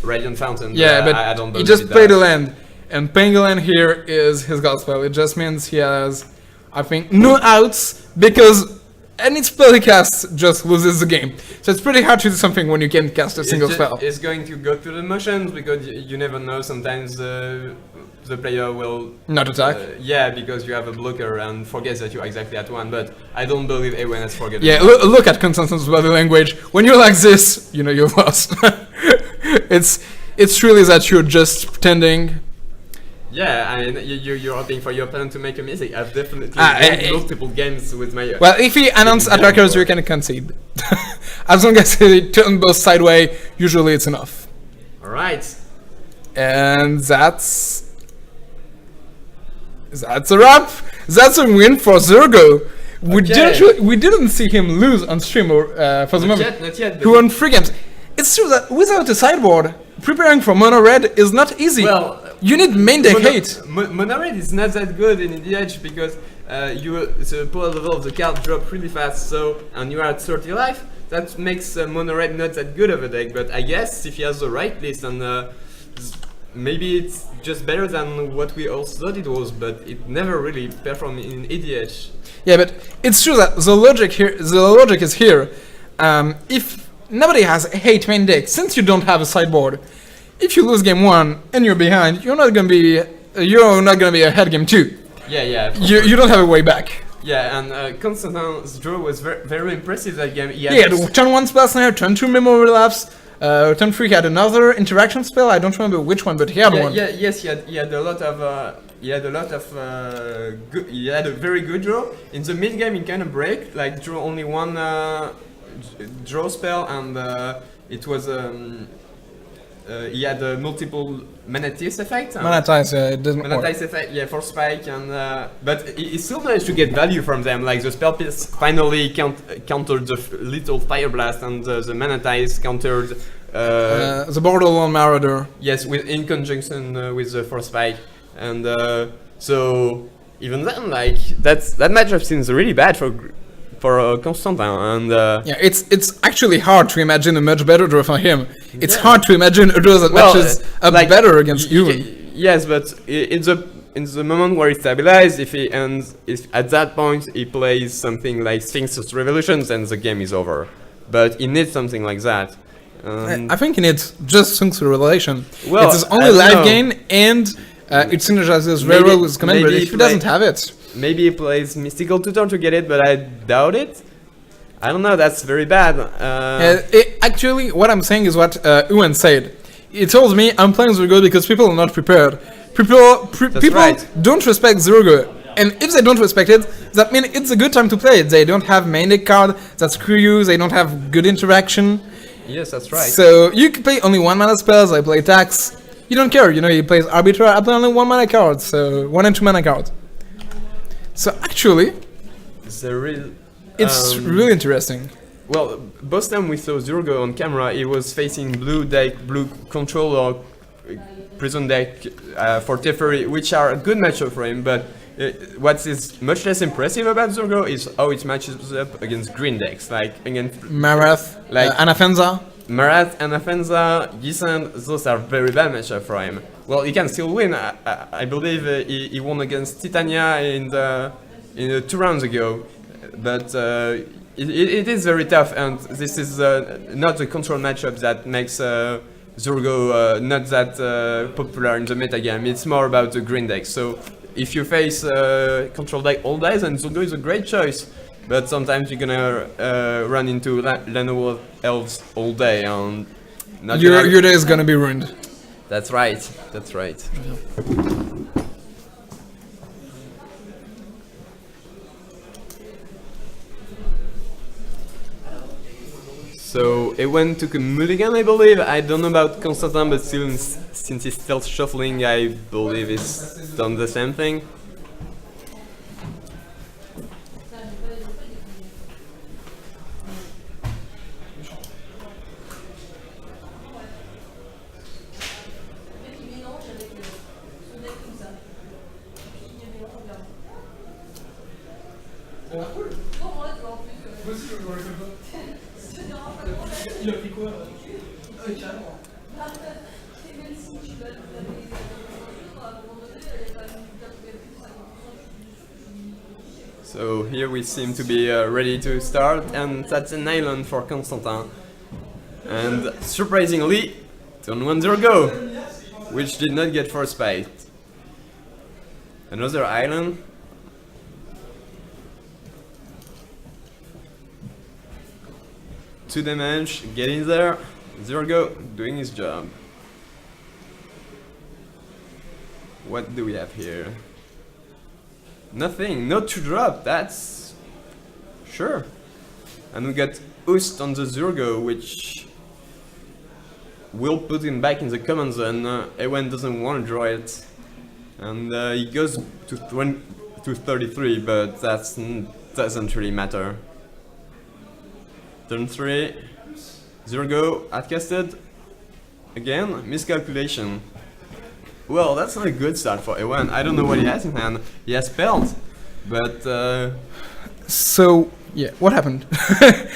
[SPEAKER 2] Radiant Fountain.
[SPEAKER 1] Yeah, but
[SPEAKER 2] I don't
[SPEAKER 1] he
[SPEAKER 2] believe
[SPEAKER 1] just
[SPEAKER 2] it
[SPEAKER 1] played a
[SPEAKER 2] does.
[SPEAKER 1] land, and playing a land here is his god spell. It just means he has, I think, no outs because any spell he casts just loses the game. So it's pretty hard to do something when you can't cast a single spell.
[SPEAKER 2] It's going to go through the motions because you never know. Sometimes the player will
[SPEAKER 1] Not attack.
[SPEAKER 2] yeah, because you have a blocker and forgets that you're exactly at 1. But I don't believe Ewan has forgotten.
[SPEAKER 1] Yeah,
[SPEAKER 2] that.
[SPEAKER 1] look at Constantine's body language. When you're like this, you know you've lost. It's really that you're just pretending.
[SPEAKER 2] Yeah, I mean, you're hoping for your opponent to make a mistake. I've definitely played multiple games with my.
[SPEAKER 1] Well, if he announces
[SPEAKER 2] Yeah,
[SPEAKER 1] attackers,
[SPEAKER 2] before.
[SPEAKER 1] you can concede. As long as he turns both sideways, usually it's enough.
[SPEAKER 2] All right.
[SPEAKER 1] And that's a wrap. That's a win for Zergo. We didn't see him lose on stream or for the moment.
[SPEAKER 2] Not yet.
[SPEAKER 1] He won 3 games. It's true that without a sideboard, preparing for mono red is not easy.
[SPEAKER 2] Well,
[SPEAKER 1] you need main deck hate.
[SPEAKER 2] Mono red is not that good in EDH because the power level of the card drop really fast. So and you are at 30 life. That makes mono red not that good of a deck. But I guess if he has the right list and maybe it's just better than what we all thought it was. But it never really performed in EDH.
[SPEAKER 1] Yeah, but it's true that the logic is here. If nobody has a hate main deck, since you don't have a sideboard, if you lose game 1 and you're behind, you're not gonna be ahead game 2.
[SPEAKER 2] Yeah.
[SPEAKER 1] You don't have a way back.
[SPEAKER 2] Yeah, and Constantine's draw was very impressive that game. He
[SPEAKER 1] Yeah, the turn 1 spell snare, turn 2 memory lapse, turn 3 he had another interaction spell. I don't remember which one, but he had one.
[SPEAKER 2] Yes, he had a lot of he had a very good draw. In the mid game, he kind of break, like draw only one draw spell, and it was he had a multiple Manatius effect.
[SPEAKER 1] Monetize, it doesn't work.
[SPEAKER 2] Manatice effect, yeah, for spike, and but he still managed to get value from them. Like the spell piece finally countered the little fire blast, and the Manatice countered
[SPEAKER 1] The Borderland Marauder.
[SPEAKER 2] yes, in conjunction with the force spike, and so even then, like that matchup seems really bad for Constantin, and
[SPEAKER 1] Yeah, it's actually hard to imagine a much better draw for him. It's
[SPEAKER 2] Yeah.
[SPEAKER 1] hard to imagine a draw that matches up
[SPEAKER 2] like,
[SPEAKER 1] better against you.
[SPEAKER 2] Yes, but in the moment where he stabilizes, if at that point he plays something like Sphinx's Revolutions, then the game is over. But he needs something like that.
[SPEAKER 1] I think he needs just Sphinx Revelation.
[SPEAKER 2] Well,
[SPEAKER 1] it's his only
[SPEAKER 2] I don't
[SPEAKER 1] live
[SPEAKER 2] know.
[SPEAKER 1] gain, and it synergizes very well with command, but
[SPEAKER 2] maybe
[SPEAKER 1] if he doesn't have it...
[SPEAKER 2] Maybe he plays Mystical Tutor to get it, but I doubt it. I don't know, that's very bad.
[SPEAKER 1] Actually, what I'm saying is what Ewan said. He told me I'm playing Zurgo because people are not prepared. People
[SPEAKER 2] right.
[SPEAKER 1] don't respect Zurgo. And if they don't respect it, that means it's a good time to play it. They don't have main deck card that screw you, they don't have good interaction.
[SPEAKER 2] Yes, that's right.
[SPEAKER 1] So you can play only 1 mana spells, I play tax. You don't care, you know, he plays Arbiter, I play only 1 mana card, so 1 and 2 mana card. So actually,
[SPEAKER 2] It's a real...
[SPEAKER 1] it's really interesting.
[SPEAKER 2] Well, both time we saw Zurgo on camera, he was facing blue deck, blue control or prison deck for Teferi, which are a good matchup for him, but what is much less impressive about Zurgo is how it matches up against green decks, like against
[SPEAKER 1] Marath,
[SPEAKER 2] Like-
[SPEAKER 1] Anafenza.
[SPEAKER 2] Marat and Afenza, Gisand, those are very bad matchup for him. Well, he can still win. I believe he won against Titania in 2 rounds ago, but it is very tough, and this is not a control matchup that makes Zurgo not that popular in the metagame. It's more about the green deck. So if you face control deck all day, then Zurgo is a great choice. But sometimes you're gonna run into Lenovo elves all day, and not
[SPEAKER 1] Your day is gonna be ruined.
[SPEAKER 2] That's right. That's right. So Ewan took a mulligan, I believe. I don't know about Constantin, but still, since he's still shuffling, I believe he's done the same thing. So here we seem to be ready to start, and that's an island for Constantin. And surprisingly, turn 1 Zurgo, which did not get first bite. Another island. Two damage, get in there. Zurgo doing his job. What do we have here? Nothing, no 2-drop, that's... Sure. And we got Ust on the Zurgo, which will put him back in the command zone. Ewan doesn't want to draw it. And he goes to 33, but that doesn't really matter. Turn 3, Zurgo, outcasted. Again, miscalculation. Well, that's not a good start for Ewan. I don't know what he has in hand. He has spells, but...
[SPEAKER 1] So, yeah, what happened?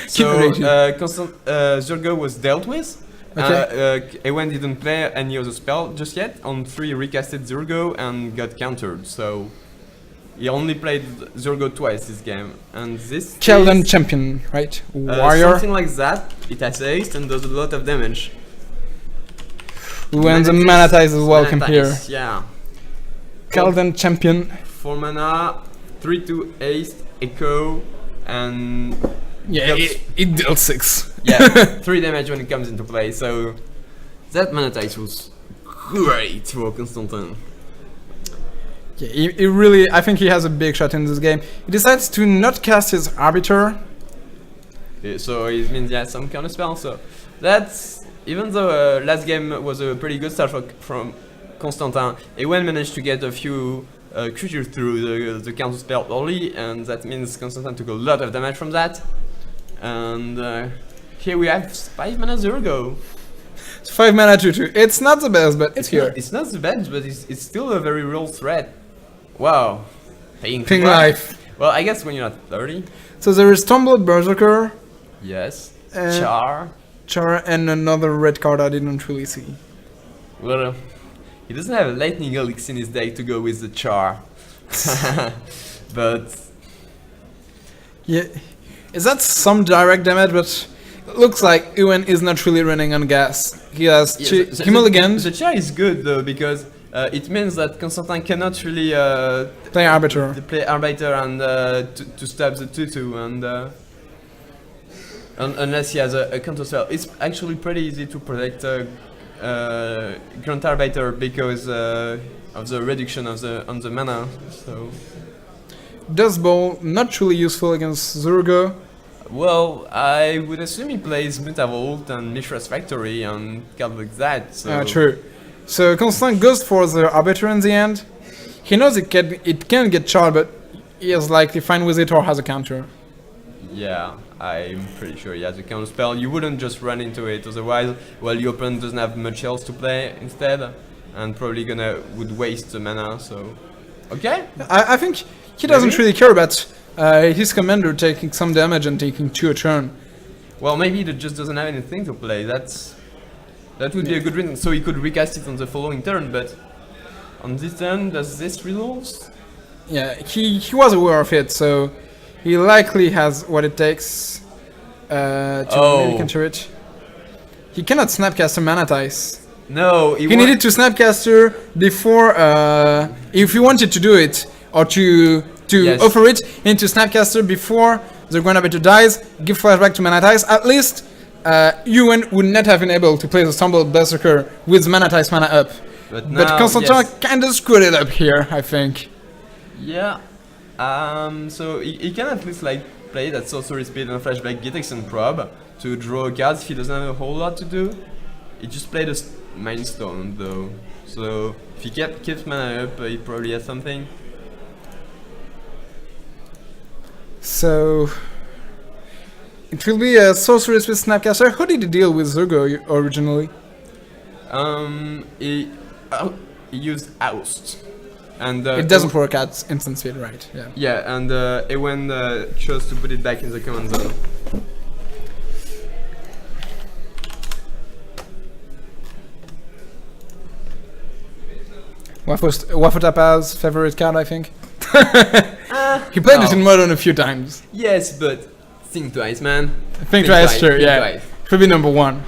[SPEAKER 2] Zurgo was dealt with.
[SPEAKER 1] Okay.
[SPEAKER 2] Ewan didn't play any other spell just yet. On 3 recasted Zurgo and got countered, so... He only played Zurgo twice this game, and this
[SPEAKER 1] Kelden Champion, right? Warrior.
[SPEAKER 2] something like that. It has haste and does a lot of damage.
[SPEAKER 1] When the Manatize is welcome here.
[SPEAKER 2] Manatice, yeah.
[SPEAKER 1] Kelden Champion.
[SPEAKER 2] 4 mana, 3/2 haste, echo, and
[SPEAKER 1] Yeah,
[SPEAKER 2] Yes.
[SPEAKER 1] it dealt 6.
[SPEAKER 2] yeah, 3 damage when it comes into play. So that Manatice was great for Constantin.
[SPEAKER 1] Yeah, he really, I think he has a big shot in this game. He decides to not cast his Arbiter.
[SPEAKER 2] So it means he has some counter spell. So that's even though last game was a pretty good start from Constantin, Ewen managed to get a few creatures through the counter spell early, and that means Constantin took a lot of damage from that. And here we have 5 mana Zergo.
[SPEAKER 1] It's 5 mana 2/2. It's not the best, but it's here.
[SPEAKER 2] It's not the best, but it's still a very real threat. Wow. Pink
[SPEAKER 1] life.
[SPEAKER 2] Well, I guess when you're not 30.
[SPEAKER 1] So there is Tumbled Berserker,
[SPEAKER 2] Yes.
[SPEAKER 1] Char, and another red card I didn't really see.
[SPEAKER 2] Well, he doesn't have a Lightning Elix in his deck to go with the Char. But
[SPEAKER 1] Yeah, is that some direct damage? But it looks like Ewan is not really running on gas. He has he mulligans.
[SPEAKER 2] The Char is good though, because it means that Constantin cannot really
[SPEAKER 1] Play Arbiter.
[SPEAKER 2] play Arbiter and to stab the 2/2 and unless he has a counter spell. It's actually pretty easy to protect Grunt Arbiter because of the reduction of the mana. So
[SPEAKER 1] Dust Bowl, not truly useful against Zurgo.
[SPEAKER 2] well, I would assume he plays Mutavolt and Mishra's Factory and cards like that. So
[SPEAKER 1] True. So Constant goes for the Arbiter in the end. He knows it can get charged, but he is likely fine with it or has a counter.
[SPEAKER 2] yeah, I'm pretty sure he has a counter spell. You wouldn't just run into it, otherwise, well, your opponent doesn't have much else to play instead, and probably would waste the mana. So okay.
[SPEAKER 1] I think he doesn't
[SPEAKER 2] Maybe?
[SPEAKER 1] really care about his commander taking some damage and taking 2 a turn.
[SPEAKER 2] Well, maybe he just doesn't have anything to play. That would be a good reason. So he could recast it on the following turn, but on this turn, does this resolve?
[SPEAKER 1] Yeah, he was aware of it, so he likely has what it takes to really counter it. He cannot Snapcaster Manatize.
[SPEAKER 2] No,
[SPEAKER 1] He needed to Snapcaster before, if he wanted to do it, or to
[SPEAKER 2] Yes.
[SPEAKER 1] offer it, he needed to Snapcaster before the Grand Arbiter dies, give flashback to Manatize. At least, Ewan would not have been able to play the Stumbled Berserker with Manatize mana up.
[SPEAKER 2] But
[SPEAKER 1] But Constantin
[SPEAKER 2] yes.
[SPEAKER 1] kinda screwed it up here, I think.
[SPEAKER 2] Yeah. So he can at least like play that sorcery speed and flashback Gitexen prob to draw cards if he doesn't have a whole lot to do. He just played a Mindstone though. So if he keeps mana up, he probably has something.
[SPEAKER 1] So it will be a sorceress with Snapcaster. How did he deal with Zurgo originally?
[SPEAKER 2] He used Oust. And
[SPEAKER 1] It doesn't work at instant speed, right? Yeah.
[SPEAKER 2] Yeah, and Ewen chose to put it back in the command zone.
[SPEAKER 1] Wafutapa's favorite card, I think. He played it in Modern a few times.
[SPEAKER 2] Yes, but think twice, man.
[SPEAKER 1] Think twice, sure,
[SPEAKER 2] think
[SPEAKER 1] yeah.
[SPEAKER 2] twice.
[SPEAKER 1] Could be number 1.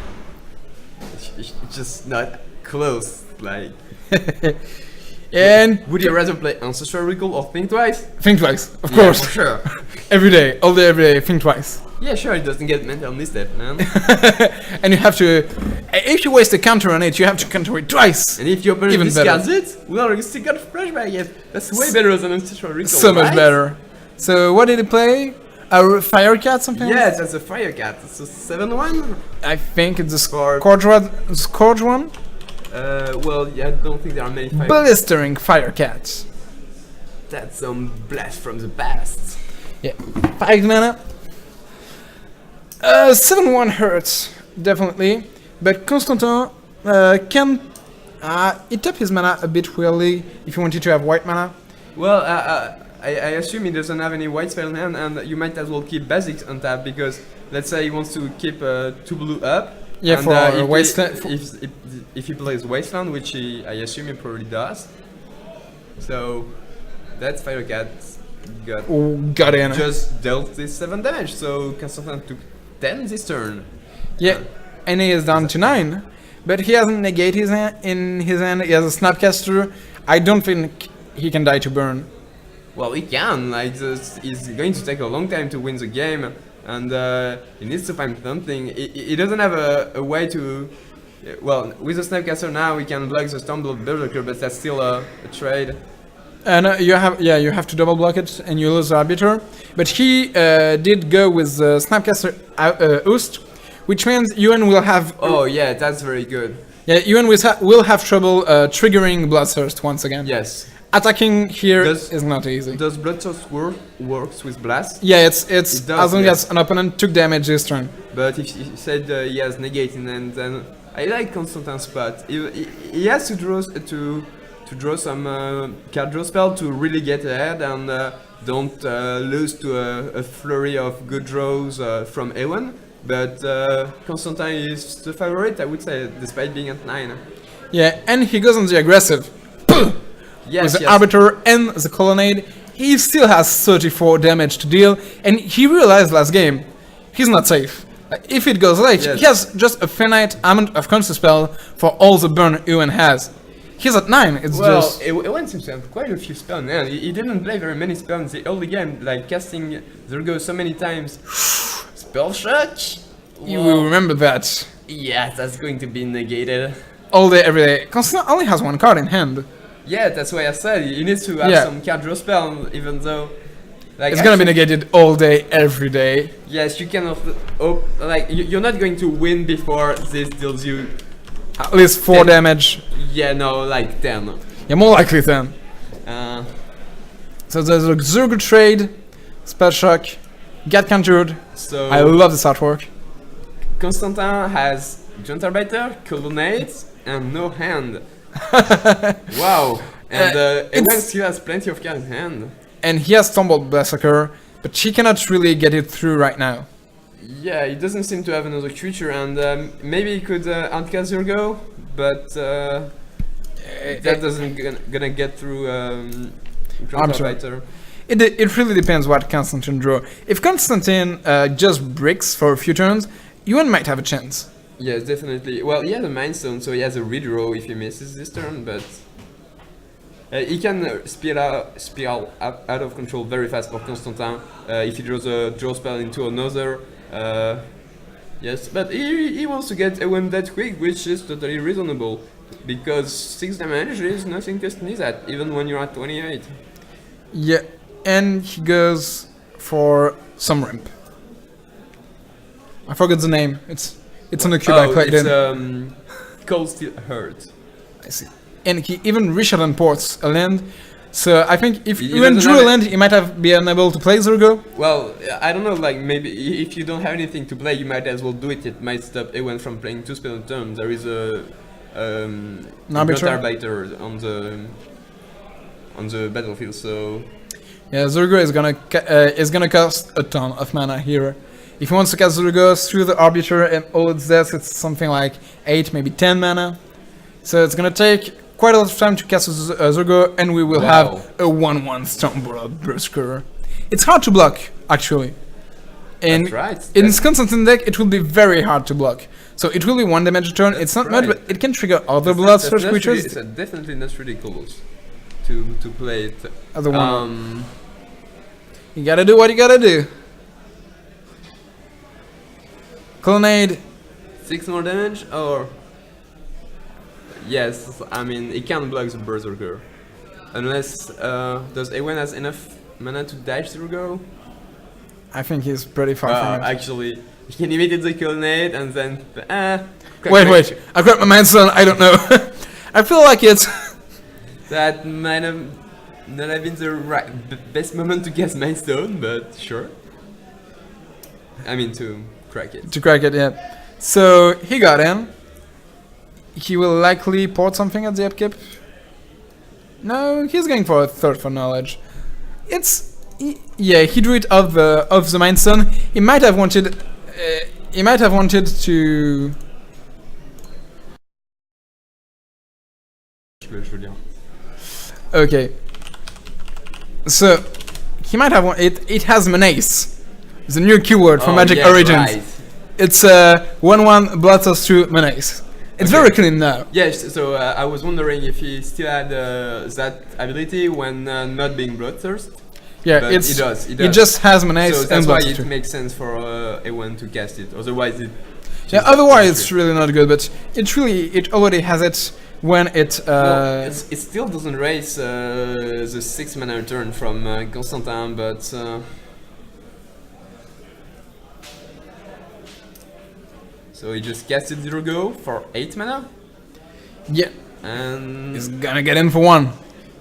[SPEAKER 2] It's just not close. Like,
[SPEAKER 1] And
[SPEAKER 2] would you rather play Ancestral Recall or Think Twice?
[SPEAKER 1] think twice, of
[SPEAKER 2] Yeah,
[SPEAKER 1] course.
[SPEAKER 2] for sure.
[SPEAKER 1] Every day, all day, every day, think twice.
[SPEAKER 2] Yeah, sure, it doesn't get mental misstep, man.
[SPEAKER 1] And you have to, if you waste a counter on it, you have to counter it twice.
[SPEAKER 2] And if your opponent
[SPEAKER 1] Even
[SPEAKER 2] discards it, well, you still got flashback. Yes, that's way better than Ancestral Recall.
[SPEAKER 1] So much
[SPEAKER 2] right?
[SPEAKER 1] better. So what did he play? A Fire Cat, something?
[SPEAKER 2] Yes, that's a Fire Cat. It's a 7-1.
[SPEAKER 1] I think it's a
[SPEAKER 2] Scourge.
[SPEAKER 1] Scourge one.
[SPEAKER 2] Well, yeah, I don't think there are many Fire
[SPEAKER 1] Blistering Fire Cats.
[SPEAKER 2] That's some blast from the past.
[SPEAKER 1] Yeah, 5 mana. 7-1 hurts, definitely. But Constantin can eat up his mana a bit weirdly if you wanted to have white mana.
[SPEAKER 2] Well, I assume he doesn't have any white spell in hand, and you might as well keep basics on tap because let's say he wants to keep 2 blue up.
[SPEAKER 1] Yeah,
[SPEAKER 2] and,
[SPEAKER 1] for Wasteland.
[SPEAKER 2] If he plays Wasteland, which I assume he probably does. So that's Firecat
[SPEAKER 1] Got in.
[SPEAKER 2] just dealt this 7 damage. So Constantin took 10 this turn.
[SPEAKER 1] Yeah, and he is down to 9. But he hasn't negated his hand, in his hand. He has a Snapcaster. I don't think he can die to burn.
[SPEAKER 2] Well, he can. Like, it's going to take a long time to win the game, and he needs to find something. He doesn't have a way to. Well, with the Snapcaster now, we can block the Stumbled Berserker, but that's still a trade.
[SPEAKER 1] And you have to double block it, and you lose the Arbiter. But he did go with the Snapcaster Oost, which means Yuan will have
[SPEAKER 2] Oh yeah, that's very good.
[SPEAKER 1] Yuan will have trouble triggering Bloodthirst once again.
[SPEAKER 2] Yes.
[SPEAKER 1] Attacking here
[SPEAKER 2] Does-
[SPEAKER 1] is not easy.
[SPEAKER 2] Does Bloodthirst works with Blast?
[SPEAKER 1] Yeah, it's
[SPEAKER 2] It does,
[SPEAKER 1] as long
[SPEAKER 2] yeah.
[SPEAKER 1] as an opponent took damage this turn.
[SPEAKER 2] But if he said he has negating, and then I like Constantin's spot. He has to draw some card draw spell to really get ahead and don't lose to a flurry of good draws from Ewan. But Constantine is the favorite, I would say, despite being at 9.
[SPEAKER 1] Yeah, and he goes on the aggressive.
[SPEAKER 2] Yes,
[SPEAKER 1] With the
[SPEAKER 2] yes.
[SPEAKER 1] Arbiter and the Colonnade, he still has 34 damage to deal, and he realized last game, he's not safe. If it goes late,
[SPEAKER 2] Yes.
[SPEAKER 1] he has just a finite amount of counter spell for all the burn Ewan has. He's at 9, it's
[SPEAKER 2] Well,
[SPEAKER 1] just...
[SPEAKER 2] Ewan seems to have quite a few spells, and he didn't play very many spells in the early game, like casting Zurgo so many times. Spell shock?
[SPEAKER 1] You will remember that.
[SPEAKER 2] Yeah, that's going to be negated.
[SPEAKER 1] All day, every day. Constant only has one card in hand.
[SPEAKER 2] Yeah, that's why I said he needs to have
[SPEAKER 1] Yeah.
[SPEAKER 2] some card draw spell, even though... Like,
[SPEAKER 1] It's gonna be negated all day, every day.
[SPEAKER 2] Yes, you cannot... like, you're not going to win before this deals you...
[SPEAKER 1] At least 4
[SPEAKER 2] 10.
[SPEAKER 1] damage.
[SPEAKER 2] Yeah, no, like 10.
[SPEAKER 1] Yeah, more likely 10.
[SPEAKER 2] Uh,
[SPEAKER 1] So there's a Zurgo trade, Spell Shock, get countered.
[SPEAKER 2] so...
[SPEAKER 1] I love this artwork.
[SPEAKER 2] Constantin has Giant Arbiter, Colonnades, and no hand. Wow. And Ewan
[SPEAKER 1] it's-
[SPEAKER 2] still has plenty of cards in hand.
[SPEAKER 1] And he has Tumbled Berserker, but she cannot really get it through right now.
[SPEAKER 2] Yeah, he doesn't seem to have another creature, and maybe he could outcast Zurgo, but that doesn't gonna get through Giant
[SPEAKER 1] Arbiter.
[SPEAKER 2] Arbiter.
[SPEAKER 1] It really depends what Constantine draw. If Constantine just bricks for a few turns, Yuan might have a chance.
[SPEAKER 2] Yes, definitely. Well, he has a Mind Stone, so he has a redraw if he misses this turn, but he can spiral out of control very fast for Constantin if he draws a draw spell into another. Yes, but he wants to get Ewan that quick, which is totally reasonable, because 6 damage is nothing to sneeze at, even when you're at 28.
[SPEAKER 1] Yeah, and he goes for some ramp. I forgot the name. It's on the cube I played
[SPEAKER 2] it's
[SPEAKER 1] in.
[SPEAKER 2] Cold Steel Hurt.
[SPEAKER 1] I see. And he even Richard and ports a land. So I think if
[SPEAKER 2] He
[SPEAKER 1] Yuan
[SPEAKER 2] doesn't
[SPEAKER 1] drew a
[SPEAKER 2] have
[SPEAKER 1] land, he might have been unable to play Zurgo.
[SPEAKER 2] Well, I don't know, like maybe if you don't have anything to play, you might as well do it. It might stop Ewan from playing 2 spells a turn. There is a
[SPEAKER 1] Arbiter?
[SPEAKER 2] Arbiter on the battlefield, so
[SPEAKER 1] Yeah, Zurgo is gonna cost a ton of mana here. If he wants to cast Zurgo through the Arbiter and all its deaths, it's something like 8, maybe 10 mana. So it's gonna take quite a lot of time to cast Zurgo, and we will
[SPEAKER 2] Wow.
[SPEAKER 1] have a 1/1 Stormblood Berserker. It's hard to block, actually. And
[SPEAKER 2] that's right.
[SPEAKER 1] in this Constantine deck, it will be very hard to block. So it will be 1 damage a turn. It's not much,
[SPEAKER 2] right.
[SPEAKER 1] but it can trigger other
[SPEAKER 2] That's
[SPEAKER 1] Bloodthirst
[SPEAKER 2] not
[SPEAKER 1] creatures.
[SPEAKER 2] Really, it's definitely not ridiculous to play it.
[SPEAKER 1] Other one. You gotta do what you gotta do. Colonnade.
[SPEAKER 2] 6 more damage, or yes, I mean it can block the Berserker, unless does Ewan has enough mana to dash Zurgo?
[SPEAKER 1] I think he's pretty far from it.
[SPEAKER 2] Actually, he can immediately Colonnade and then
[SPEAKER 1] Wait. I grabbed my Mind Stone. I don't know. I feel like it's.
[SPEAKER 2] That might have not have been the best moment to guess Mind Stone, but sure. I mean to crack it.
[SPEAKER 1] to crack it, yeah. So he got in. He will likely port something at the upkeep. No, he's going for a third for knowledge. Yeah, he drew it off the Mind Stone. He might have wanted. He might have wanted to. Okay. So he might have it. It has menace. It's a new keyword for Magic
[SPEAKER 2] yeah,
[SPEAKER 1] Origins.
[SPEAKER 2] Right.
[SPEAKER 1] It's 1/1 Bloodthirst through menace. It's
[SPEAKER 2] Okay.
[SPEAKER 1] very clean now.
[SPEAKER 2] Yes, so I was wondering if he still had that ability when not being Bloodthirst.
[SPEAKER 1] Yeah,
[SPEAKER 2] But
[SPEAKER 1] it's
[SPEAKER 2] he does.
[SPEAKER 1] It just has menace
[SPEAKER 2] So
[SPEAKER 1] and
[SPEAKER 2] that's why
[SPEAKER 1] Bloodthirst.
[SPEAKER 2] it makes sense for Ewan to cast it. Otherwise, it.
[SPEAKER 1] Yeah, otherwise it's really not good, but it already has it when it.
[SPEAKER 2] No, it still doesn't raise the 6 mana return from Constantin, but So he just casted Zergo for 8 mana.
[SPEAKER 1] Yeah,
[SPEAKER 2] And
[SPEAKER 1] he's gonna get in for 1.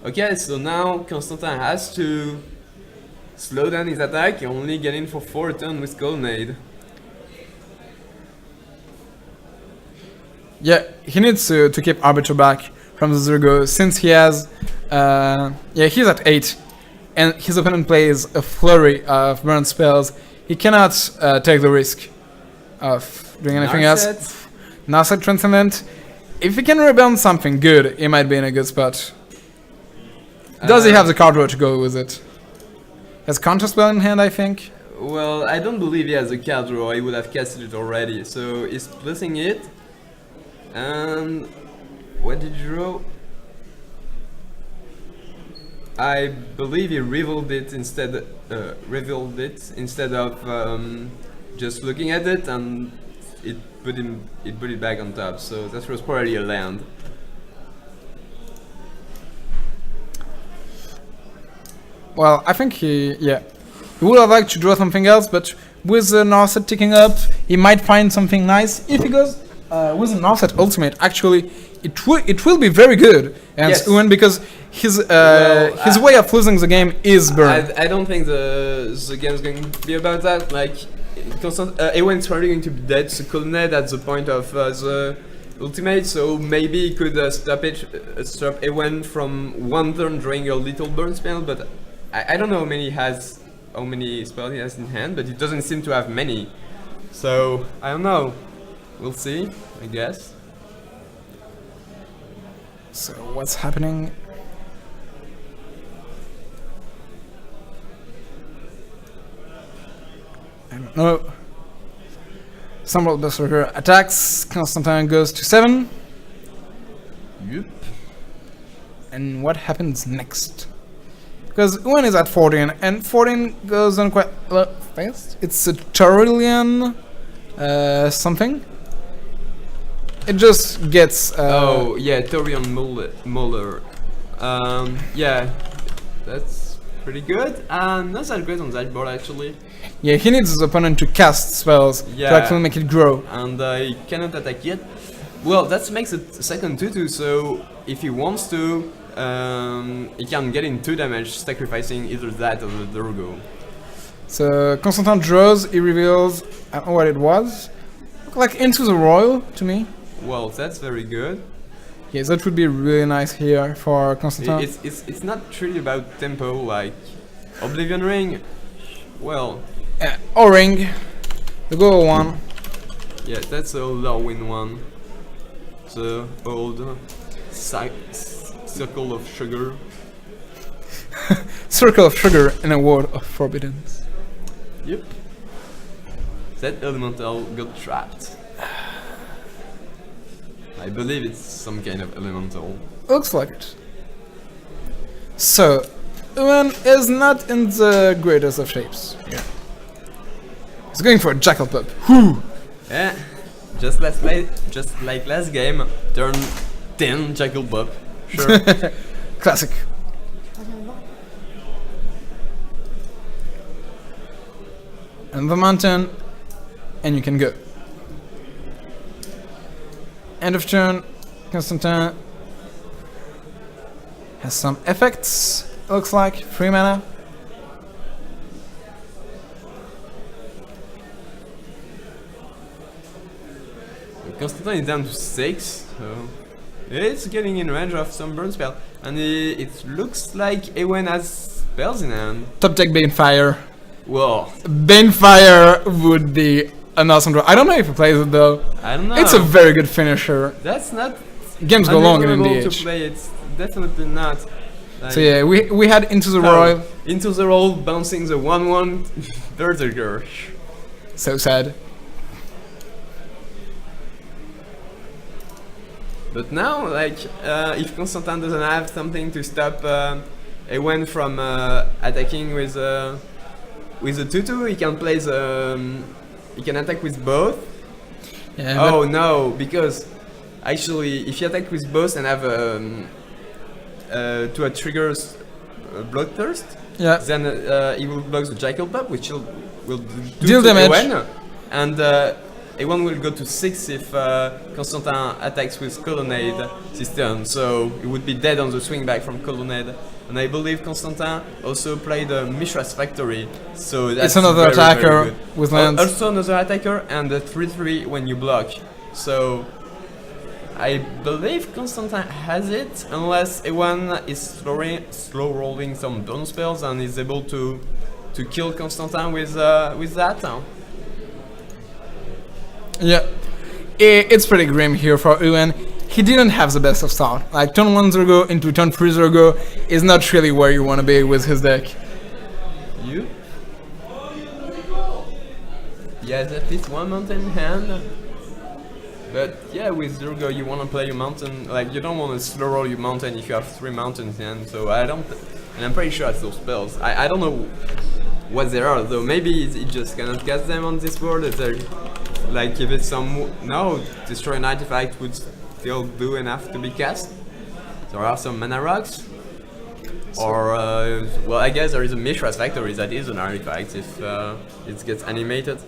[SPEAKER 2] okay, so now Constantin has to slow down his attack, only getting for 4 turns with Colonnade.
[SPEAKER 1] Yeah, he needs to keep Arbiter back from the Zergo since he has. Yeah, he's at 8. And his opponent plays a flurry of burn spells. He cannot take the risk of doing anything else. Narset Transcendent. If he can rebound something good, he might be in a good spot. Does he have the card draw to go with it? He has Counter Spell in hand, I think.
[SPEAKER 2] Well, I don't believe he has a card draw, he would have casted it already. So he's placing it. And what did he draw? I believe he revealed it instead of just looking at it, and it put it back on top. So that was probably a land.
[SPEAKER 1] Well, I think he would have liked to draw something else, but with the Narset ticking up, he might find something nice. If he goes with the Narset Ultimate, actually, it will be very good against Uwen because his way of losing the game is burn.
[SPEAKER 2] I don't think the game is going to be about that. Like, Ewen's probably going to be dead to Colonnade at the point of the ultimate, so maybe he could stop Ewen from 1 turn drawing a little burn spell, but I don't know how many spells he has in hand, but he doesn't seem to have many. So I don't know. We'll see, I guess.
[SPEAKER 1] So what's happening? I don't know. Sunworld Berserker attacks. Constantine goes to 7.
[SPEAKER 2] Yep.
[SPEAKER 1] And what happens next? Because Uwen is at 14, and 14 goes on quite fast. It's a Taurian something. It just gets.
[SPEAKER 2] Oh yeah, Torion Muller. Yeah, that's pretty good. Not that great on that board actually.
[SPEAKER 1] Yeah, he needs his opponent to cast spells to actually make it grow.
[SPEAKER 2] And he cannot attack yet. Well, that makes it second 2/2. So if he wants to, he can get in 2 damage, sacrificing either that or the Durgo.
[SPEAKER 1] So Constantine draws. He reveals. I don't know what it was. Looked like Into the Royal to me.
[SPEAKER 2] Well, that's very good.
[SPEAKER 1] Yes, that would be really nice here for Constantine.
[SPEAKER 2] It's not really about tempo like Oblivion Ring. Well,
[SPEAKER 1] O-Ring. The go 1.
[SPEAKER 2] yeah, that's a low-win one. The old circle of sugar.
[SPEAKER 1] Circle of Sugar in a world of forbiddance.
[SPEAKER 2] Yep. That elemental got trapped. I believe it's some kind of elemental.
[SPEAKER 1] Looks like it. So, Uwen is not in the greatest of shapes. Yeah. He's going for a Jackal Pup. Whew!
[SPEAKER 2] Yeah, just like last game, turn 10 Jackal Pup. Sure.
[SPEAKER 1] Classic. And the mountain, and you can go. End of turn. Constantin has some effects. Looks like 3 mana.
[SPEAKER 2] Constantin is down to 6, so it's getting in range of some burn spell, and it looks like Ewen has spells in hand.
[SPEAKER 1] Top deck Banefire.
[SPEAKER 2] Whoa.
[SPEAKER 1] Banefire would be an awesome draw. I don't know if he plays it though.
[SPEAKER 2] I don't know.
[SPEAKER 1] It's a very good finisher.
[SPEAKER 2] That's not
[SPEAKER 1] Games go long in
[SPEAKER 2] unreasonable
[SPEAKER 1] NDH.
[SPEAKER 2] to play. It's definitely not. Like,
[SPEAKER 1] So yeah, we had Into the Royal.
[SPEAKER 2] Into the Roll, bouncing the 1/1 Berserker.
[SPEAKER 1] So sad.
[SPEAKER 2] But now, like, if Constantin doesn't have something to stop Ewen from attacking with a 2/2, he can play he can attack with both.
[SPEAKER 1] Yeah,
[SPEAKER 2] Oh no, because actually, if you attack with both and have to triggers Bloodthirst,
[SPEAKER 1] yeah.
[SPEAKER 2] then he will block the Jackal Pup, which will do
[SPEAKER 1] Deal
[SPEAKER 2] to
[SPEAKER 1] damage.
[SPEAKER 2] Ewen, and A1 will go to 6 if Constantin attacks with Colonnade this turn, so he would be dead on the swing back from Colonnade. And I believe Constantin also played Mishra's Factory, so that's
[SPEAKER 1] It's another
[SPEAKER 2] very,
[SPEAKER 1] attacker
[SPEAKER 2] very good.
[SPEAKER 1] with lands.
[SPEAKER 2] Also another attacker and a 3/3 when you block. So I believe Constantin has it, unless A1 is slow rolling some bonus spells and is able to kill Constantin with that.
[SPEAKER 1] Yeah, it's pretty grim here for Ewan. He didn't have the best of start. Like turn 1 Zergo into turn 3 Zergo is not really where you want to be with his deck.
[SPEAKER 2] You? He has at least one mountain in hand. But yeah, with Zergo you want to play your mountain, like you don't want to slow roll your mountain if you have 3 mountains in hand, so and I'm pretty sure it's those spells. I don't know what they are though, maybe he just cannot cast them on this board, if they're, like if it's some, no, destroy an artifact would still do enough to be cast. There are some mana rocks, or well, I guess there is a Mishra's Factory that is an artifact if it gets animated.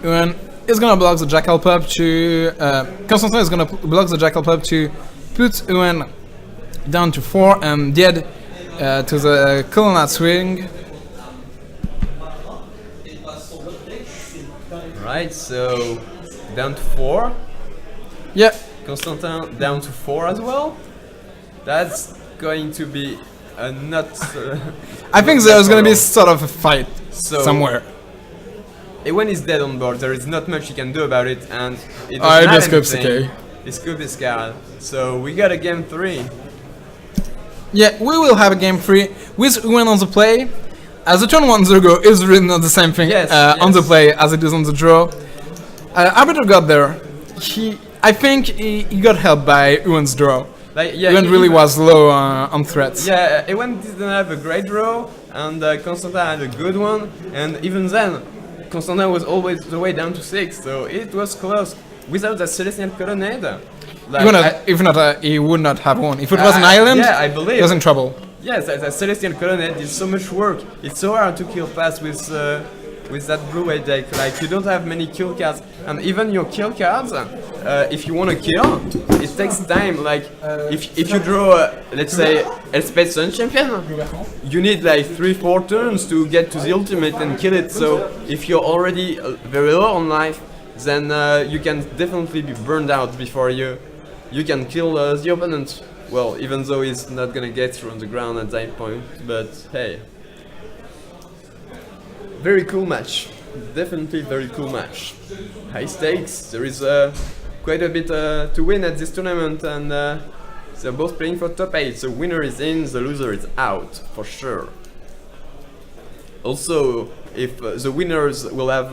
[SPEAKER 1] Ewan is gonna block the Jackal Pup to Constantin is gonna block the Jackal Pup to put Ewan down to 4 and dead to the Colonnade swing.
[SPEAKER 2] Right, so down to 4.
[SPEAKER 1] Yeah,
[SPEAKER 2] Constantin down to 4 as well. That's going to be a
[SPEAKER 1] I think there's gonna be sort of a fight
[SPEAKER 2] So-
[SPEAKER 1] somewhere.
[SPEAKER 2] When he's dead on board, there is not much he can do about it, and it
[SPEAKER 1] I
[SPEAKER 2] doesn't
[SPEAKER 1] just
[SPEAKER 2] have
[SPEAKER 1] scope
[SPEAKER 2] anything.
[SPEAKER 1] CK.
[SPEAKER 2] He scooped his card. So we got a game 3.
[SPEAKER 1] Yeah, we will have a game 3 with Ewan on the play. As the turn 1 Zergo is really not the same thing
[SPEAKER 2] Yes,
[SPEAKER 1] on the
[SPEAKER 2] yes.
[SPEAKER 1] play as it is on the draw. Arbiter got there. I think he got helped by Ewan's draw.
[SPEAKER 2] Like, yeah,
[SPEAKER 1] Ewan really was low on threats.
[SPEAKER 2] Yeah, Ewan didn't have a great draw, and Constantin had a good one, and even then, Constantin was always the way down to 6, so it was close. Without the Celestial Colonnade, like,
[SPEAKER 1] If not, he would not have won. If it was an island,
[SPEAKER 2] yeah, I believe.
[SPEAKER 1] he was in trouble.
[SPEAKER 2] Yes, the Celestial Colonnade is so much work. It's so hard to kill fast with that blue-white deck. Like, you don't have many kill cards, and even your kill cards, if you want to kill, it takes time. Like, if you draw, let's say, Elspeth Sun Champion, you need like 3-4 turns to get to the ultimate and kill it. So if you're already very low on life, then you can definitely be burned out before you can kill the opponent. Well, even though he's not gonna get through on the ground at that point, but hey. Very cool match. Definitely very cool match. High stakes. There is quite a bit to win at this tournament, and they're both playing for top 8. So winner is in, the loser is out, for sure. Also, if the winners will have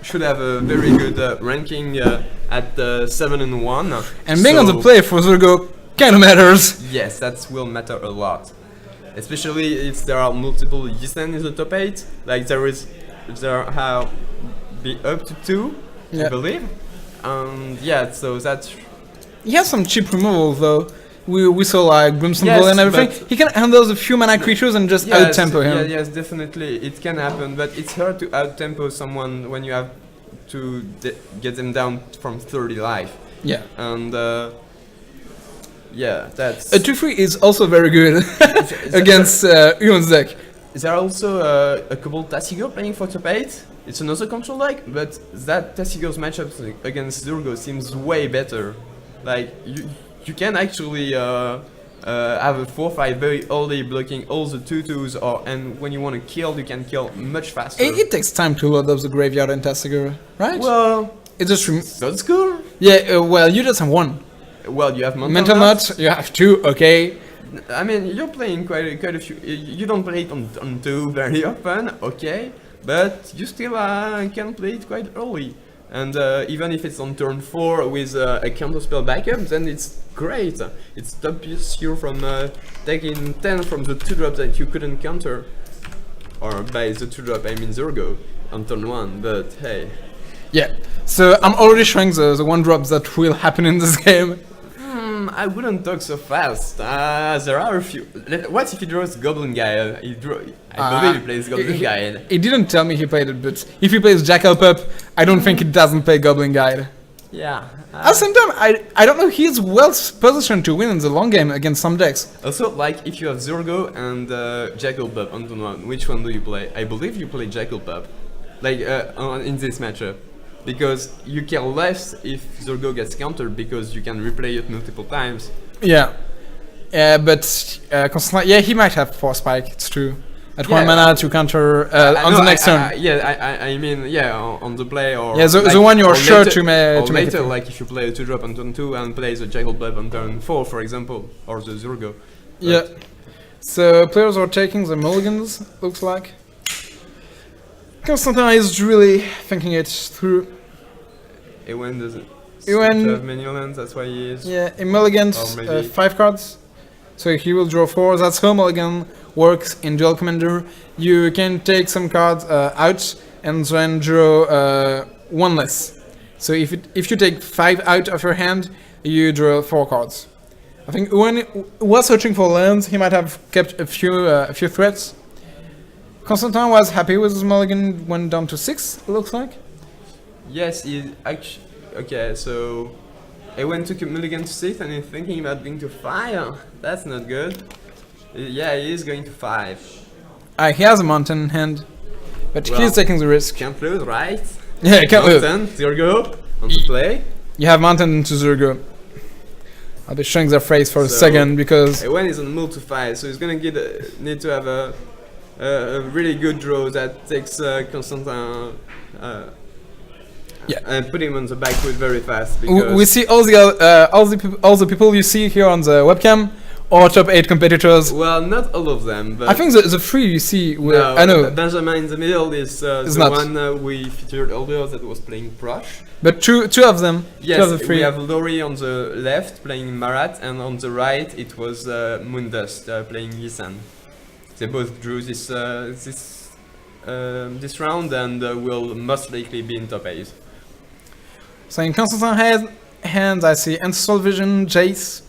[SPEAKER 2] should have a very good ranking at 7-1.
[SPEAKER 1] And being on the play for Zergo kind of matters.
[SPEAKER 2] Yes, that will matter a lot. Especially if there are multiple Yisen in the top 8. Like there have be up to 2,
[SPEAKER 1] Yeah.
[SPEAKER 2] I believe. And yeah, so that's
[SPEAKER 1] He has some cheap removal though. We saw like Brimstone
[SPEAKER 2] Yes,
[SPEAKER 1] Ball and everything.
[SPEAKER 2] but-
[SPEAKER 1] He can handle the few mana creatures and just out-tempo him.
[SPEAKER 2] yes, definitely, it can happen, but it's hard to out-tempo someone when you have to get them down from 30 life.
[SPEAKER 1] Yeah.
[SPEAKER 2] And yeah, that's...
[SPEAKER 1] A 2-3 is also very good against Ewan's deck.
[SPEAKER 2] There are also a couple Tassigo playing for top 8. It's another control deck, but that Tassigo's matchup against Zurgo seems way better. Like, you can actually have a 4-5 very early blocking all the 2-2s, and when you want to kill, you can kill much faster.
[SPEAKER 1] It takes time to load up the graveyard in Tassiger, right?
[SPEAKER 2] Well,
[SPEAKER 1] it just
[SPEAKER 2] so it's cool.
[SPEAKER 1] yeah. Well, you just have one.
[SPEAKER 2] Well, you have
[SPEAKER 1] Mental Nut, you have two. Okay.
[SPEAKER 2] I mean, you're playing quite a few. You don't play it on 2 very often, okay, but you still can play it quite early. And even if it's on turn 4 with a counterspell backup, then it's great. It stops you from taking 10 from the 2-drop that you couldn't counter. Or by the 2-drop, I mean Zurgo on turn 1, but hey.
[SPEAKER 1] Yeah. So I'm already showing the 1-drop that will happen in this game.
[SPEAKER 2] I wouldn't talk so fast. There are a few. What if he draws Goblin Guile? I believe he plays Goblin Guile.
[SPEAKER 1] He didn't tell me he played it, but if he plays Jackal Pup, I don't think he doesn't play Goblin Guide.
[SPEAKER 2] Yeah.
[SPEAKER 1] At the same time, I don't know, he's well positioned to win in the long game against some decks.
[SPEAKER 2] Also, like, if you have Zurgo and Jackal Pup on turn 1, which one do you play? I believe you play Jackal Pup, like, in this matchup. Because you care less if Zurgo gets countered, because you can replay it multiple times.
[SPEAKER 1] Yeah. But he might have Force Spike, it's true. At 1 mana to counter on the next turn.
[SPEAKER 2] I mean, on the play or...
[SPEAKER 1] Yeah, the one you're sure to make
[SPEAKER 2] later,
[SPEAKER 1] it.
[SPEAKER 2] like if you play a 2-drop on turn 2 and play the Jackal Pup on turn 4, for example, or the Zurgo.
[SPEAKER 1] Yeah. So players are taking the mulligans, looks like. Constantin is really thinking it through.
[SPEAKER 2] Ewen doesn't have many lands, that's why he is.
[SPEAKER 1] Yeah, he mulligans 5 cards. So he will draw 4. That's how mulligan works in Duel Commander. You can take some cards out and then draw 1 less. So if you take 5 out of your hand, you draw 4 cards. I think when he was searching for lands, he might have kept a few threats. Constantin was happy with his mulligan, went down to 6, it looks like.
[SPEAKER 2] Yes, he actually... Okay, so... Ewen took a mulligan to 6 and he's thinking about going to 5. That's not good. Yeah, he is going to 5.
[SPEAKER 1] He has a mountain in hand, but he's taking the risk.
[SPEAKER 2] Can't lose, right?
[SPEAKER 1] Yeah, can't lose.
[SPEAKER 2] Mountain, Zurgo, on the play.
[SPEAKER 1] You have mountain into Zurgo. I'll be showing their phrase for a second because...
[SPEAKER 2] Ewen is on the move to 5, so he's gonna need to have a really good draw that takes Constantin... and put him on the back foot very fast. Because
[SPEAKER 1] we see all the people you see here on the webcam are top 8 competitors.
[SPEAKER 2] Well, not all of them, but
[SPEAKER 1] I think the 3 you see. I know.
[SPEAKER 2] Benjamin in the middle is the one we featured earlier that was playing Prosh.
[SPEAKER 1] But two of them.
[SPEAKER 2] Yes,
[SPEAKER 1] 2 of the 3.
[SPEAKER 2] We have Lori on the left playing Marat, and on the right it was Moondust playing Yisan. They both drew this round and will most likely be in top 8.
[SPEAKER 1] So in Constantin hands, I see Ancestral Vision, Jace.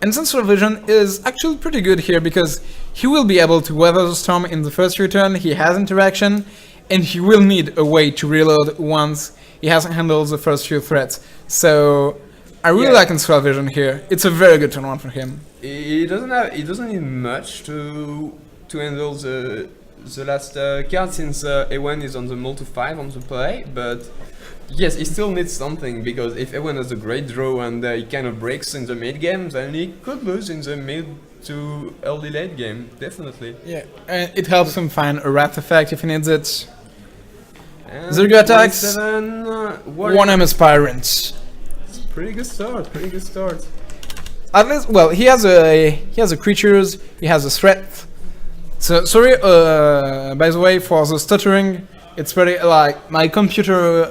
[SPEAKER 1] Ancestral Vision is actually pretty good here because he will be able to weather the storm in the first return, he has interaction, and he will need a way to reload once he has handled the first few threats. So I really like Ancestral Vision here. It's a very good turn 1 for him.
[SPEAKER 2] He doesn't need much to handle the last card, since Ewen is on the mull to 5 on the play, but yes, he still needs something, because if Ewen has a great draw and he kind of breaks in the mid game, then he could lose in the mid to early late game, definitely.
[SPEAKER 1] Yeah, and it helps him find a Wrath effect if he needs it. Zurgo attacks. 1M Aspirant.
[SPEAKER 2] Pretty good start.
[SPEAKER 1] At least, well, he has a creatures, he has a threat. So sorry, by the way, for the stuttering. It's pretty like my computer,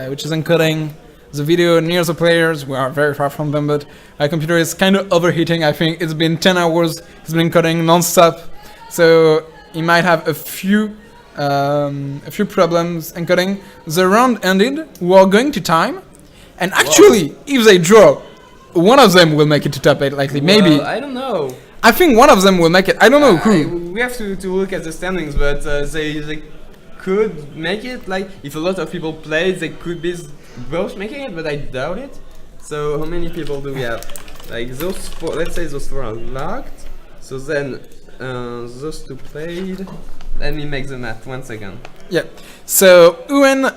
[SPEAKER 1] which is encoding the video near the players. We are very far from them, but my computer is kind of overheating. I think it's been 10 hours. It's been encoding non-stop, so he might have a few problems encoding. The round ended. We are going to time, and actually, if they draw, one of them will make it to top 8. Likely, maybe.
[SPEAKER 2] I don't know.
[SPEAKER 1] I think one of them will make it. I don't know who.
[SPEAKER 2] We have to look at the standings, but they could make it. Like, if a lot of people play, they could be both making it, but I doubt it. So how many people do we have? Like those 4, let's say those 4 are locked. So then those 2 played. Let me make the math, 1 second.
[SPEAKER 1] Yeah. So Ewen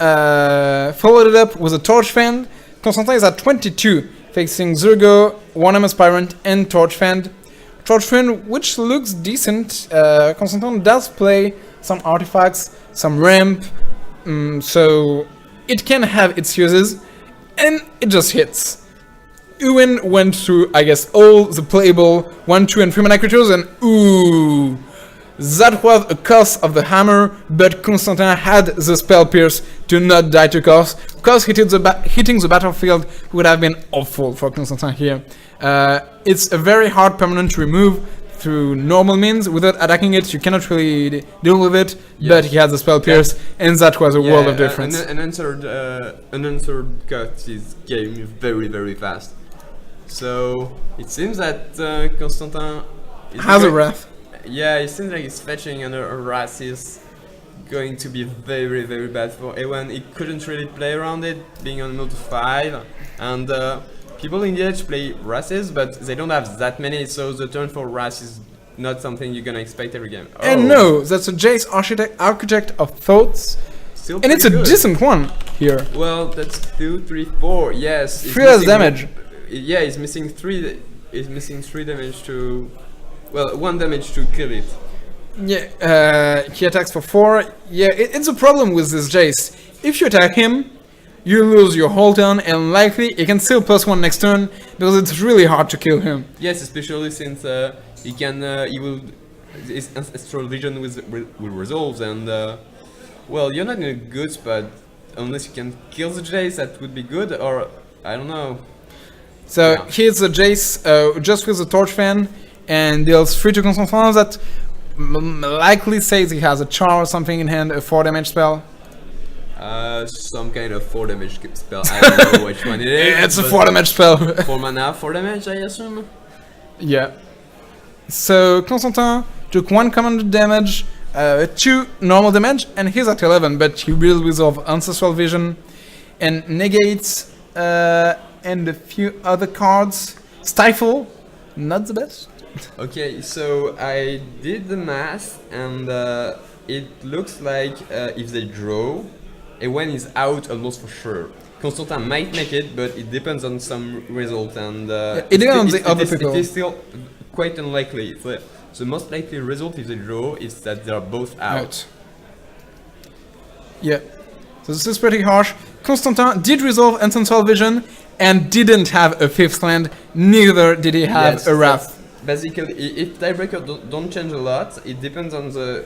[SPEAKER 1] followed it up with a Torch Fend. Constantin is at 22, facing Zurgo, 1M Aspirant, and Torch Fend. Torch Fend, which looks decent. Constantin does play some artifacts, some ramp, so it can have its uses, and it just hits. Ewen went through, I guess, all the playable 1, 2, and 3 mana creatures, and ooh, that was a cost of the hammer, but Constantin had the spell pierce to not die to cost, because hitting the battlefield would have been awful for Constantin here. It's a very hard permanent to remove through normal means. Without attacking it, you cannot really deal with it, but he has the spell pierce, and that was a world of difference.
[SPEAKER 2] An unanswered cut is game very, very fast. So it seems that Constantin is
[SPEAKER 1] Has a wrath.
[SPEAKER 2] Yeah, it seems like he's fetching and a Ras is going to be very, very bad for A1. He couldn't really play around it, being on mode 5. And people in the edge play Rasses, but they don't have that many, so the turn for Ras is not something you're gonna expect every game. Oh,
[SPEAKER 1] And no, that's a Jace architect of thoughts.
[SPEAKER 2] still
[SPEAKER 1] And it's a
[SPEAKER 2] pretty good.
[SPEAKER 1] decent one here.
[SPEAKER 2] Well, that's 2, 3, 4. Yes. he's
[SPEAKER 1] 3 less
[SPEAKER 2] missing-
[SPEAKER 1] damage.
[SPEAKER 2] Yeah, he's missing 3. He's missing 3 damage to. Well, 1 damage to kill it.
[SPEAKER 1] Yeah, he attacks for 4. Yeah, it's a problem with this Jace. If you attack him, you lose your whole turn, and likely he can still +1 next turn because it's really hard to kill him.
[SPEAKER 2] Yes, especially since he can. He will. His Astral Vision will resolve, and well, you're not in a good spot unless you can kill the Jace. That would be good, or I don't know.
[SPEAKER 1] So
[SPEAKER 2] Yeah.
[SPEAKER 1] here's a Jace just with a Torch Fan and deals 3 to Constantin that likely says he has a Char or something in hand, a 4 damage spell.
[SPEAKER 2] Some kind of 4 damage spell. I don't know which one it is.
[SPEAKER 1] It's a
[SPEAKER 2] but
[SPEAKER 1] 4 damage spell.
[SPEAKER 2] 4 mana, 4 damage, I assume.
[SPEAKER 1] Yeah. So Constantin took 1 commanded damage, 2 normal damage, and he's at 11, but he will resolve Ancestral Vision and negates and a few other cards. Stifle, not the best.
[SPEAKER 2] Okay, so I did the math, and it looks like if they draw, A1 is out almost for sure. Constantin might make it, but it depends on some result, and
[SPEAKER 1] it depends on the other people.
[SPEAKER 2] It is still quite unlikely. The most likely result if they draw is that they are both out.
[SPEAKER 1] Yeah. So this is pretty harsh. Constantin did resolve Ancestral Vision and didn't have a 5th land, neither did he have
[SPEAKER 2] Yes,
[SPEAKER 1] a Wrath.
[SPEAKER 2] Basically, if tiebreaker don't change a lot, it depends on the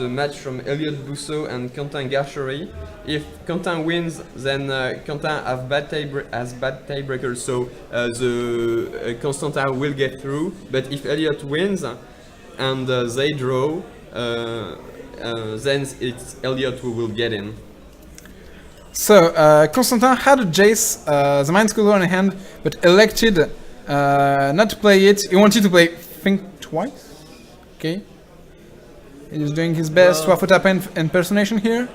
[SPEAKER 2] match from Elliot Bousseau and Quentin Garchery. If Quentin wins, then Quentin has bad tiebreakers, so the Constantin will get through. But if Elliot wins and they draw, then it's Elliot who will get in.
[SPEAKER 1] So Constantin had a Jace, the Mind Sculptor in hand, but elected not to play it. He wanted to play Think Twice. Okay. He's doing his best
[SPEAKER 2] Well,
[SPEAKER 1] to put up impersonation here.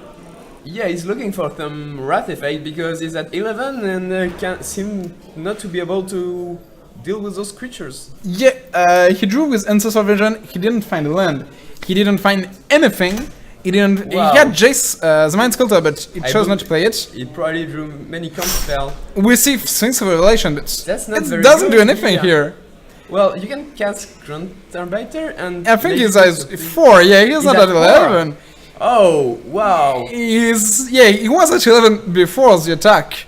[SPEAKER 2] Yeah, he's looking for some Wrath effect because he's at 11 and can't seem not to be able to deal with those creatures.
[SPEAKER 1] Yeah, he drew with Ancestral Vision. He didn't find a land. He didn't find anything. He didn't.
[SPEAKER 2] Wow.
[SPEAKER 1] He had Jace, the Mind Sculptor, but he
[SPEAKER 2] I
[SPEAKER 1] chose not
[SPEAKER 2] believe-
[SPEAKER 1] to play it.
[SPEAKER 2] He probably drew many comp spells.
[SPEAKER 1] We see Sphinx of Revelation, but
[SPEAKER 2] That's not
[SPEAKER 1] it
[SPEAKER 2] very
[SPEAKER 1] doesn't
[SPEAKER 2] good,
[SPEAKER 1] do anything
[SPEAKER 2] yeah.
[SPEAKER 1] here.
[SPEAKER 2] Well, you can cast Grunt Arbiter and.
[SPEAKER 1] I think
[SPEAKER 2] maybe
[SPEAKER 1] he's
[SPEAKER 2] do
[SPEAKER 1] at
[SPEAKER 2] something.
[SPEAKER 1] 4. Yeah, he's not
[SPEAKER 2] at
[SPEAKER 1] at
[SPEAKER 2] 4.
[SPEAKER 1] 11.
[SPEAKER 2] Oh, wow.
[SPEAKER 1] He was at 11 before the attack,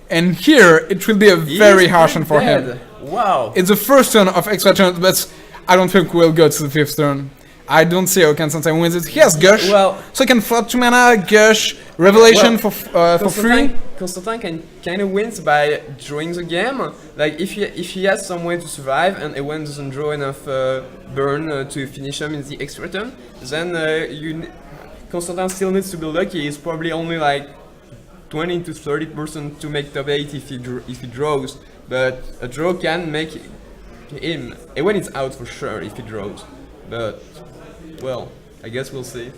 [SPEAKER 1] and here it will be a very
[SPEAKER 2] He's
[SPEAKER 1] harsh one for
[SPEAKER 2] pretty
[SPEAKER 1] him.
[SPEAKER 2] dead. Wow.
[SPEAKER 1] It's the first turn of extra turn, but I don't think we'll go to the 5th turn. I don't see how Constantin wins it. He has Gush,
[SPEAKER 2] Well,
[SPEAKER 1] so he can flood 2 mana, Gush, Revelation for free.
[SPEAKER 2] Constantin can kind of wins by drawing the game. Like if he has some way to survive and Ewan doesn't draw enough burn to finish him in the extra turn, then Constantin still needs to be lucky. He's probably only like 20 to 30% to make top 8 if he draws. But a draw can make him. Ewan is out for sure if he draws. But well, I guess we'll see.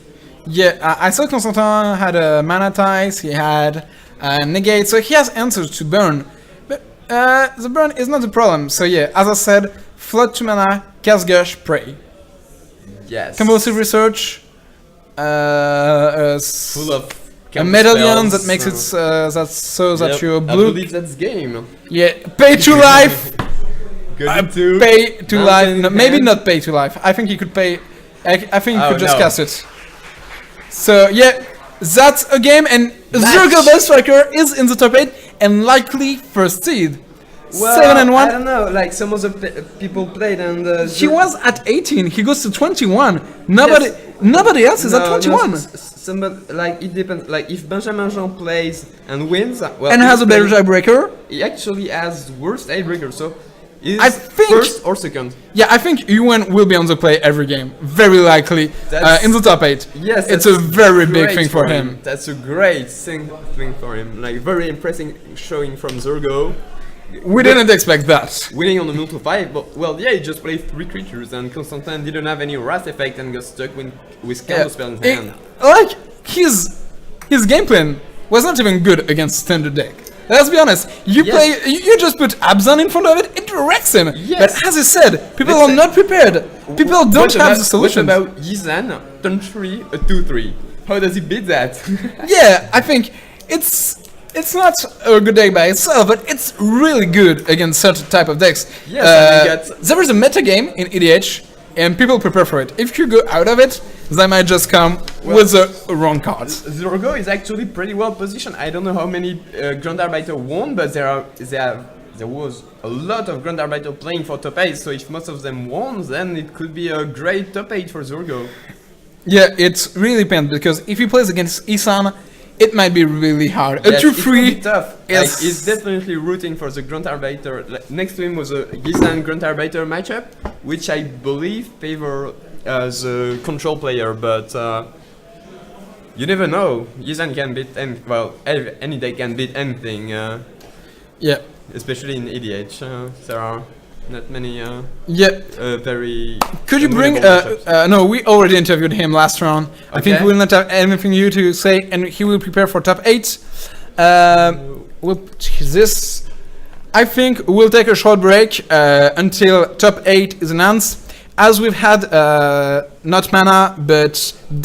[SPEAKER 1] Yeah, I saw Constantin had a Mana Ties, he had Negate, so he has answers to burn. But the burn is not the problem, so yeah, as I said, flood 2 mana, cast Gush, pray.
[SPEAKER 2] Yes.
[SPEAKER 1] Convulsive Research,
[SPEAKER 2] Full of
[SPEAKER 1] a medallion
[SPEAKER 2] spells,
[SPEAKER 1] that makes it that so that
[SPEAKER 2] Yep,
[SPEAKER 1] you're
[SPEAKER 2] I
[SPEAKER 1] blue.
[SPEAKER 2] believe that's game.
[SPEAKER 1] Yeah, pay to life.
[SPEAKER 2] Good to
[SPEAKER 1] Pay to
[SPEAKER 2] Mountain
[SPEAKER 1] life. No, maybe
[SPEAKER 2] hand.
[SPEAKER 1] not pay to life. I think he could pay. I think he
[SPEAKER 2] Oh,
[SPEAKER 1] could just
[SPEAKER 2] no.
[SPEAKER 1] cast it. So yeah, that's a game, and Zergo Bell Striker is in the top 8 and likely first seed. 7 and 1.
[SPEAKER 2] I don't know. Like some of the people played and
[SPEAKER 1] He was at 18. He goes to 21. Nobody else is at 21
[SPEAKER 2] somebody like it depends. Like if Benjamin Jean plays and wins, well,
[SPEAKER 1] and has a better
[SPEAKER 2] plays-
[SPEAKER 1] tiebreaker.
[SPEAKER 2] He actually has worse tiebreaker, so Is
[SPEAKER 1] I think-
[SPEAKER 2] first or second.
[SPEAKER 1] Yeah, I think Ewan will be on the play every game, very likely in the top 8.
[SPEAKER 2] Yes,
[SPEAKER 1] it's
[SPEAKER 2] that's
[SPEAKER 1] a very big
[SPEAKER 2] great
[SPEAKER 1] thing for him.
[SPEAKER 2] That's a great thing for him. Like very impressive showing from Zurgo.
[SPEAKER 1] We didn't expect that.
[SPEAKER 2] Winning on the Multi 5, but well, yeah, he just played 3 creatures and Constantin didn't have any Wrath effect and got stuck with Counterspell in hand.
[SPEAKER 1] Like his game plan was not even good against standard deck. Let's be honest. You just put Abzan in front of it, it wrecks him.
[SPEAKER 2] Yes.
[SPEAKER 1] But as I said, people
[SPEAKER 2] Let's
[SPEAKER 1] are
[SPEAKER 2] say-
[SPEAKER 1] not prepared. People don't have the solution.
[SPEAKER 2] What about Yizan, turn 3, a 2/3? How does he beat that?
[SPEAKER 1] Yeah, I think it's not a good deck by itself, but it's really good against certain type of decks.
[SPEAKER 2] Yes, and we got-
[SPEAKER 1] there is a meta game in EDH, and people prepare for it. If you go out of it, they might just come with the wrong cards.
[SPEAKER 2] Zurgo is actually pretty well positioned. I don't know how many Grand Arbiter won, but there was a lot of Grand Arbiter playing for top 8, so if most of them won, then it could be a great top 8 for Zurgo.
[SPEAKER 1] Yeah, it's really depends, because if he plays against Isan, it might be really hard.
[SPEAKER 2] Yes,
[SPEAKER 1] A
[SPEAKER 2] it could
[SPEAKER 1] 2-3
[SPEAKER 2] be tough.
[SPEAKER 1] is-
[SPEAKER 2] Like, he's definitely rooting for the Grand Arbiter. Like, next to him was a Yizan Grand Arbiter matchup, which I believe favor the control player, but you never know. Yizan can beat any deck can beat anything,
[SPEAKER 1] Yeah.
[SPEAKER 2] especially in EDH. There are not many
[SPEAKER 1] Yeah.
[SPEAKER 2] very.
[SPEAKER 1] Could you bring?
[SPEAKER 2] unwinnable matchups.
[SPEAKER 1] No, we already interviewed him last round. I think
[SPEAKER 2] Okay.
[SPEAKER 1] we will not have anything new to say, and he will prepare for top 8. We'll this. I think we'll take a short break until top 8 is announced. As we've had not mana but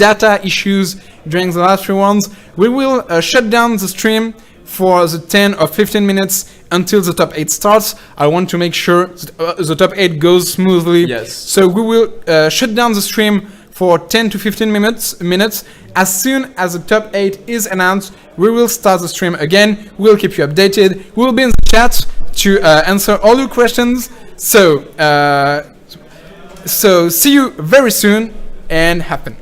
[SPEAKER 1] data issues during the last few ones, we will shut down the stream for the 10 or 15 minutes until the top 8 starts. I want to make sure that, the top 8 goes smoothly.
[SPEAKER 2] Yes.
[SPEAKER 1] So we will shut down the stream for 10 to 15 minutes. As soon as the top 8 is announced, we will start the stream again. We'll keep you updated. We'll be in the chat to answer all your questions. So see you very soon and have fun.